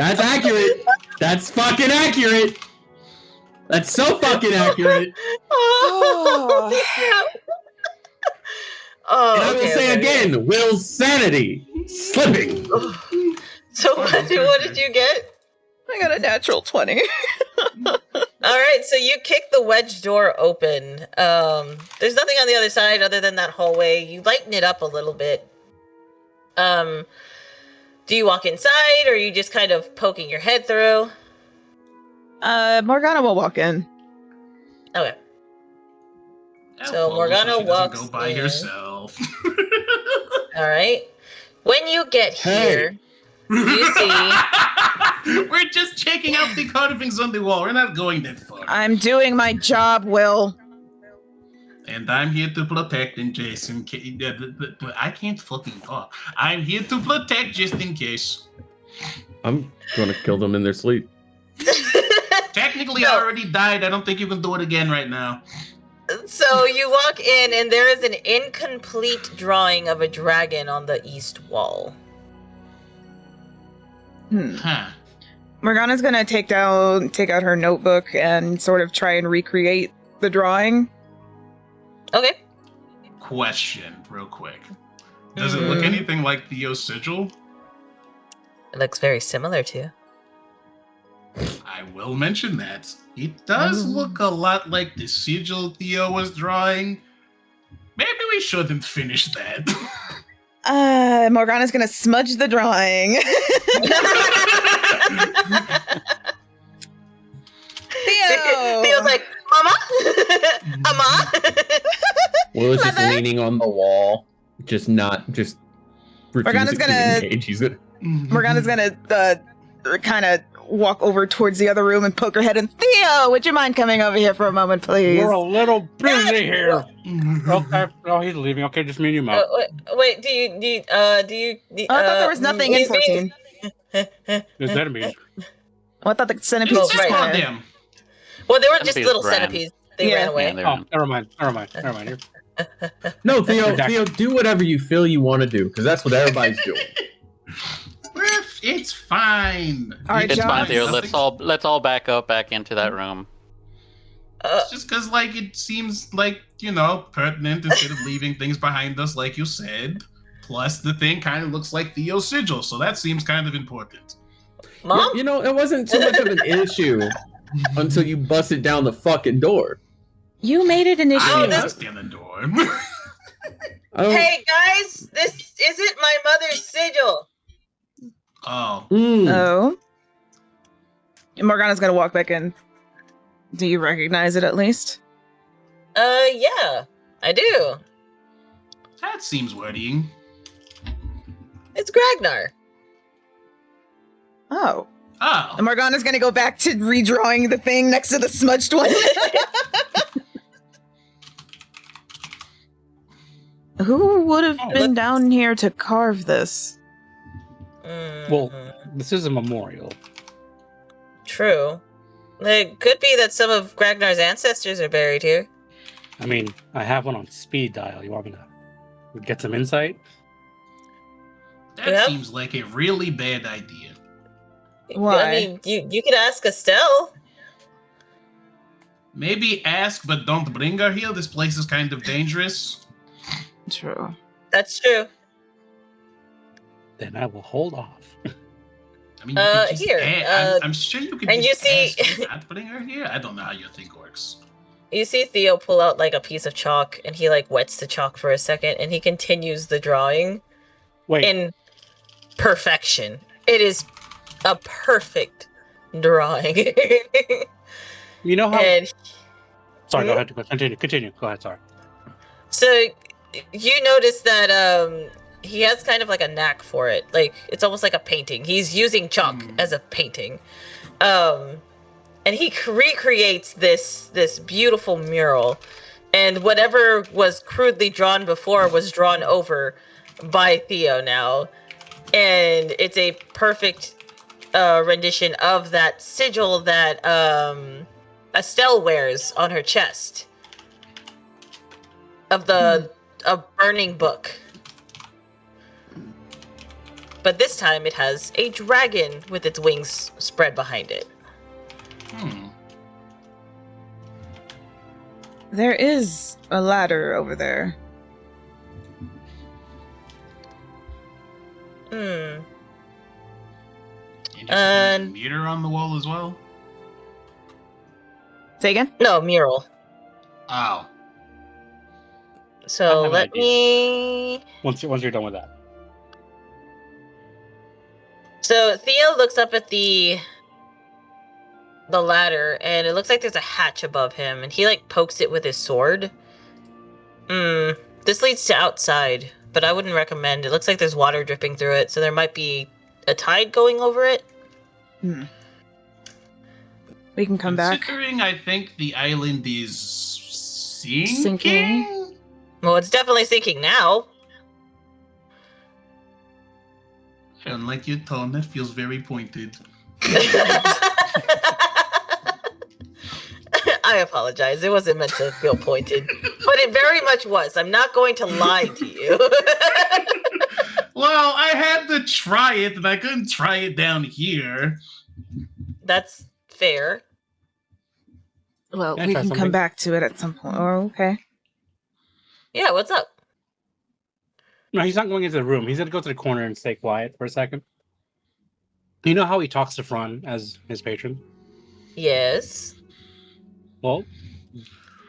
That's accurate. That's fucking accurate. That's so fucking accurate. Oh. Oh, And I will say again, Will's sanity slipping. So what did you get? I got a natural 20. All right, so you kick the wedge door open. There's nothing on the other side other than that hallway. You lighten it up a little bit. Do you walk inside, or are you just kind of poking your head through? Morgana will walk in. Okay. So Follow Morgana she doesn't walks go by in. herself. All right. When you get here, you see. We're just checking out the carvings on the wall. We're not going that far. I'm doing my job, Will. And I'm here to protect in Jason. I can't fucking talk. I'm here to protect just in case. I'm gonna kill them in their sleep. Technically, I already died. I don't think you can do it again right now. So you walk in, and there is an incomplete drawing of a dragon on the east wall. Huh. Morgana's gonna take out her notebook and sort of try and recreate the drawing. Okay. Question, real quick. Does it look anything like Theo's sigil? It looks very similar to. I will mention that. It does look a lot like the sigil Theo was drawing. Maybe we shouldn't finish that. Morgana's gonna smudge the drawing. Theo! Theo's like, Mama? Mama? Will is just leaning on the wall, refusing Morgana's to engage. He's gonna... Morgana's gonna kind of walk over towards the other room and poke her head in. Theo, would you mind coming over here for a moment, please? We're a little busy here. Okay. Oh, he's leaving. Okay, just me and you, Mo. Wait, do you I thought there was nothing in 14. There's enemies. I thought the centipede Oh, was just right. kind Damn. Well, they were just Centipedes little ran. centipedes. They ran away. Yeah, Oh, never mind. No, Theo, do whatever you feel you want to do, because that's what everybody's doing. It's fine. All right, It's John. fine, Theo. Let's all back up back into that room. It's just because, like, it seems like, pertinent instead of leaving things behind us, like you said. Plus, the thing kind of looks like Theo's sigil, so that seems kind of important. Mom? It wasn't too much of an issue until you busted down the fucking door. You made it an issue. I didn't bust down the door. Hey, guys, this isn't my mother's sigil. Oh. Oh. Morgana's gonna walk back in. Do you recognize it at least? Yeah, I do. That seems worrying. It's Gragnar. Oh. Oh. And Morgana's gonna go back to redrawing the thing next to the smudged one. Who would have been down here to carve this? Well, this is a memorial. True. It could be that some of Gragnar's ancestors are buried here. I mean, I have one on speed dial. You want me to get some insight? That seems like a really bad idea. Why? I mean, you could ask Estelle. Maybe ask, but don't bring her here. This place is kind of dangerous. True. That's true. Then I will hold off. I mean, you could just here, I'm sure you could and just you see- ask and not bring her here. I don't know how your thing works. You see Theo pull out like a piece of chalk, and he like wets the chalk for a second, and he continues the drawing Wait, in perfection. It is a perfect drawing. you know how... And Sorry, go ahead. Continue. Go ahead, sorry. so you notice that he has kind of like a knack for it. Like it's almost like a painting. He's using chalk as a painting. And he recreates this beautiful mural. And whatever was crudely drawn before was drawn over by Theo now. And it's a perfect rendition of that sigil that Estelle wears on her chest. Of a burning book. But this time it has a dragon with its wings spread behind it. There is a ladder over there. And a meter on the wall as well? Say again? No, mural. Oh. So have an let idea. me... Once you're done with that. So Theo looks up at the ladder, and it looks like there's a hatch above him, and he like pokes it with his sword. This leads to outside, but I wouldn't recommend. It looks like there's water dripping through it, so there might be a tide going over it. We can come back. Considering I think the island is sinking? Well, it's definitely sinking now. Unlike your tone, that feels very pointed. I apologize. It wasn't meant to feel pointed, but it very much was. I'm not going to lie to you. Well, I had to try it, and I couldn't try it down here. That's fair. Well, Can I we try can come something? back to it at some point. Oh, okay. Yeah, what's up? No, he's not going into the room. He's going to go to the corner and stay quiet for a second. You know how he talks to Fron as his patron? Yes. Well,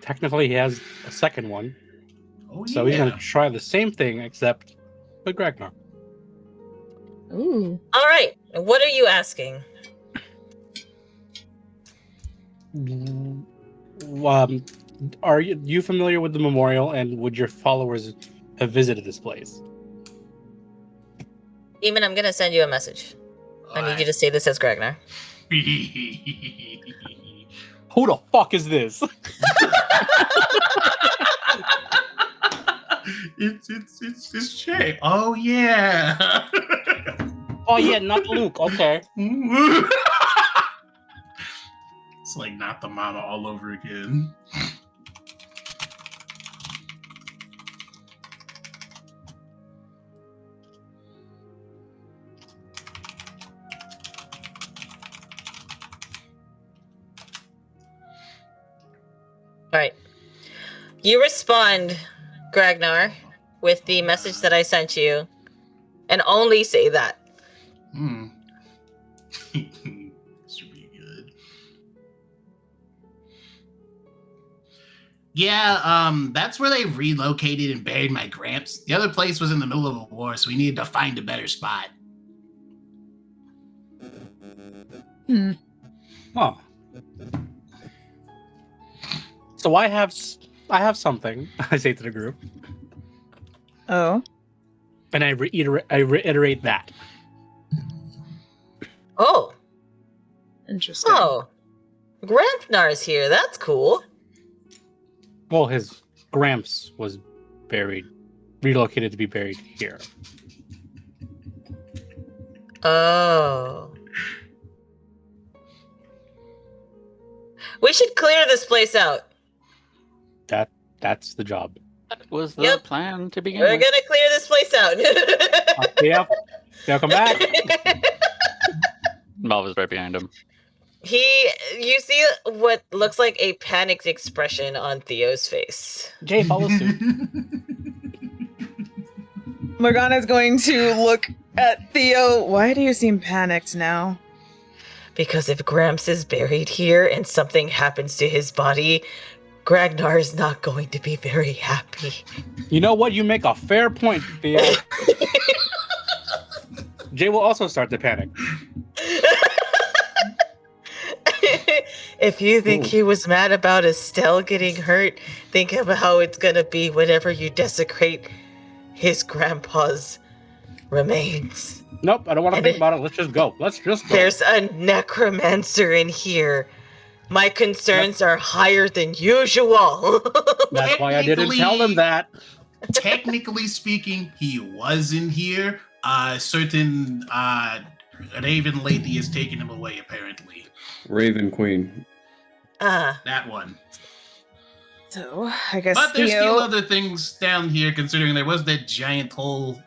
technically he has a second one. Oh, So he's going to try the same thing, except with Gragnar. Ooh. All right. What are you asking? Are you familiar with the memorial, and would your followers have visited this place? Demon, I'm going to send you a message. I need you to say this as Gragnar. Who the fuck is this? It's Jay. Oh yeah. Oh yeah, not Luke. Okay. It's like not the mama all over again. All right. You respond, Gragnar, with the message that I sent you, and only say that. Should be good. Yeah, that's where they relocated and buried my Gramps. The other place was in the middle of a war, so we needed to find a better spot. Oh. So I have something I say to the group, Oh. and I reiterate that. Oh. Interesting. Oh. Grampnar's here. That's cool. Well, his Gramps was relocated to be buried here. Oh. We should clear this place out. That's the job. That was the plan to begin We're with. gonna clear this place out. Yep. They'll come back. Malv is right behind him. You see what looks like a panicked expression on Theo's face. Jay follows suit. Morgana's going to look at Theo. Why do you seem panicked now? Because if Gramps is buried here and something happens to his body, Gragnar is not going to be very happy. You know what? You make a fair point, Theo. Jay will also start to panic. If you think he was mad about Estelle getting hurt, think of how it's gonna be whenever you desecrate his grandpa's remains. Nope, I don't want to think about it. Let's just go. Let's just go. There's a necromancer in here. My concerns are higher than usual. That's why I didn't tell them that. Technically speaking, he was in here. Certain Raven lady has taken him away, apparently. Raven Queen. That one. So, I guess But there's still Theo... other things down here, considering there was that giant hole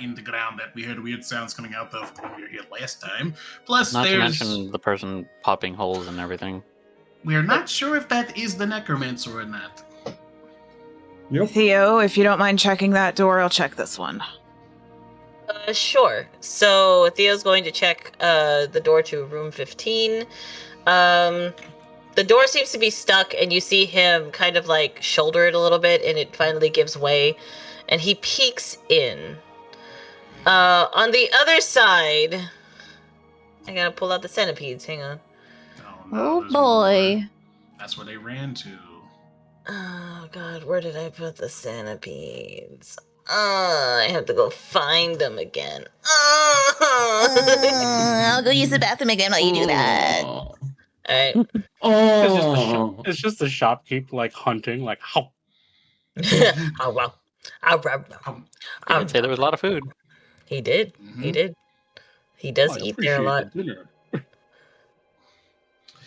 in the ground that we heard weird sounds coming out of when we were here last time. Plus, Not to there's... mention the person popping holes and everything. We're not sure if that is the necromancer or not. Theo, if you don't mind checking that door, I'll check this one. Sure. So Theo's going to check the door to room 15. The door seems to be stuck, and you see him kind of like shoulder it a little bit, and it finally gives way, and he peeks in. On the other side, I gotta pull out the centipedes. Hang on. Oh there's boy. more. That's where they ran to. Oh god, where did I put the centipedes? I have to go find them again. I'll go use the bathroom again while you do that. Alright. It's just the shopkeep like hunting, like how. Oh well. I'd say there was a lot of food. He did. Mhm. He did. He does eat there a lot.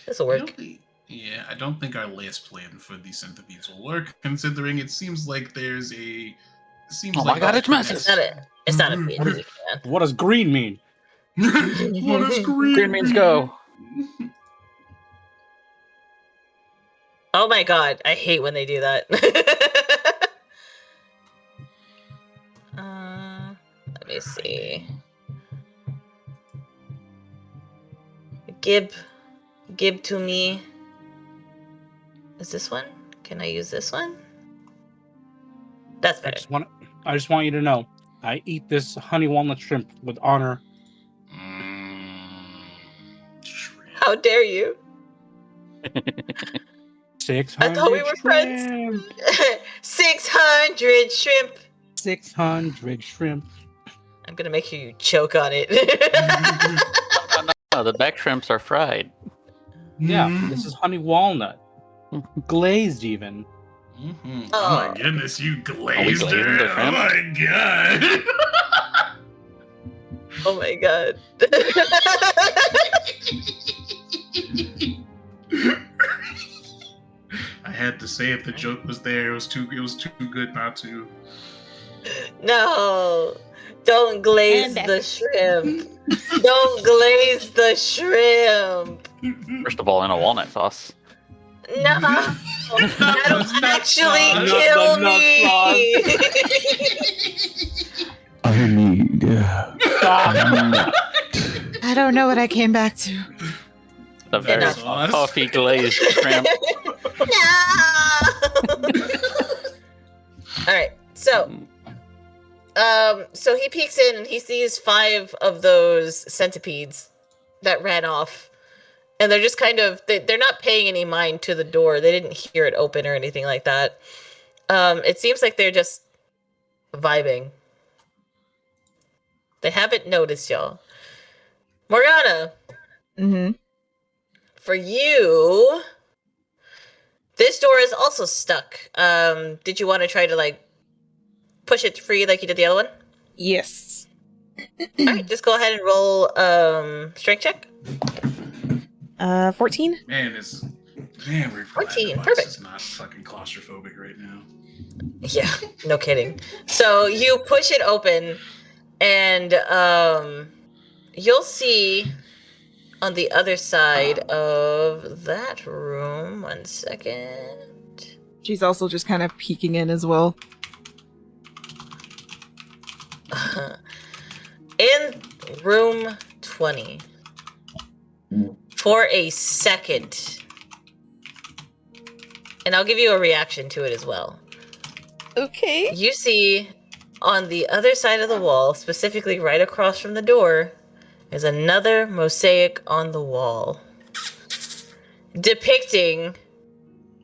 This'll work. I don't think our last plan for the centipedes will work, considering it seems like there's a... Oh my god, it's massive! It's not a big fan. What does green mean? What is green? Green means go. Oh my god, I hate when they do that. Let me see. Give to me. Is this one? Can I use this one? That's I better. just want you to know, I eat this honey walnut shrimp with honor. Shrimp. How dare you? 600 I thought we were friends. 600 shrimp. 600 shrimp. I'm gonna make sure you choke on it. No, the back shrimps are fried. Yeah, this is honey walnut. Glazed even. Mm-hmm. Oh my goodness, you glazed glazing the it. Oh shrimp? my god. Oh my god. I had to say it. The joke was there. It was too good not to. No. Don't glaze the shrimp. Don't glaze the shrimp. First of all, in a walnut sauce. No. That'll actually kill me. I need. I don't know what I came back to. The very Sauce. puffy glazed shrimp. No. All right. So he peeks in and he sees 5 of those centipedes that ran off. And they're just kind of, they're not paying any mind to the door. They didn't hear it open or anything like that. It seems like they're just vibing. They haven't noticed y'all. Morgana. Mm-hmm. For you, this door is also stuck. Did you want to try to, like, push it free like you did the other one? Yes. All right, just go ahead and roll strength check. 14? Man, we're 14, glad perfect. It's not fucking claustrophobic right now. Yeah, no kidding. So you push it open, and you'll see on the other side of that room. 1 second. She's also just kind of peeking in as well. In room 20, for a second, and I'll give you a reaction to it as well. Okay. You see on the other side of the wall, specifically right across from the door, is another mosaic on the wall depicting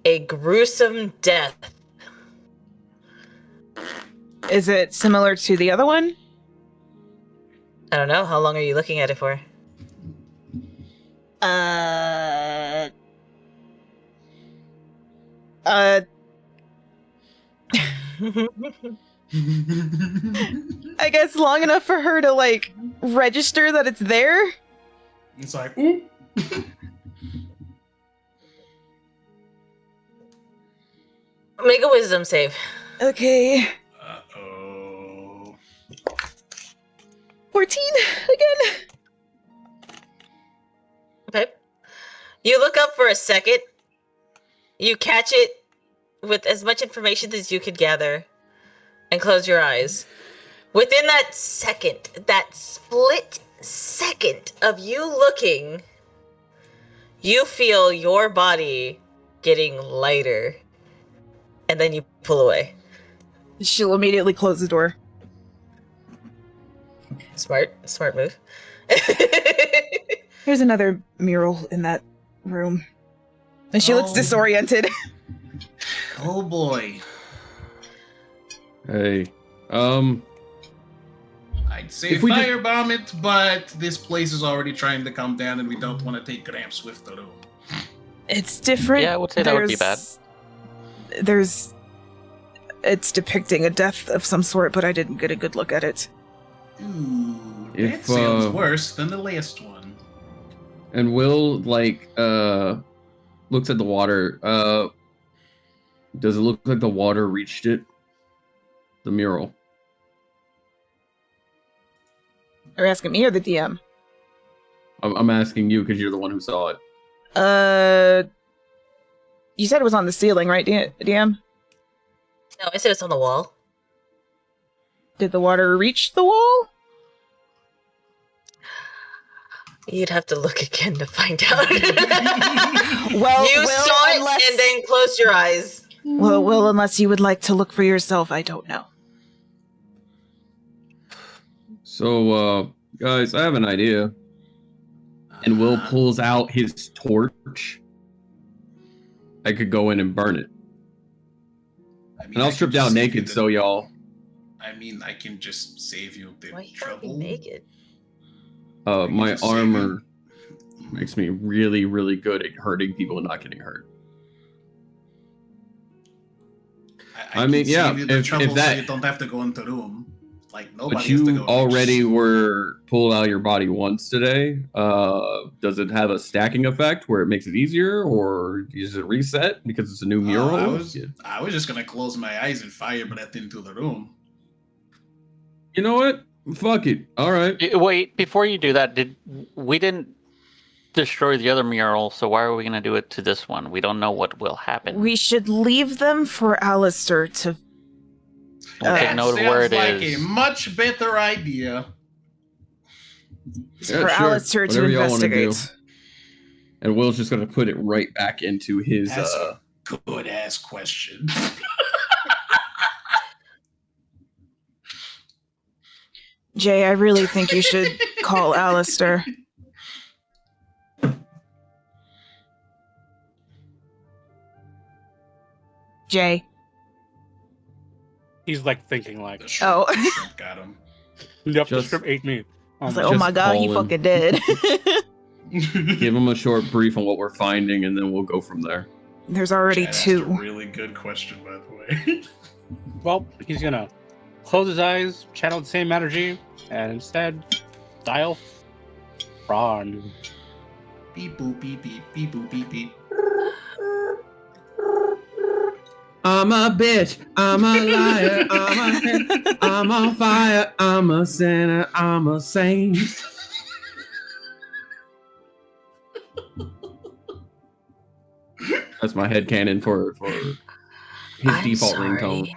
a gruesome death. Is it similar to the other one? I don't know. How long are you looking at it for? I guess long enough for her to, like, register that it's there? It's like, ooh. Make a wisdom save. Okay. Uh-oh. 14 again. Okay. You look up for a second. You catch it with as much information as you could gather and close your eyes. Within that second, that split second of you looking, you feel your body getting lighter. And then you pull away. She'll immediately close the door. Smart move. There's another mural in that room. And she looks Oh. disoriented. Oh boy. Hey, I'd say If we just- firebomb it, but this place is already trying to come down and we don't want to take Gramps with the room. It's different. Yeah, I would say that would be bad. It's depicting a death of some sort, but I didn't get a good look at it. Ooh, If, that sounds worse than the last one. and Will looks at the water. Does it look like the water reached it? The mural. Are you asking me or the DM? I'm asking you because you're the one who saw it. You said it was on the ceiling, right, DM? No, I said it's on the wall. Did the water reach the wall? You'd have to look again to find out. Well, You saw it unless... and then closed your eyes. Well, unless you would like to look for yourself, I don't know. So, guys, I have an idea. And Will pulls out his torch. I could go in and burn it. I mean, And I'll I strip can just down save you naked, the- so y'all. I mean, I can just save you the Why you gotta be trouble. naked? My just save armor makes me really, really good at hurting people and not getting hurt. I can mean, yeah, save you the if trouble that- so you don't have to go into the room. Like nobody But has to you go. already were pulled out of your body once today. Does it have a stacking effect where it makes it easier, or is it reset because it's a new mural? I was just gonna close my eyes and fire breath into the room. You know what? Fuck it. All right. Wait, before you do that, we didn't destroy the other mural, so why are we going to do it to this one? We don't know what will happen. We should leave them for Alistair to... We'll take That note of where sounds it like is. a much better idea. Yeah, for sure. Alistair to Whatever y'all wanna do. investigate. And Will's just gonna put it right back into his. That's a good ass question. Jay, I really think you should call Alistair. Jay. He's like thinking like, The shrimp, Oh. the shrimp got him. yep, the Just- script ate me. I was my like, oh Just my god, he call him. fucking dead. Give him a short brief on what we're finding, and then we'll go from there. There's already Chad asked two. a really good question, by the way. Well, he's gonna close his eyes, channel the same energy, and instead dial Ron. Beep boop beep beep beep boop beep beep. I'm a bitch. I'm a liar. I'm on fire. I'm a sinner. I'm a saint. That's my headcanon for his I'm default sorry. ringtone.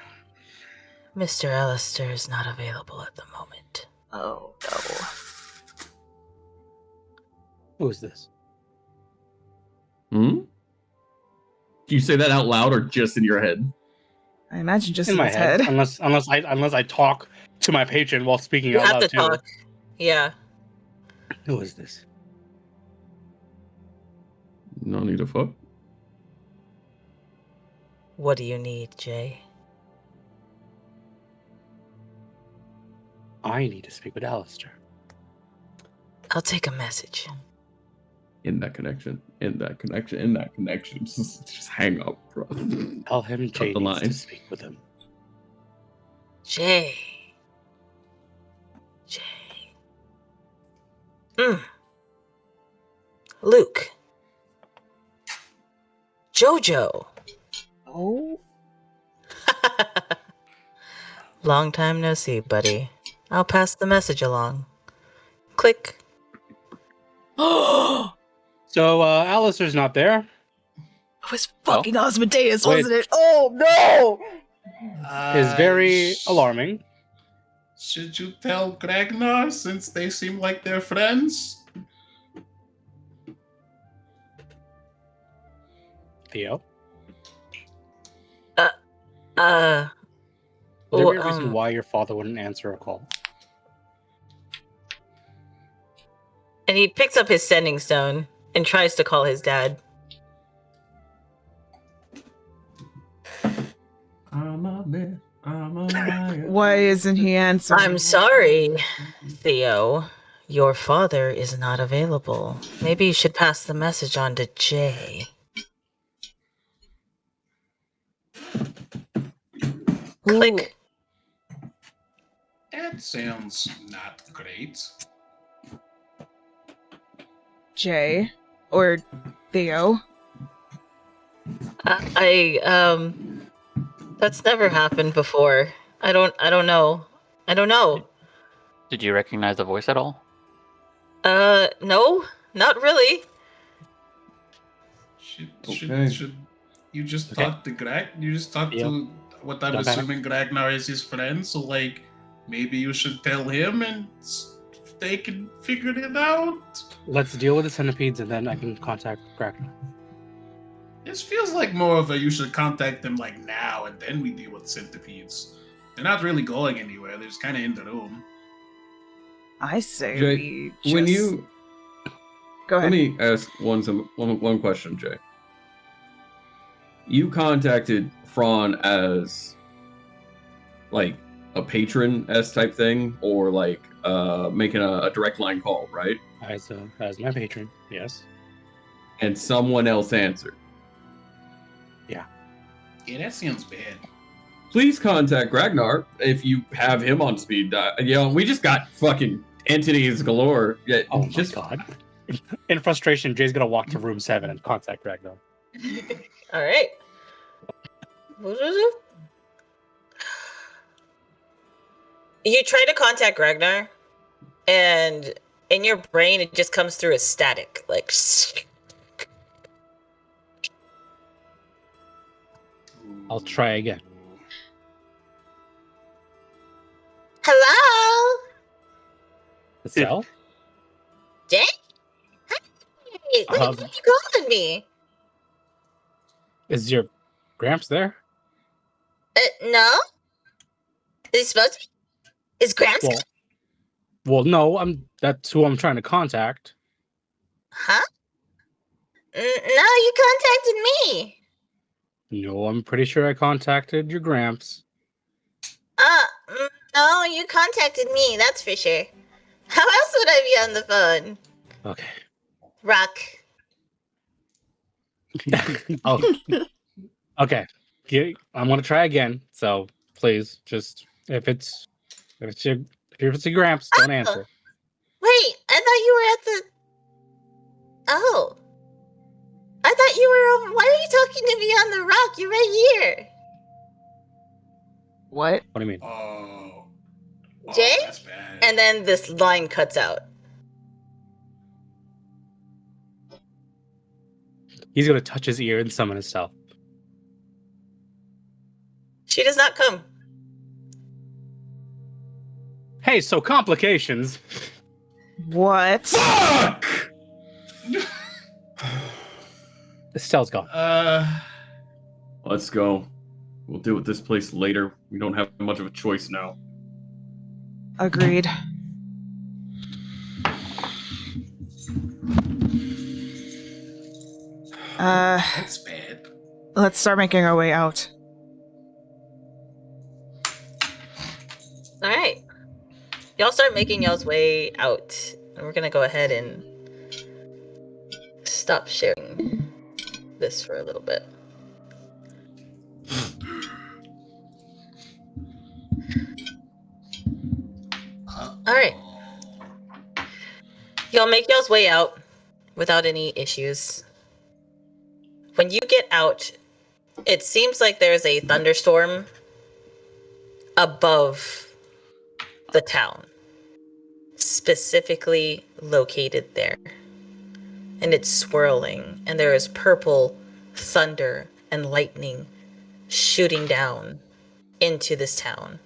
Mr. Alistair is not available at the moment. Oh, no. Who is this? Hmm? Do you say that out loud or just in your head? I imagine just In in my his head, head. unless I talk to my patron while speaking You out have loud to too. talk. Yeah. Who is this? No need to fuck. What do you need, Jay? I need to speak with Alistair. I'll take a message. In that connection. Just hang up, bro. Tell him Cut Jay the needs to line. speak with him. Jay. Jay. Luke. Jojo. Oh. Long time no see, buddy. I'll pass the message along. Click. Oh, So Alistair's not there. it was fucking Osmodeus, Wait. wasn't it? Oh no! Is very sh- alarming. Should you tell Ragnar since they seem like they're friends? Theo, Uh, would there be a well, reason why your father wouldn't answer a call? and he picks up his sending stone and tries to call his dad. Why isn't he answering? I'm sorry, Theo. Your father is not available. Maybe you should pass the message on to Jay. Click. That sounds not great. Jay or Theo? That's never happened before. I don't know. Did you recognize the voice at all? No, not really. Should you just talk to Greg? You just talk to what I'm Don't panic. assuming Ragnar is his friend, so like maybe you should tell him and they can figure it out. Let's deal with the centipedes and then I can contact Kraken. This feels like more of a you should contact them like now and then we deal with centipedes. They're not really going anywhere, they're just kinda in the room. I say Jay, we just... when you Go ahead. let me ask one question, Jay. You contacted Fran as like a patron S type thing, or like making a direct line call, right? As my patron, yes. And someone else answered. Yeah, that sounds bad. Please contact Ragnar if you have him on speed dial. You know, we just got fucking entities galore. Yeah, Oh just my god. In frustration, Jay's gonna walk to room 7 and contact Ragnar. All right. You try to contact Ragnar, and in your brain, it just comes through as static, like. I'll try again. Hello, The cell? Jay. Hey, what are you calling me? Is your Gramps there? No. Is he supposed to be? Is Gramps? Well, no, that's who I'm trying to contact. Huh? No, you contacted me. No, I'm pretty sure I contacted your Gramps. No, you contacted me, that's for sure. How else would I be on the phone? Okay. Rock. Oh. Okay. I'm gonna try again. So please, just if it's your Gramps, don't answer. Wait, I thought you were at the. Oh. I thought you were over. Why are you talking to me on the rock? You're right here. What? What do you mean? Oh, Jay? that's bad. And then this line cuts out. He's gonna touch his ear and summon himself. She does not come. Hey, so complications. What? fuck. Estelle's gone. Let's go. We'll deal with this place later. We don't have much of a choice now. Agreed. That's bad. Let's start making our way out. All right. Y'all start making y'all's way out. And we're going to go ahead and stop sharing this for a little bit. All right. Y'all make y'all's way out without any issues. When you get out, it seems like there's a thunderstorm above the town, specifically located there. And it's swirling, and there is purple thunder and lightning shooting down into this town.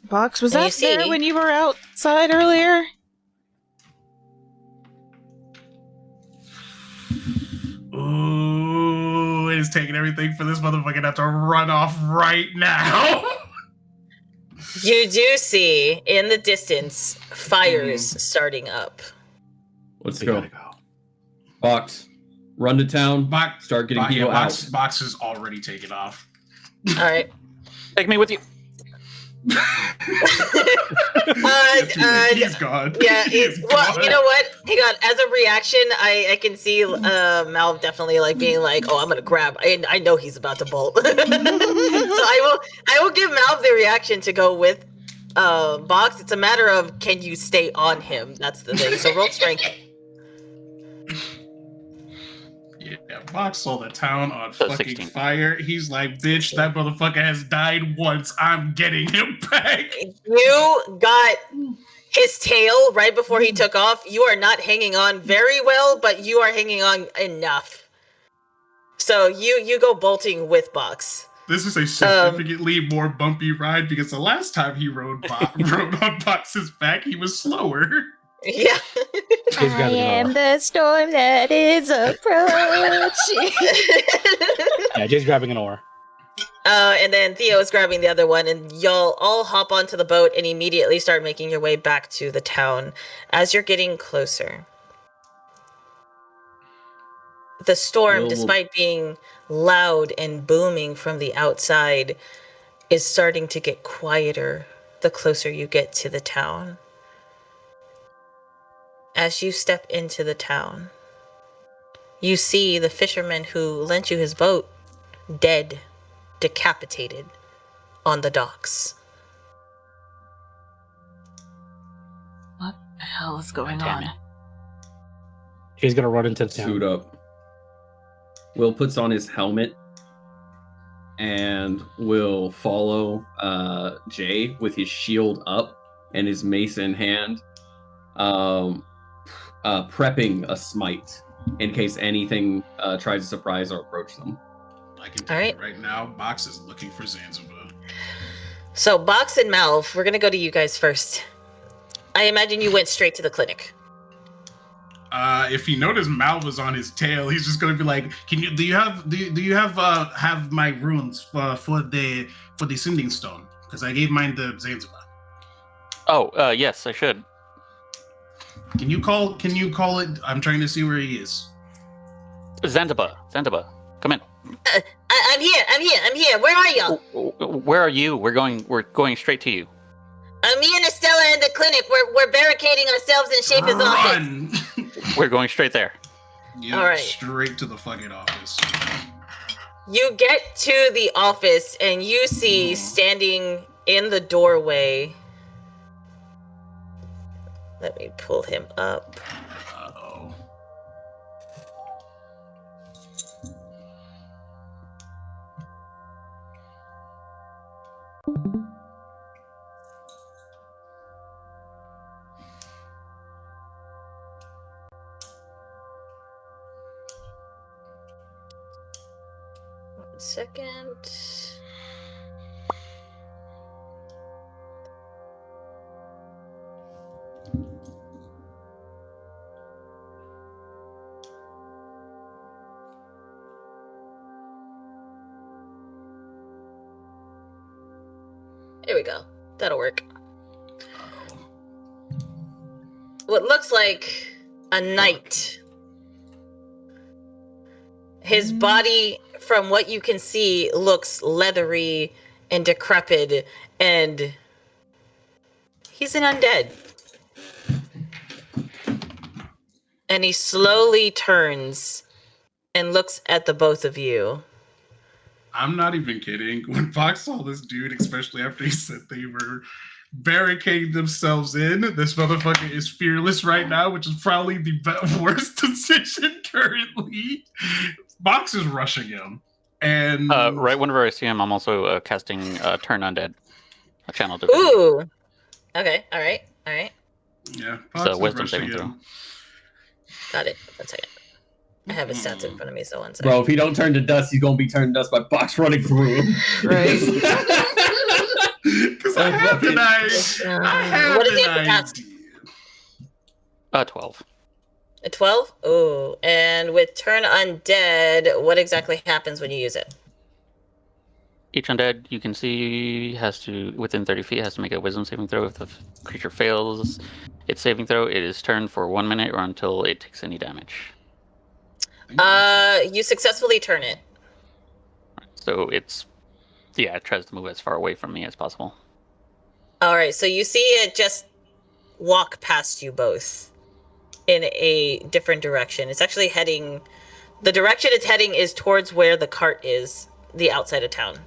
Box, was And that you see- there when you were outside earlier? Ooh, it's taking everything for this motherfucker not to run off right now. You do see in the distance fires starting up. Let's We go. gotta go. Box, run to town. Box, Start getting people out. Box is already taken off. All right. Take me with you. He's gone. Yeah, He's well, gone. you know what? Hang on. As a reaction, I can see Mal definitely like being like, "Oh, I'm gonna grab." I know he's about to bolt, so I will give Mal the reaction to go with Box. It's a matter of can you stay on him. That's the thing. So roll strength. Yeah, Box saw the town on fucking 16. fire. He's like, bitch, that motherfucker has died once. I'm getting him back. You got his tail right before he took off. You are not hanging on very well, but you are hanging on enough. So you go bolting with Box. This is a significantly more bumpy ride because the last time he rode on Box's back, he was slower. Yeah. Jay's grabbing an oar. the storm that is approaching. Yeah, Jay's grabbing an oar. And then Theo is grabbing the other one, and y'all all hop onto the boat and immediately start making your way back to the town. As you're getting closer, the storm, despite being loud and booming from the outside, is starting to get quieter the closer you get to the town. As you step into the town, you see the fisherman who lent you his boat dead, decapitated on the docks. What the hell is going Damn on? it. Jay's gonna run into the Suit town. up. Will puts on his helmet and will follow Jay with his shield up and his mace in hand, prepping a smite in case anything tries to surprise or approach them. I can tell you right now, Box is looking for Zanzibar. So, Box and Malv, we're gonna go to you guys first. I imagine you went straight to the clinic. If he noticed Mal was on his tail, he's just gonna be like, "Can you? Do you have my runes for the sending stone? Because I gave mine to Zanzibar. Oh, yes, I should. Can you call it? I'm trying to see where he is. Zanzibar, come in. I'm here. Where are y'all? Where are you? We're going straight to you. Me and Estella in the clinic. We're barricading ourselves in Schaefer's office. Run! We're going straight there. Yeah, All right. straight to the fucking office. You get to the office and you see standing in the doorway. Let me pull him up. Uh-oh. One second. There we go. That'll work. What looks like a knight. His body, from what you can see, looks leathery and decrepit, and he's an undead. And he slowly turns and looks at the both of you. I'm not even kidding. When Fox saw this dude, especially after he said they were barricading themselves in, this motherfucker is fearless right now, which is probably the worst decision currently. Box is rushing him. And Right whenever I see him, I'm also casting Turn Undead. A channel division. Ooh. Okay. All right. Yeah. So Fox wisdom rush saving again. throw. Got it. 1 second. I have his stats in front of me, so 1 second. Bro, if he don't turn to dust, he's gonna be turned to dust by Box running through him. Right. Because I have an idea. What is the capacity? 12. A 12? Ooh. And with turn undead, what exactly happens when you use it? Each undead you can see has to, within 30 feet, has to make a wisdom saving throw. If the creature fails its saving throw, it is turned for 1 minute or until it takes any damage. You successfully turn it. So it tries to move as far away from me as possible. All right, so you see it just walk past you both in a different direction. It's actually heading, the direction it's heading is towards where the cart is, the outside of town.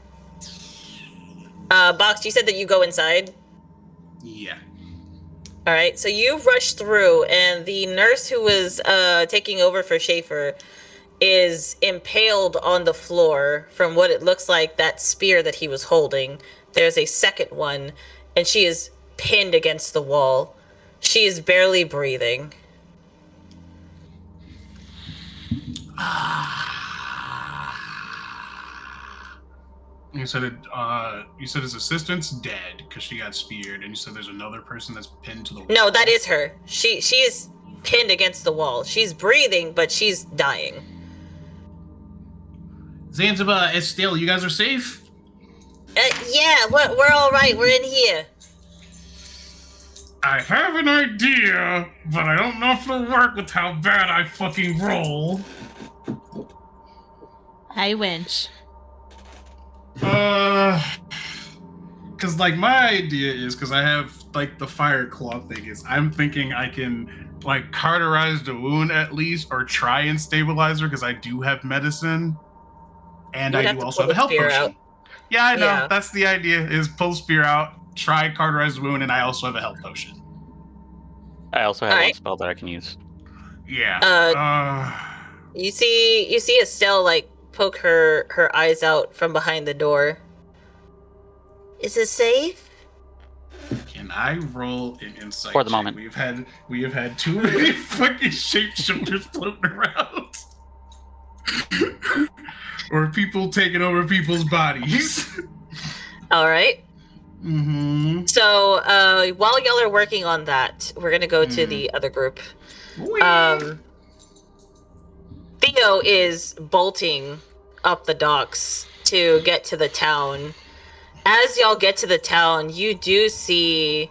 Box, you said that you go inside? Yeah. All right, so you rush through, and the nurse who was taking over for Schaefer is impaled on the floor from what it looks like that spear that he was holding. There's a second one, and she is pinned against the wall. She is barely breathing. You said it. You said his assistant's dead because she got speared, and you said there's another person that's pinned to the wall. No, that is her. She is pinned against the wall. She's breathing, but she's dying. Zanzibar, Estelle, you guys are safe? Yeah, we're all right. We're in here. I have an idea, but I don't know if it'll work with how bad I fucking roll. Hi, Winch. Because, like, my idea is, because I have, like, the fire claw thing is, I'm thinking I can, like, cauterize the wound at least, or try and stabilize her, because I do have medicine, and I do also have a health potion. Yeah, I know. Yeah. That's the idea, is pull spear out, try cauterize the wound, and I also have a health potion. I also have one spell that I can use. Yeah. You see Estelle, like, poke her eyes out from behind the door. Is it safe? Can I roll an insight For the check? moment. We have had too many fucking shapeshifters floating around. Or people taking over people's bodies. All right. Mm-hmm. So while y'all are working on that, we're gonna go to the other group. Theo is bolting up the docks to get to the town. As y'all get to the town, you do see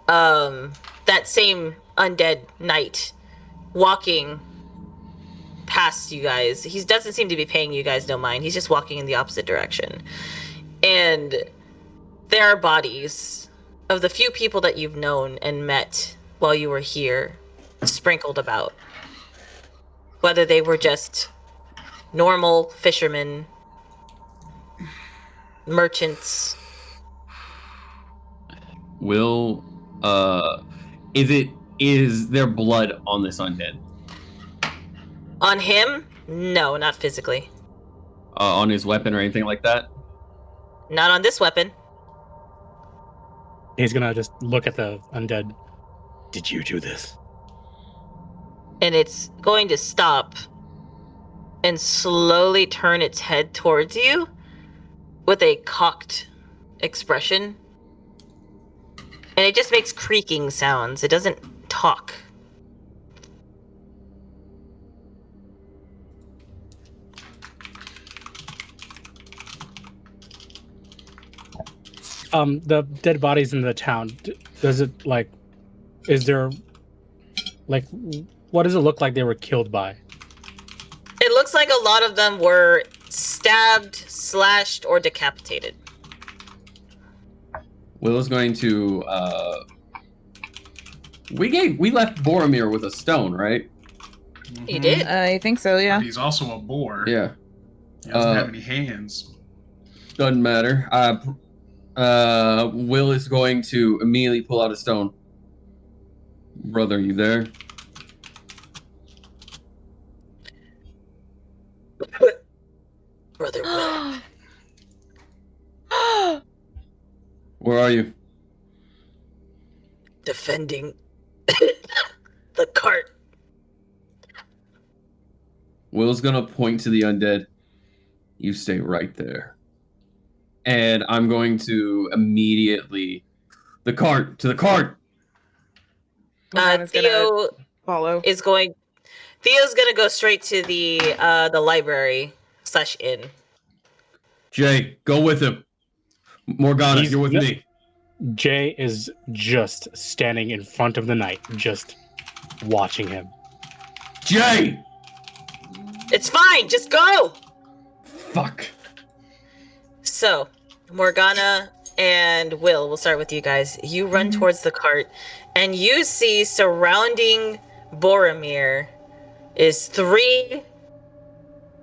that same undead knight walking past you guys. He doesn't seem to be paying you guys no mind. He's just walking in the opposite direction. And there are bodies of the few people that you've known and met while you were here sprinkled about. Whether they were just normal fishermen, merchants. Is there blood on this undead? On him? No, not physically. On his weapon or anything like that? Not on this weapon. He's gonna just look at the undead. Did you do this? And it's going to stop and slowly turn its head towards you with a cocked expression. And it just makes creaking sounds. It doesn't talk. The dead bodies in the town, does it, like, is there, like, what does it look like they were killed by? It looks like a lot of them were stabbed, slashed, or decapitated. Will is going to, we left Boromir with a stone, right? You did? I think so, yeah. But he's also a boar. Yeah. He doesn't have any hands. Doesn't matter. Will is going to immediately pull out a stone. Brother, you there? Brother Will. Where are are you? Defending the cart. Will's gonna point to the undead. You stay right there. And I'm going to immediately... To the cart! Morgana's gonna Theo follow. Theo's gonna go straight to the library / inn. Jay, go with him. Morgana, you're with me. Jay is just standing in front of the knight, just watching him. Jay! It's fine, just go! Fuck. So, Morgana and we'll start with you guys. You run towards the cart, and you see surrounding Boromir is 3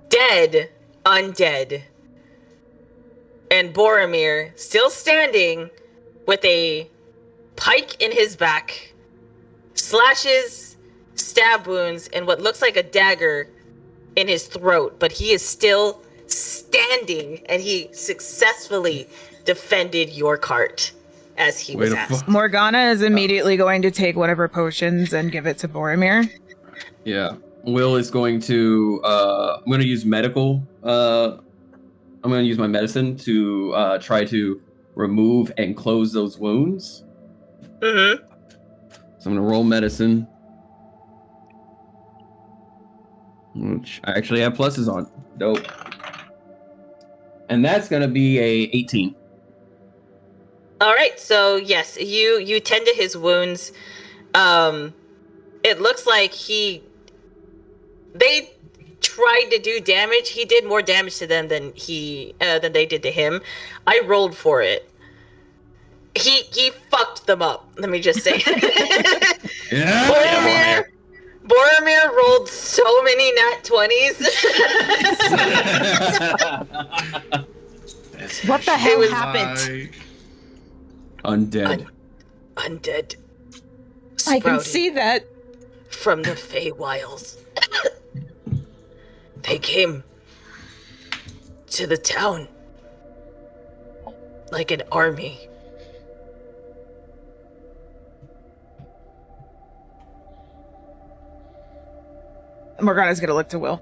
dead undead. And Boromir, still standing with a pike in his back, slashes, stab wounds, and what looks like a dagger in his throat, but he is still standing, and he successfully defended your cart as he was asked. Morgana is immediately going to take one of her potions and give it to Boromir. Yeah. Will is going to... I'm going to use medical... I'm going to use my medicine to try to remove and close those wounds. Mm-hmm. So I'm going to roll medicine. Which I actually have pluses on. Dope. And that's going to be a 18. All right, so yes, you tend to his wounds. It looks like they tried to do damage. He did more damage to them than they did to him. I rolled for it. He fucked them up. Let me just say. Yeah. Boromir rolled so many nat 20s. What the hell happened? Like, Undead. Undead. I can sprouted see that. from the Feywilds. They came to the town like an army. Morgana's gonna look to Will.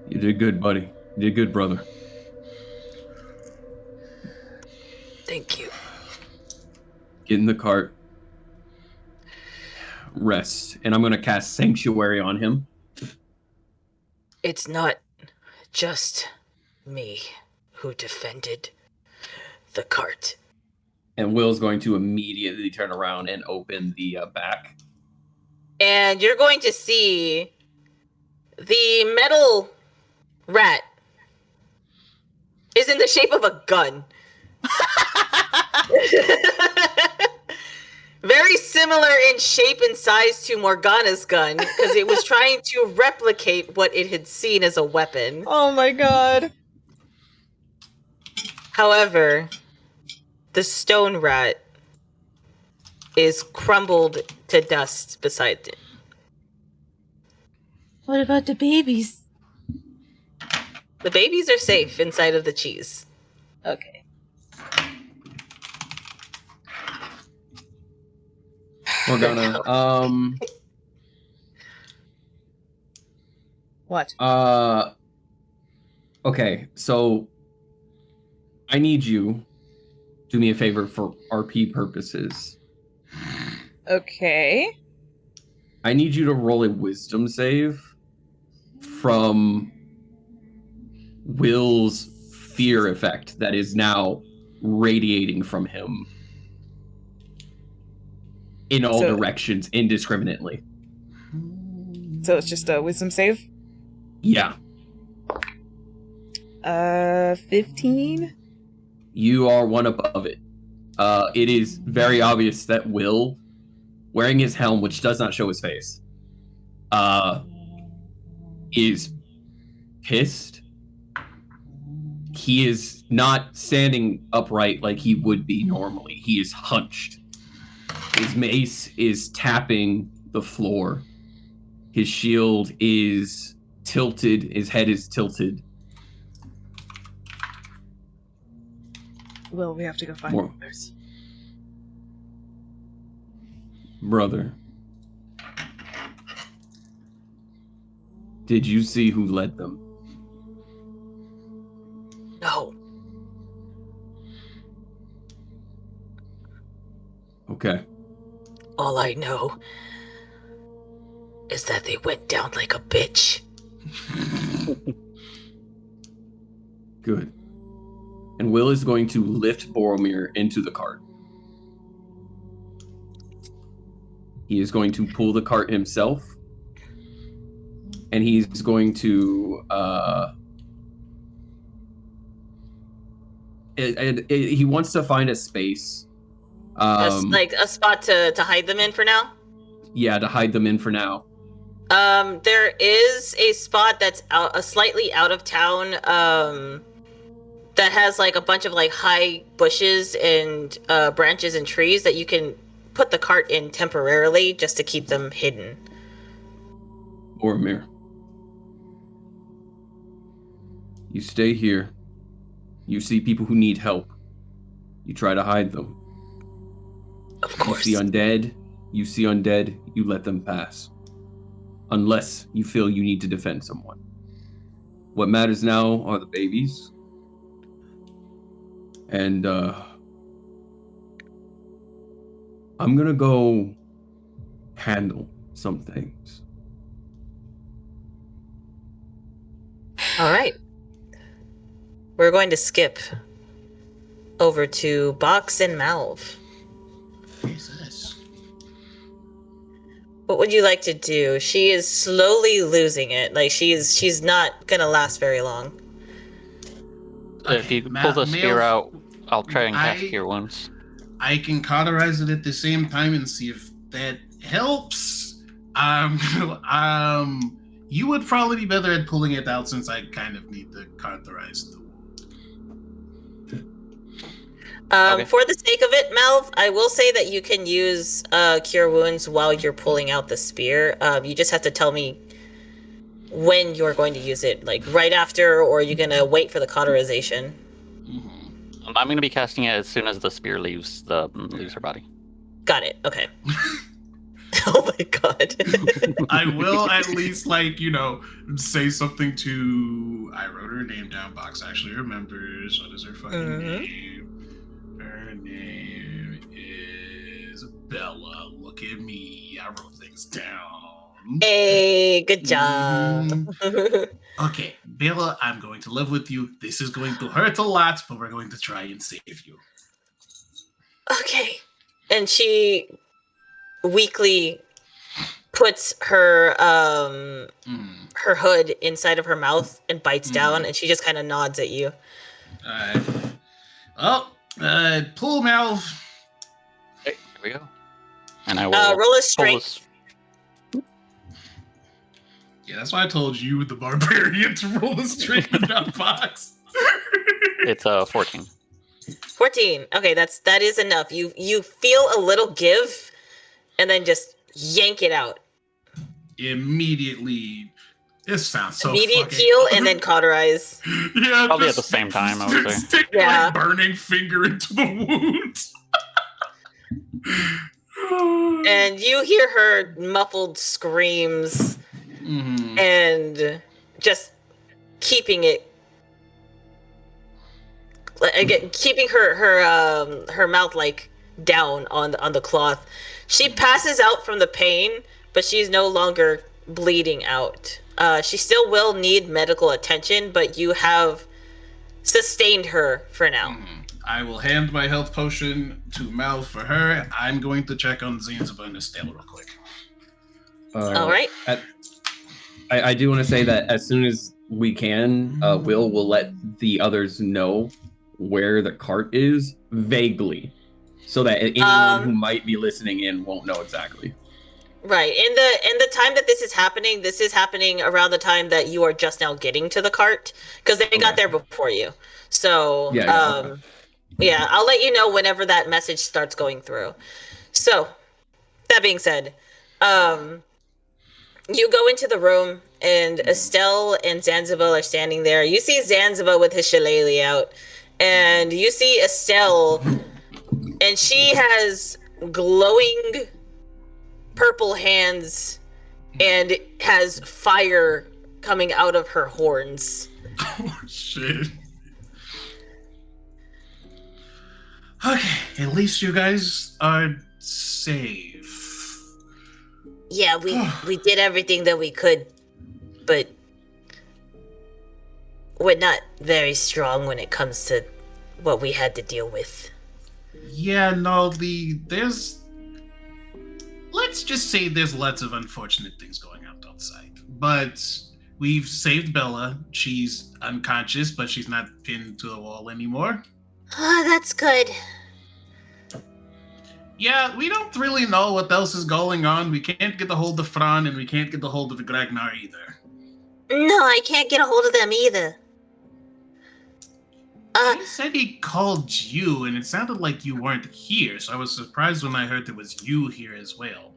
You did good, buddy. You did good, brother. Thank you. Get in the cart. Rest. And I'm going to cast Sanctuary on him. It's not just me who defended the cart. And Will's going to immediately turn around and open the back. And you're going to see the metal rat is in the shape of a gun. Very similar in shape and size to Morgana's gun, because it was trying to replicate what it had seen as a weapon. Oh my god. However, the stone rat is crumbled to dust beside it. What about the babies? The babies are safe inside of the cheese. Okay. Morgana, What? okay, so I need you do me a favor for RP purposes. Okay. I need you to roll a wisdom save from Will's fear effect that is now radiating from him in all directions indiscriminately. So it's just a wisdom save? Yeah. 15? You are one above it. It is very obvious that Will, wearing his helm, which does not show his face, is pissed. He is not standing upright like he would be normally. He is hunched. His mace is tapping the floor. His shield is tilted. His head is tilted. Will, we have to go find More. others. Brother. Did you see who led them? No. Okay. All I know is that they went down like a bitch. Good. And Will is going to lift Boromir into the cart. He is going to pull the cart himself. And he's going to he wants to find a space. Like a spot to hide them in for now? Yeah, to hide them in for now. There is a spot that's slightly out of town, that has like a bunch of like high bushes and branches and trees that you can put the cart in temporarily just to keep them hidden. Boromir. You stay here. You see people who need help. You try to hide them. Of course. You see undead, you let them pass. Unless you feel you need to defend someone. What matters now are the babies. And I'm gonna go handle some things. All right. We're going to skip over to Box and Malv. Jesus. What would you like to do? She is slowly losing it. Like she's not gonna last very long. If you pull the spear out, I'll try and cast Cure Wounds. I can cauterize it at the same time and see if that helps. You would probably be better at pulling it out since I kind of need to cauterize the wound. Okay. For the sake of it, Malv, I will say that you can use Cure Wounds while you're pulling out the spear. You just have to tell me when you're going to use it, like right after, or you're gonna wait for the cauterization. Mm-hmm. I'm going to be casting it as soon as the spear leaves her body. Got it. Okay. Oh my god. I will at least, say something to. I wrote her name down. Box actually remembers. What is her fucking name? Her name is Bella. Look at me. I wrote things down. Hey, good job. Okay, Bella, I'm going to live with you. This is going to hurt a lot, but we're going to try and save you. Okay. And she weakly puts her her hood inside of her mouth and bites down, and she just kind of nods at you. Pull mouth. Okay, here we go. And I will roll a strength. Yeah, that's why I told you, the barbarian, to roll the strength with that box. It's 14. 14. Okay, that is enough. You feel a little give, and then just yank it out. Immediately. This sounds so Immediate fucking... heal and then cauterize. Yeah, probably at the same time, I would say. Stick my burning finger into the wound. And you hear her muffled screams, and just keeping her mouth like down on the cloth. She passes out from the pain, but she's no longer bleeding out. She still will need medical attention, but you have sustained her for now. I will hand my health potion to Mal for her. I'm going to check on Zanzibar and Estelle real quick. All right. I do want to say that as soon as we can, will let the others know where the cart is vaguely, so that anyone who might be listening in won't know exactly. Right. In the time that this is happening around the time that you are just now getting to the cart, because they got there before you. So yeah, I'll let you know whenever that message starts going through. So that being said, you go into the room, and Estelle and Zanzibar are standing there. You see Zanzibar with his shillelagh out, and you see Estelle, and she has glowing purple hands and has fire coming out of her horns. Oh, shit. Okay, at least you guys are safe. Yeah, we did everything that we could, but we're not very strong when it comes to what we had to deal with. Yeah, no, there's... Let's just say there's lots of unfortunate things going on outside. But we've saved Bella. She's unconscious, but she's not pinned to the wall anymore. Oh, that's good. Yeah, we don't really know what else is going on. We can't get a hold of Fran, and we can't get a hold of the Gragnar either. No, I can't get a hold of them either. He said he called you, and it sounded like you weren't here, so I was surprised when I heard it was you here as well.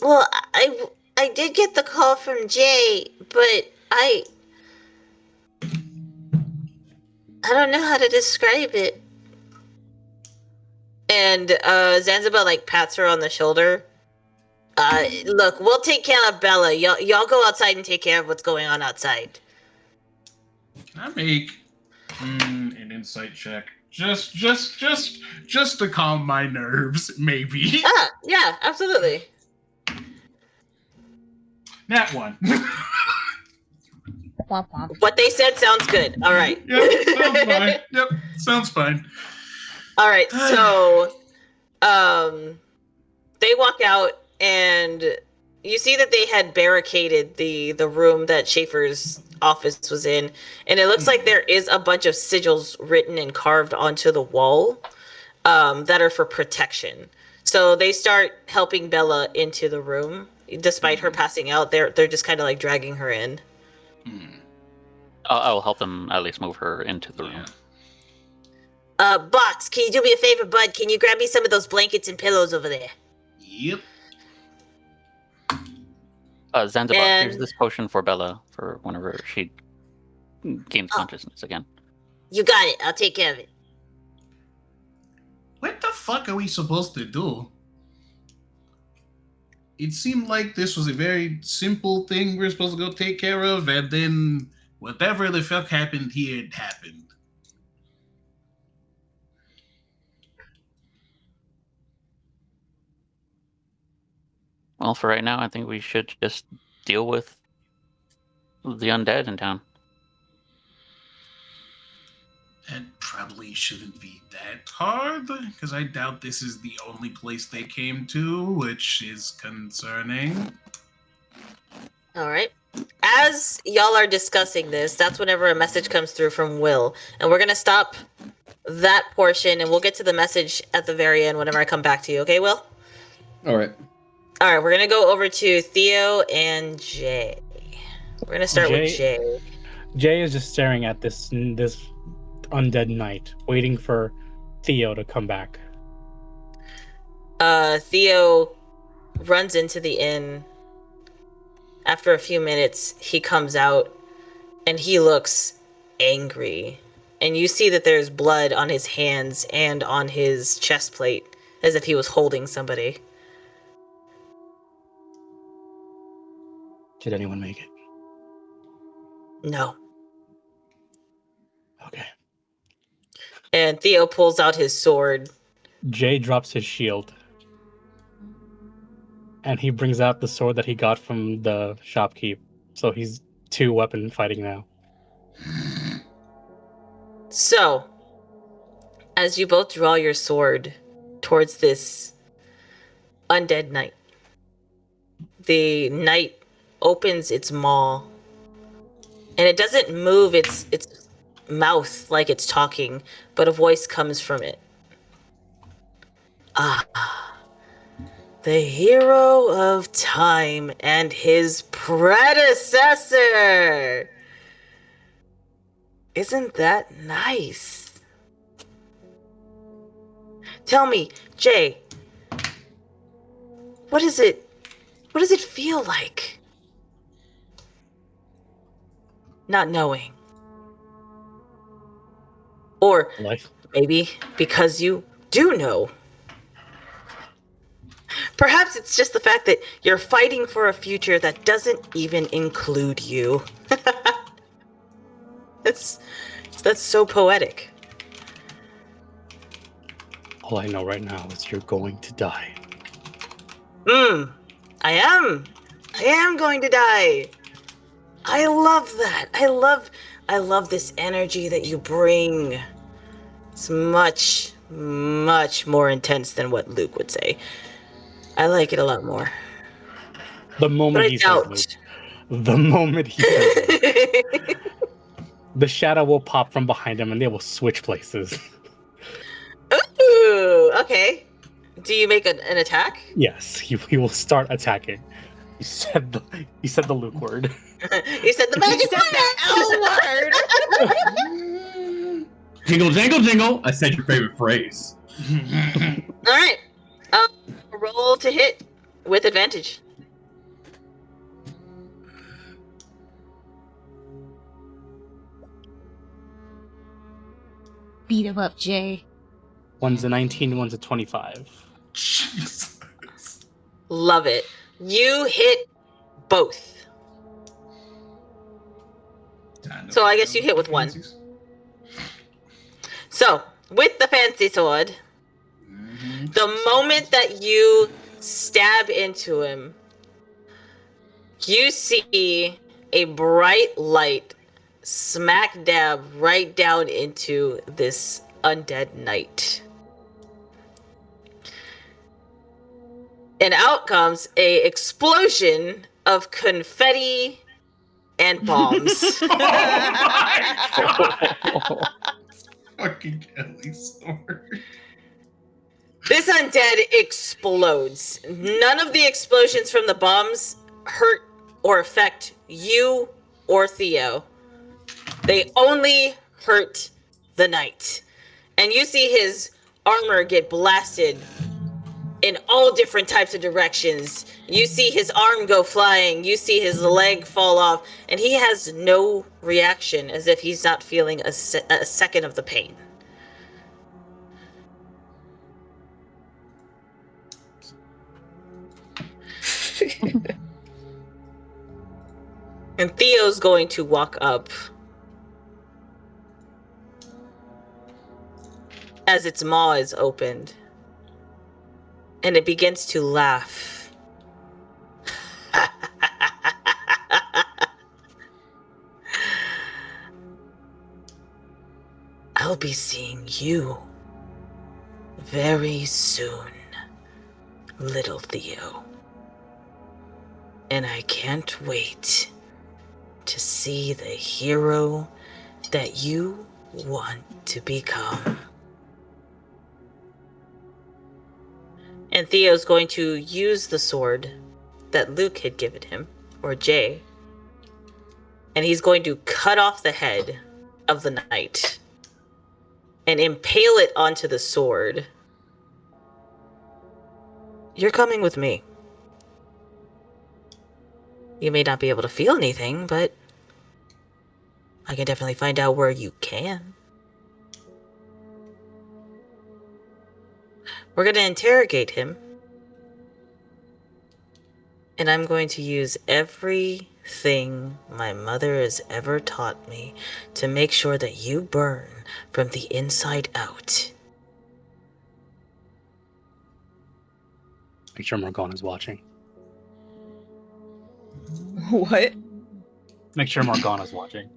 Well, I did get the call from Jay, but I don't know how to describe it. And Zanzibar like pats her on the shoulder. Look, we'll take care of Bella. Y'all go outside and take care of what's going on outside. Can I make an insight check? Just to calm my nerves, maybe. Yeah, absolutely. That one. What they said sounds good. All right. Yep, sounds fine. Yep, sounds fine. All right, so they walk out and you see that they had barricaded the room that Schaefer's office was in, and it looks like there is a bunch of sigils written and carved onto the wall that are for protection. So they start helping Bella into the room. Despite her passing out, they're just kind of like dragging her in. I'll help them at least move her into the room. Box, can you do me a favor, bud? Can you grab me some of those blankets and pillows over there? Yep. Zanzibar, And- here's this potion for Bella for whenever she gains consciousness again. You got it. I'll take care of it. What the fuck are we supposed to do? It seemed like this was a very simple thing we're supposed to go take care of, and then whatever the fuck happened here, it happened. Well, for right now, I think we should just deal with the undead in town. That probably shouldn't be that hard, because I doubt this is the only place they came to, which is concerning. All right. As y'all are discussing this, that's whenever a message comes through from Will. And we're going to stop that portion, and we'll get to the message at the very end whenever I come back to you. Okay, Will? All right. All right, we're going to go over to Theo and Jay. We're going to start with Jay. Jay is just staring at this undead knight, waiting for Theo to come back. Theo runs into the inn. After a few minutes, he comes out, and he looks angry. And you see that there's blood on his hands and on his chest plate, as if he was holding somebody. Did anyone make it? No. Okay. And Theo pulls out his sword. Jay drops his shield. And he brings out the sword that he got from the Shopkeep. So he's 2-weapon fighting now. So, as you both draw your sword towards this undead knight, the knight opens its maw, and it doesn't move its mouth like it's talking, but a voice comes from it. The hero of time and his predecessor. Isn't that nice? Tell me, Jay, what does it feel like? Not knowing. Or Life. maybe because you do know. Perhaps it's just the fact that you're fighting for a future that doesn't even include you. That's so poetic. All I know right now is you're going to die. I am going to die. I love that. I love this energy that you bring. It's much, much more intense than what Luke would say. I like it a lot more. The moment But I he says Luke, doubt. the moment he says Luke, the shadow will pop from behind him and they will switch places. Ooh, okay. Do you make an attack? Yes, he will start attacking. You said the Luke word. You said the magic word. Jingle, jangle, jingle. I said your favorite phrase. All right. Roll to hit with advantage. Beat him up, Jay. One's a 19, one's a 25. Jesus. Love it. You hit both. So I guess you hit with one. So, with the fancy sword, the moment that you stab into him, you see a bright light smack dab right down into this undead knight. And out comes a explosion of confetti and bombs. Oh my god! Fucking Kelly sword. This undead explodes. None of the explosions from the bombs hurt or affect you or Theo. They only hurt the knight. And you see his armor get blasted in all different types of directions. You see his arm go flying. You see his leg fall off. And he has no reaction, as if he's not feeling a second of the pain. And Theo's going to walk up as its maw is opened. And it begins to laugh. I'll be seeing you very soon, little Theo. And I can't wait to see the hero that you want to become. And Theo's going to use the sword that Luke had given him, or Jay, and he's going to cut off the head of the knight and impale it onto the sword. You're coming with me. You may not be able to feel anything, but I can definitely find out where you can. We're going to interrogate him. And I'm going to use everything my mother has ever taught me to make sure that you burn from the inside out. Make sure Morgana's watching. What? Make sure Morgana's watching.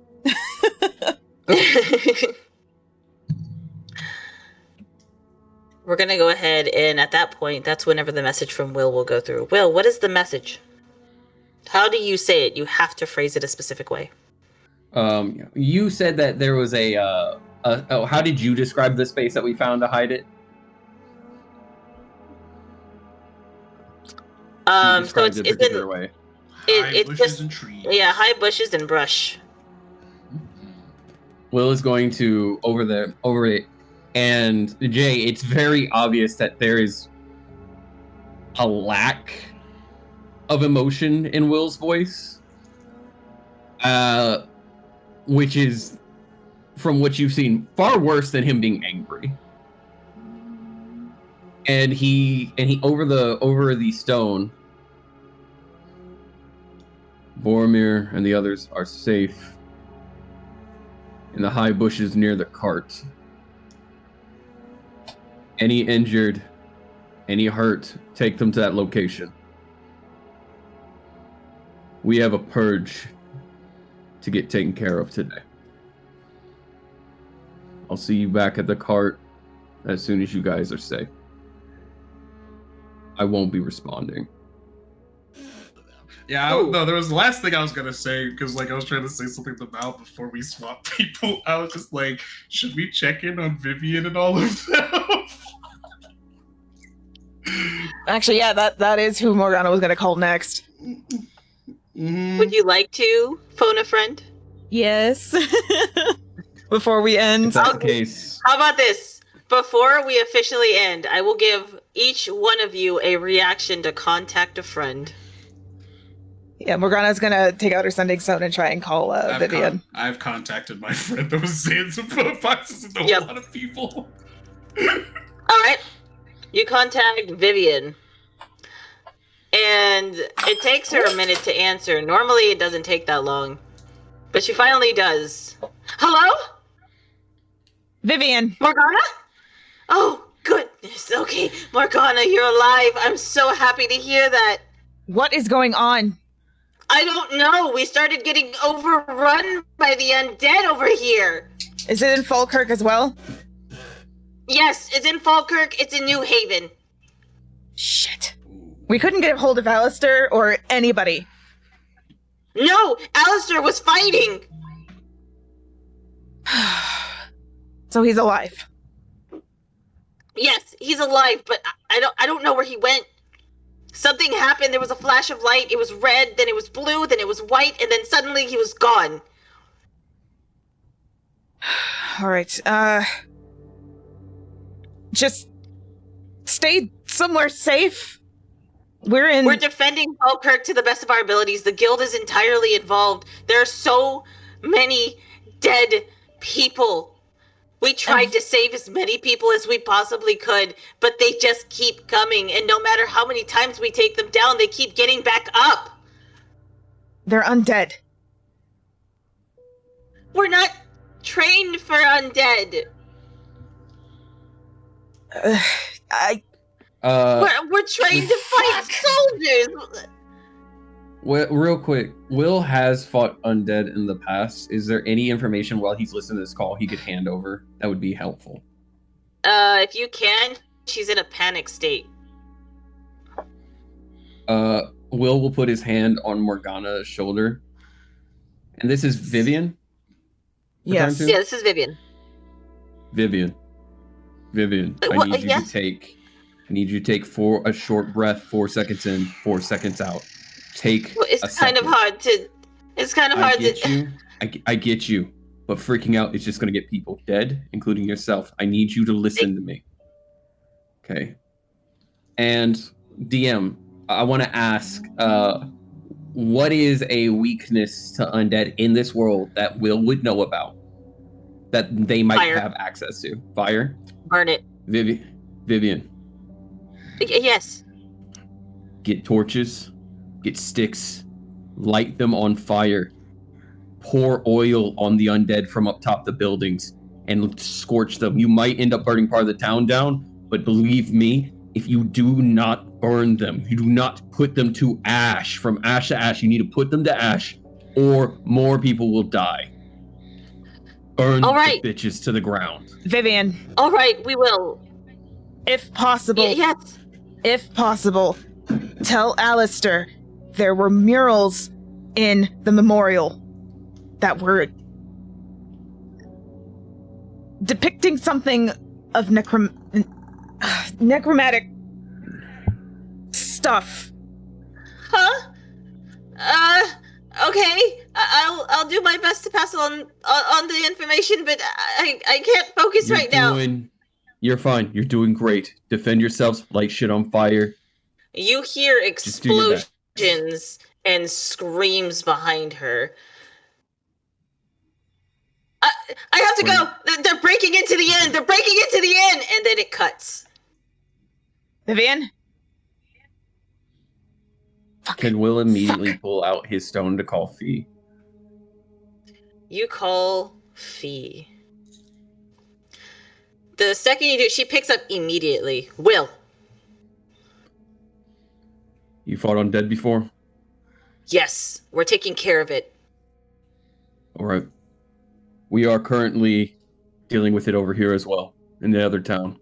We're going to go ahead, and at that point, that's whenever the message from Will go through. Will, what is the message? How do you say it? You have to phrase it a specific way. You said that there was how did you describe the space that we found to hide it? You So described it a particular way. It's bushes just, and trees. yeah, high bushes and brush. Will is going to over it, and Jay, it's very obvious that there is a lack of emotion in Will's voice, which is from what you've seen, far worse than him being angry. And he over the stone, Boromir and the others are safe in the high bushes near the cart. Any injured, any hurt, take them to that location. We have a purge to get taken care of today. I'll see you back at the cart as soon as you guys are safe. I won't be responding. Yeah, no, there was the last thing I was gonna say, because like I was trying to say something to Mal before we swap people. I was just like, should we check in on Vivian and all of them? Actually, yeah, that is who Morgana was gonna call next. Would you like to phone a friend? Yes. Before we end. If that's the case. How about this? Before we officially end, I will give each one of you a reaction to contact a friend. Yeah, Morgana's gonna take out her sending stone and try and call Vivian. I've contacted my friend that was saying some boxes and a lot of people. All right. You contact Vivian. And it takes her a minute to answer. Normally it doesn't take that long. But she finally does. Hello? Vivian. Morgana? Oh, goodness. Okay, Morgana, you're alive. I'm so happy to hear that. What is going on? I don't know. We started getting overrun by the undead over here. Is it in Falkirk as well? Yes, it's in Falkirk. It's in New Haven. Shit. We couldn't get a hold of Alistair or anybody. No, Alistair was fighting. So he's alive. Yes, he's alive, but I don't know where he went. Something happened. There was a flash of light. It was red, then it was blue, then it was white, and then suddenly he was gone. All right. Just stay somewhere safe. We're defending Falkirk to the best of our abilities. The guild is entirely involved. There are so many dead people. We tried to save as many people as we possibly could, but they just keep coming, and no matter how many times we take them down, they keep getting back up. They're undead. We're not trained for undead. We're trained to fight soldiers. Well, real quick, Will has fought undead in the past. Is there any information while he's listening to this call he could hand over that would be helpful? If you can, she's in a panic state. Will put his hand on Morgana's shoulder. And this is Vivian? Yes. Yeah, this is Vivian. Vivian, I need you to take a short breath, 4 seconds in, 4 seconds out. It's kind of hard to. I get you, but freaking out is just going to get people dead, including yourself. I need you to listen to me. Okay. And DM, I want to ask, what is a weakness to undead in this world that Will would know about, that they might have access to? Fire? Burn it. Vivian. Yes. Get torches. Get sticks, light them on fire, pour oil on the undead from up top the buildings, and scorch them. You might end up burning part of the town down, but believe me, if you do not burn them, you do not put them to ash, from ash to ash, you need to put them to ash, or more people will die. Burn the bitches to the ground. Vivian. All right, we will. If possible. Yes. If possible, tell Alistair there were murals in the memorial that were depicting something of necromantic stuff. Huh? Okay. I'll do my best to pass on the information, but I can't focus right now. You're fine. You're doing great. Defend yourselves. Light shit on fire. You hear explosions and screams behind her. I have to go. They're breaking into the inn. They're breaking into the inn. And then it cuts. Vivian? Can Will immediately pull out his stone to call Fee? You call Fee. The second you do, she picks up immediately. Will. You fought undead before? Yes, we're taking care of it. All right. We are currently dealing with it over here as well, in the other town.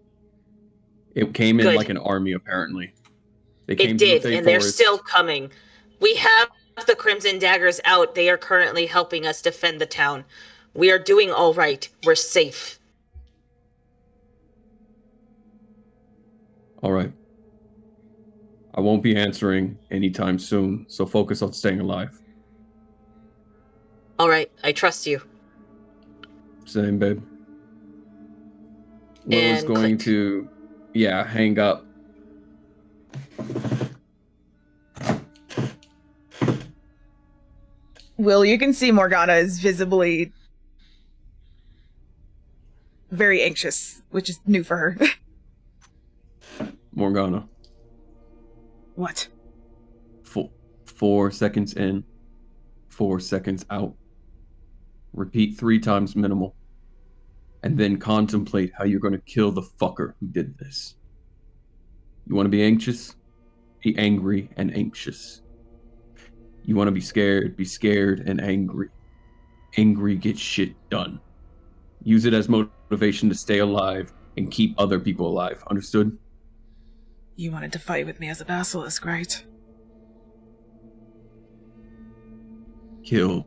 It came in Good. like an army, apparently. They came It to the did, Fey and they're Forest. still coming. We have the Crimson Daggers out. They are currently helping us defend the town. We are doing all right. We're safe. All right. I won't be answering anytime soon, so focus on staying alive. All right, I trust you. Same, babe. Will is And going click. to, hang up. Will, you can see Morgana is visibly very anxious, which is new for her. Morgana. What? 4 seconds in, 4 seconds out. Repeat 3 times minimal. And then contemplate how you're going to kill the fucker who did this. You want to be anxious? Be angry and anxious. You want to be scared and angry. Angry gets shit done. Use it as motivation to stay alive and keep other people alive. Understood? You wanted to fight with me as a basilisk, right? Kill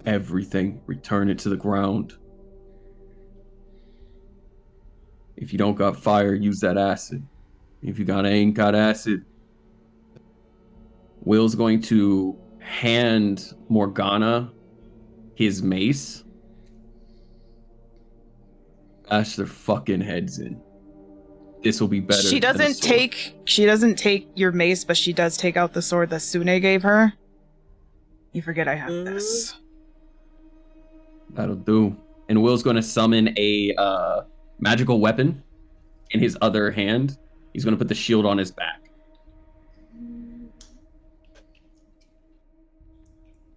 everything. Return it to the ground. If you don't got fire, use that acid. If you ain't got acid, Will's going to hand Morgana his mace. Bash their fucking heads in. This will be better. She than a doesn't sword. take your mace, but she does take out the sword that Sune gave her. You forget I have this. That'll do. And Will's going to summon a magical weapon in his other hand. He's going to put the shield on his back.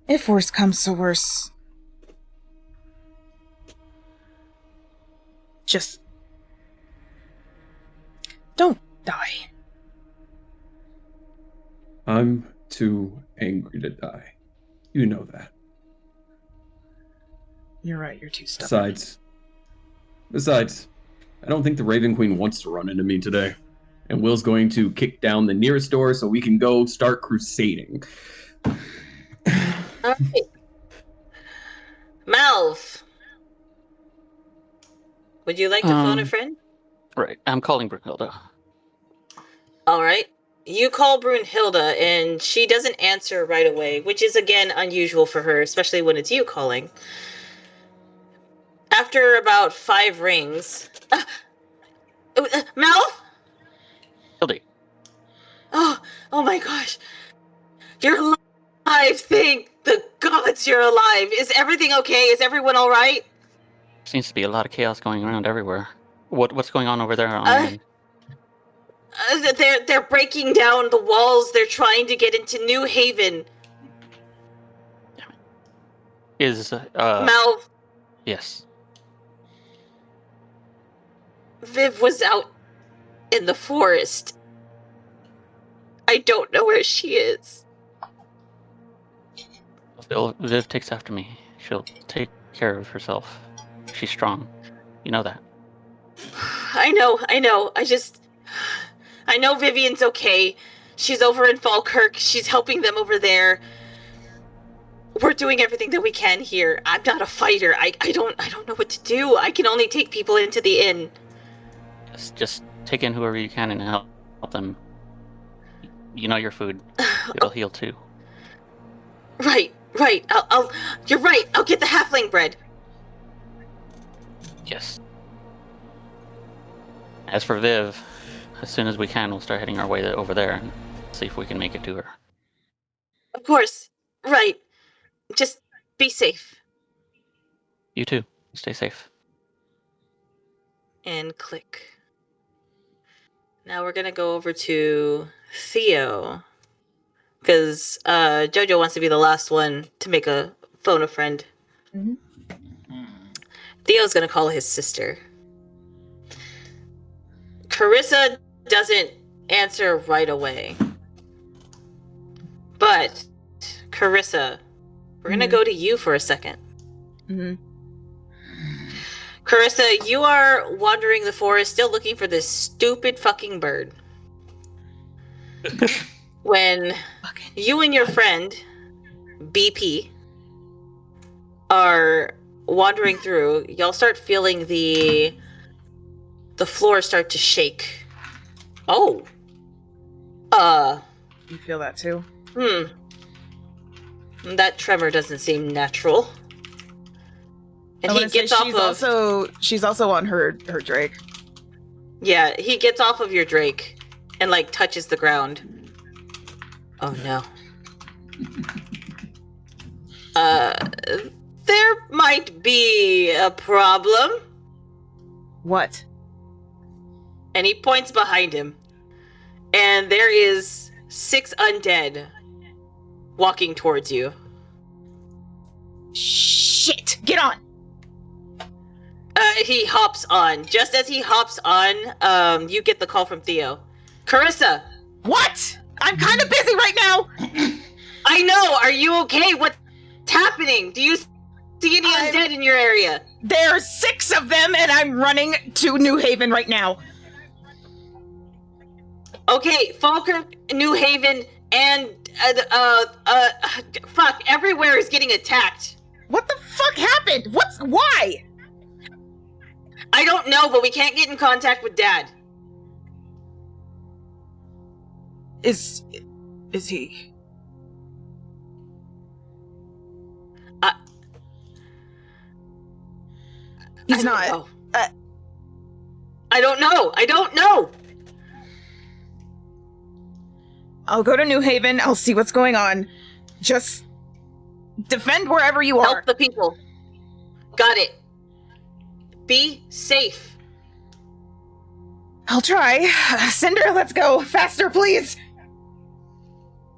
If worse comes to worse, just don't die. I'm too angry to die. You know that. You're right, you're too stubborn. Besides, I don't think the Raven Queen wants to run into me today. And Will's going to kick down the nearest door so we can go start crusading. All right. Malv. Would you like to phone a friend? Right. I'm calling Brunhilde. All right. You call Brunhilde, and she doesn't answer right away, which is, again, unusual for her, especially when it's you calling. After about 5 rings... Malv? Hildy. Oh my gosh. You're alive. Thank the gods you're alive. Is everything okay? Is everyone all right? Seems to be a lot of chaos going around everywhere. What's going on over there on They're breaking down the walls. They're trying to get into New Haven. Is Malv, yes. Viv was out in the forest. I don't know where she is. Viv takes after me. She'll take care of herself. She's strong. You know that. I know. I know Vivian's okay. She's over in Falkirk. She's helping them over there. We're doing everything that we can here. I'm not a fighter. I don't know what to do. I can only take people into the inn. Just take in whoever you can and help them. You know your food. It'll heal too. Right. You're right. I'll get the halfling bread. Yes. As for Viv, as soon as we can, we'll start heading our way over there and see if we can make it to her. Of course. Right. Just be safe. You too. Stay safe. And click. Now we're gonna go over to Theo. Because Jojo wants to be the last one to make a phone a friend. Theo's gonna call his sister. Carissa doesn't answer right away. But, Carissa, we're gonna go to you for a second. Carissa, you are wandering the forest still looking for this stupid fucking bird. When you and your friend, BP, are wandering through, y'all start feeling the floor start to shake. Oh. You feel that too? That tremor doesn't seem natural. And he gets off of... She's also on her Drake. Yeah, he gets off of your Drake and, like, touches the ground. Oh, no. There might be a problem. What? And he points behind him. And there is 6 undead walking towards you. Shit! Get on! He hops on. Just as he hops on, you get the call from Theo. Carissa! What? I'm kind of busy right now! I know! Are you okay? What's happening? Do you see any undead in your area? There's 6 of them, and I'm running to New Haven right now. Okay, Falkirk, New Haven, and, fuck, everywhere is getting attacked. What the fuck happened? Why? I don't know, but we can't get in contact with Dad. Is he? He's not. I don't know. I'll go to New Haven. I'll see what's going on. Just defend wherever you are. Help the people. Got it. Be safe. I'll try. Cinder, let's go. Faster, please.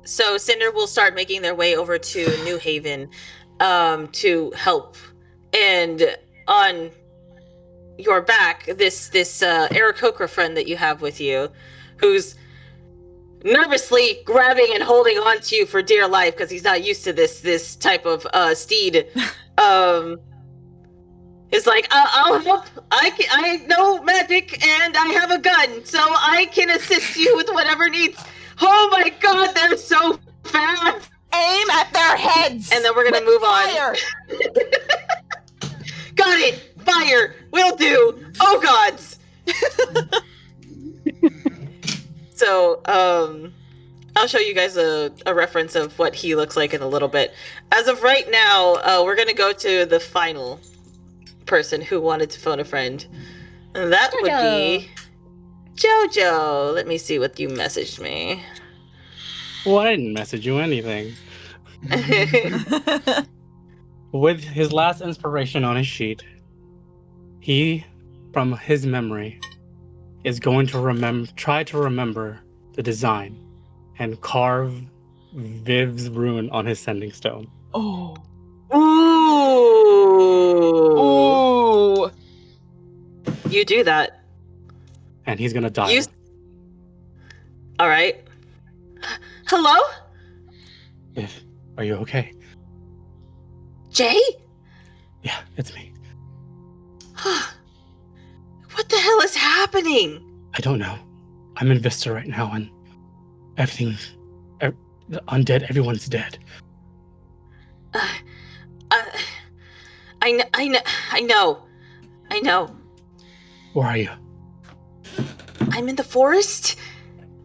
So Cinder will start making their way over to New Haven to help. And on your back, this Aarakocra friend that you have with you, who's nervously grabbing and holding on to you for dear life because he's not used to this type of steed, is like, I'll help. I know magic and I have a gun, so I can assist you with whatever needs. Oh my god, they're so fast! Aim at their heads! And then we're gonna move fire. on. Got it! Fire! Will do! Oh gods! So, I'll show you guys a reference of what he looks like in a little bit. As of right now, we're gonna go to the final person who wanted to phone a friend. And that would be Jojo. Let me see what you messaged me. Well, I didn't message you anything. With his last inspiration on his sheet, he, from his memory, is going to try to remember the design and carve Viv's rune on his sending stone. Oh. Ooh. Ooh. You do that. And he's gonna die. All right. Hello? Are you okay? Jay? Yeah, it's me. What the hell is happening? I don't know. I'm in Vista right now, and everything's undead. Everyone's dead. I know. Where are you? I'm in the forest.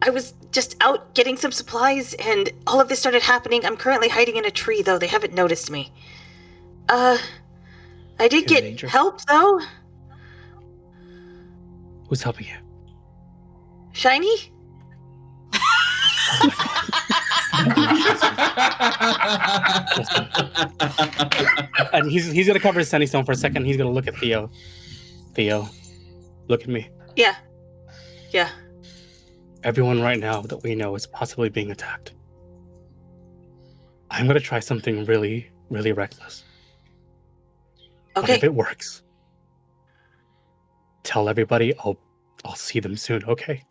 I was just out getting some supplies, and all of this started happening. I'm currently hiding in a tree, though. They haven't noticed me. I did get help, though. Who's helping you? Shiny? And he's gonna cover his sending stone for a second. He's gonna look at Theo. Theo, look at me. Yeah. Everyone right now that we know is possibly being attacked. I'm gonna try something really, really reckless. But Okay. if it works, tell everybody I'll see them soon, okay?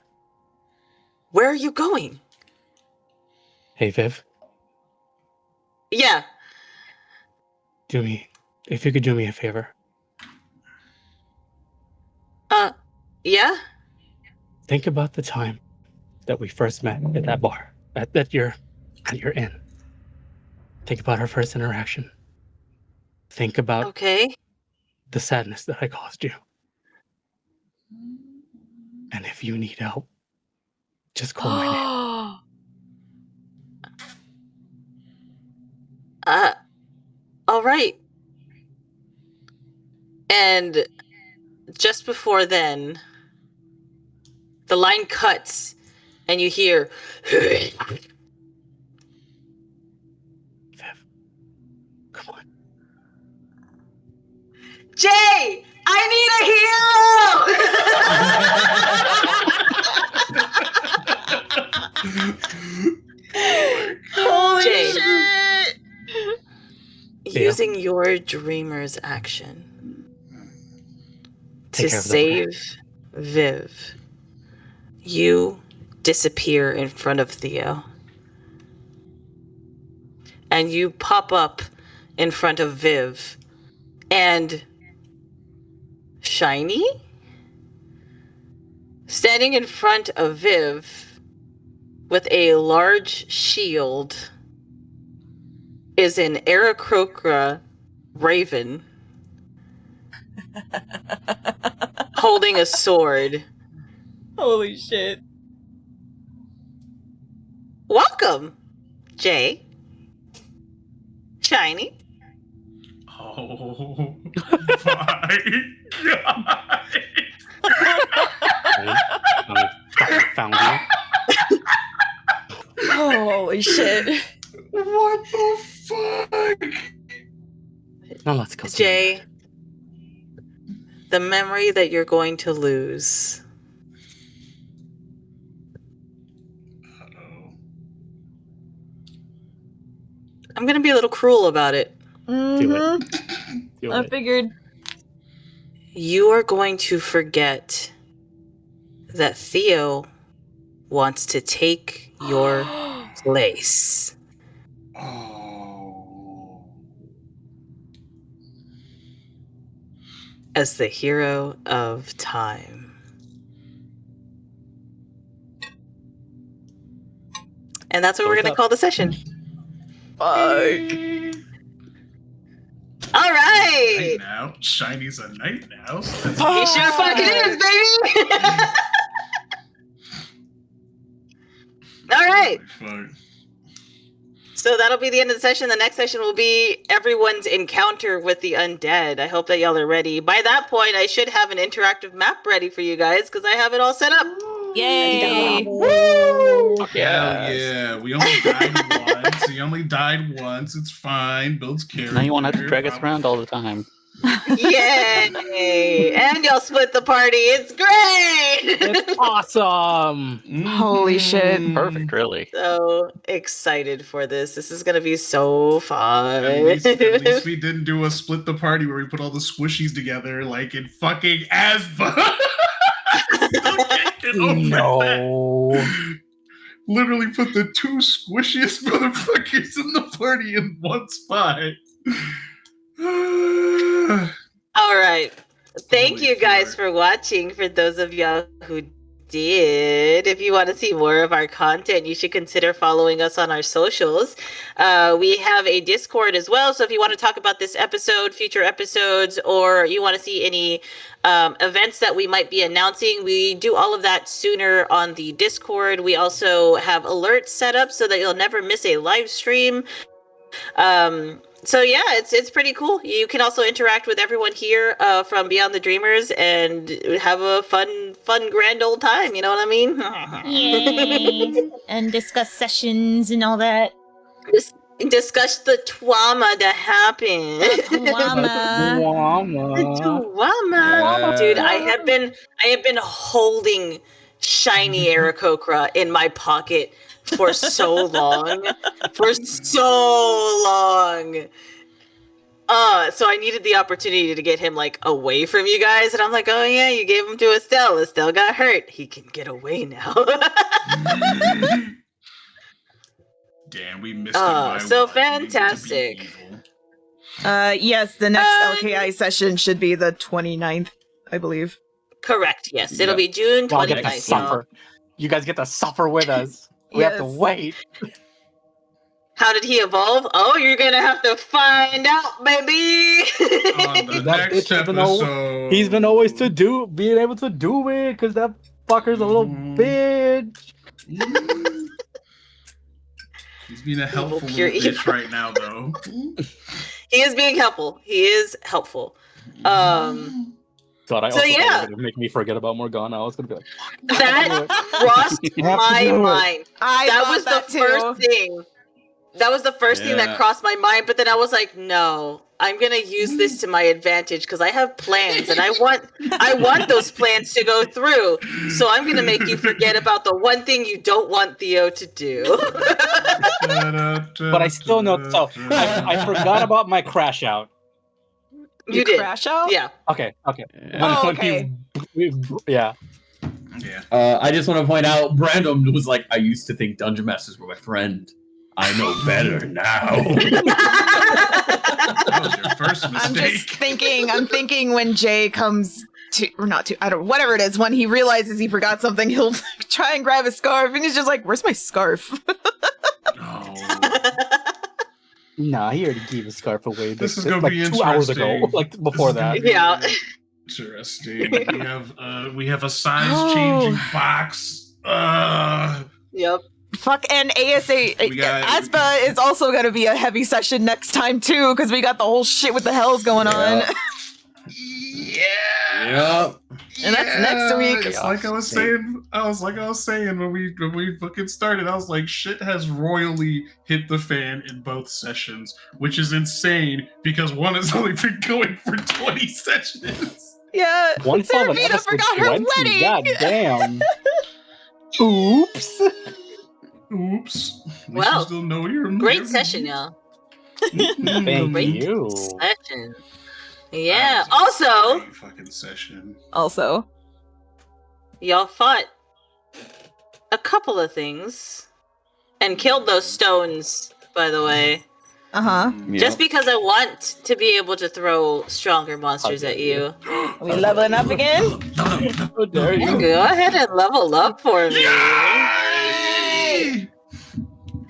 Where are you going? Hey Viv, Yeah. if you could do me a favor. Yeah? Think about the time that we first met at that bar, at your inn. Think about our first interaction. Think about Okay. the sadness that I caused you. And if you need help, just call my name. All right. And just before then, the line cuts and you hear Viv, come on. Jay, I need a hero. Holy Jay. shit! Using your dreamer's action Take to care of the save Viv, you disappear in front of Theo. And you pop up in front of Viv. And Shiny? Standing in front of Viv with a large shield is an Aarakocra raven holding a sword. Holy shit. Welcome, Jay. Shiny. Oh my god. I found you. Holy shit. What the fuck? Now let's go. Jay, the memory that you're going to lose. Uh-oh. I'm going to be a little cruel about it. Do it. Do I it. figured. You are going to forget that Theo wants to take your place Oh. as the hero of time. And that's what we're going to call the session. Fuck. All Night right. now. Shiny's a knight now. He sure fucking is, baby. All right. Holy fuck. So that'll be the end of the session. The next session will be everyone's encounter with the undead. I hope that y'all are ready. By that point, I should have an interactive map ready for you guys because I have it all set up. Yay. Woo! Fuck Hell yes. yeah. We only died once. It's fine. Builds character. Now you won't have to drag us around all the time. Yay! And y'all split the party. It's great! It's awesome. Holy shit. Perfect, really. So excited for this. This is going to be so fun. At least we didn't do a split the party where we put all the squishies together like in fucking Asba. No. Literally put the two squishiest motherfuckers in the party in one spot. All right. Thank Holy you guys fuck. for watching. For those of y'all who did, if you want to see more of our content, you should consider following us on our socials. We have a Discord as well. So if you want to talk about this episode, future episodes, or you want to see any events that we might be announcing, we do all of that sooner on the Discord. We also have alerts set up so that you'll never miss a live stream. So yeah, it's pretty cool. You can also interact with everyone here from Beyond the Dreamers and have a fun grand old time. You know what I mean? Yay! And discuss sessions and all that. Discuss the trauma that happened. Wama. Trauma. Dude, I have been holding shiny Aarakocra in my pocket for so long. So I needed the opportunity to get him like away from you guys, and I'm like, oh yeah, you gave him to Estelle. Estelle got hurt. He can get away now. Damn, we missed it by so one. fantastic. Yes, the next LKI session should be the 29th, I believe. Correct. Yes, it'll be June Y'all get to 29th. suffer. You guys get to suffer with us. We have to Yes. wait. How did he evolve? Oh, you're gonna have to find out, baby. On the That next bitch even though episode, He's been always being able to do it, because that fucker's a little bitch. He's being a helpful pure little bitch evil. right now, though. He is being helpful. He is helpful. God, I So, also yeah. thought it was gonna make me forget about Morgana. I was gonna be like, That crossed You have to my do it. mind. I That thought was that the first thing. That was the first thing that Yeah. crossed my mind. But then I was like, no, I'm gonna use this to my advantage because I have plans and I want those plans to go through. So I'm gonna make you forget about the one thing you don't want Theo to do. but I still know. So I forgot about my crash out. You did. Crash out? Yeah. Okay. Oh, okay. Yeah. Yeah. I just want to point out, Brandon was like, I used to think dungeon masters were my friend. I know better now. That was your first mistake. I'm thinking when Jay comes to, or not to, I don't, whatever it is, when he realizes he forgot something, he'll try and grab his scarf, and he's just like, where's my scarf? No. Nah, he already gave his scarf away. This is like, gonna be 2 hours ago, interesting. like before This is gonna that. be Yeah. Interesting. We have a size changing box. Yep. Fuck, and Aspa is also going to be a heavy session next time, too, because we got the whole shit with the hells going on. Yep. And that's next week. It's like I was saying when we fucking started. I was like, shit has royally hit the fan in both sessions, which is insane because one has only been going for 20 sessions. Yeah. One saw the Serafina episode forgot her 20. wedding. God damn. Oops. Oops. Well, you still know your Great session, y'all. Thank Great you. session. Yeah. That was a Also, great fucking session. Also. y'all fought a couple of things and killed those stones, by the way. Uh-huh. Just because I want to be able to throw stronger monsters at you. Are we leveling up again? How dare you? Go ahead and level up for me. Yay!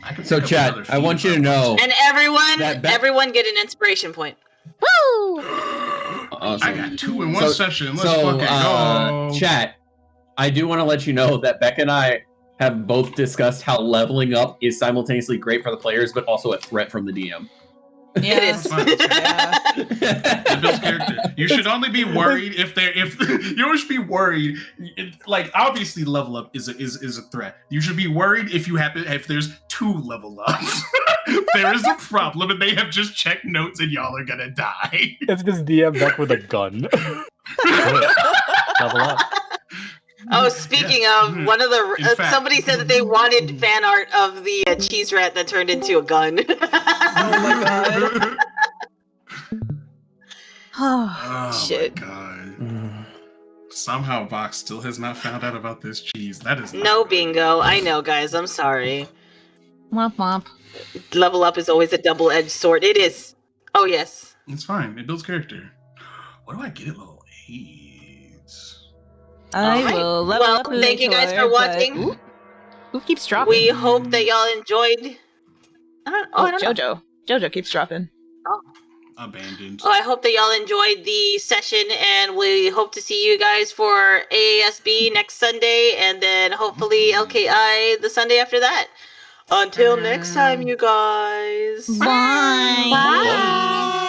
I can So, pick up chat, another I want you to feed, know. And That ba- everyone get an inspiration point. Woo! Awesome. I got 2 in one session. Let's So, fucking go. chat, I do want to let you know that Becca and I have both discussed how leveling up is simultaneously great for the players, but also a threat from the DM. Yeah. It is. It builds character. You should only be worried if you always should be worried. Like obviously, level up is a threat. You should be worried if there's 2 level ups. There is a problem, and they have just checked notes, and y'all are gonna die. It's just DM back with a gun. Level up. Oh, speaking of, one of the In fact- somebody said that they wanted fan art of the cheese rat that turned into a gun. Oh my god. Oh Shit. my god. Somehow Vox still has not found out about this cheese. That is not No good. bingo. I know, guys. I'm sorry. Womp womp. Level up is always a double-edged sword. It is. Oh yes. It's fine. It builds character. What do I get at level 8? I Alright. will level Well, up thank you guys for later, but- watching. Ooh, who keeps dropping? We hope that y'all enjoyed. I don't know. Jojo. Jojo keeps dropping. Abandoned. Oh, I hope that y'all enjoyed the session, and we hope to see you guys for AASB next Sunday, and then hopefully LKI the Sunday after that. Until next time, you guys. Bye. Bye.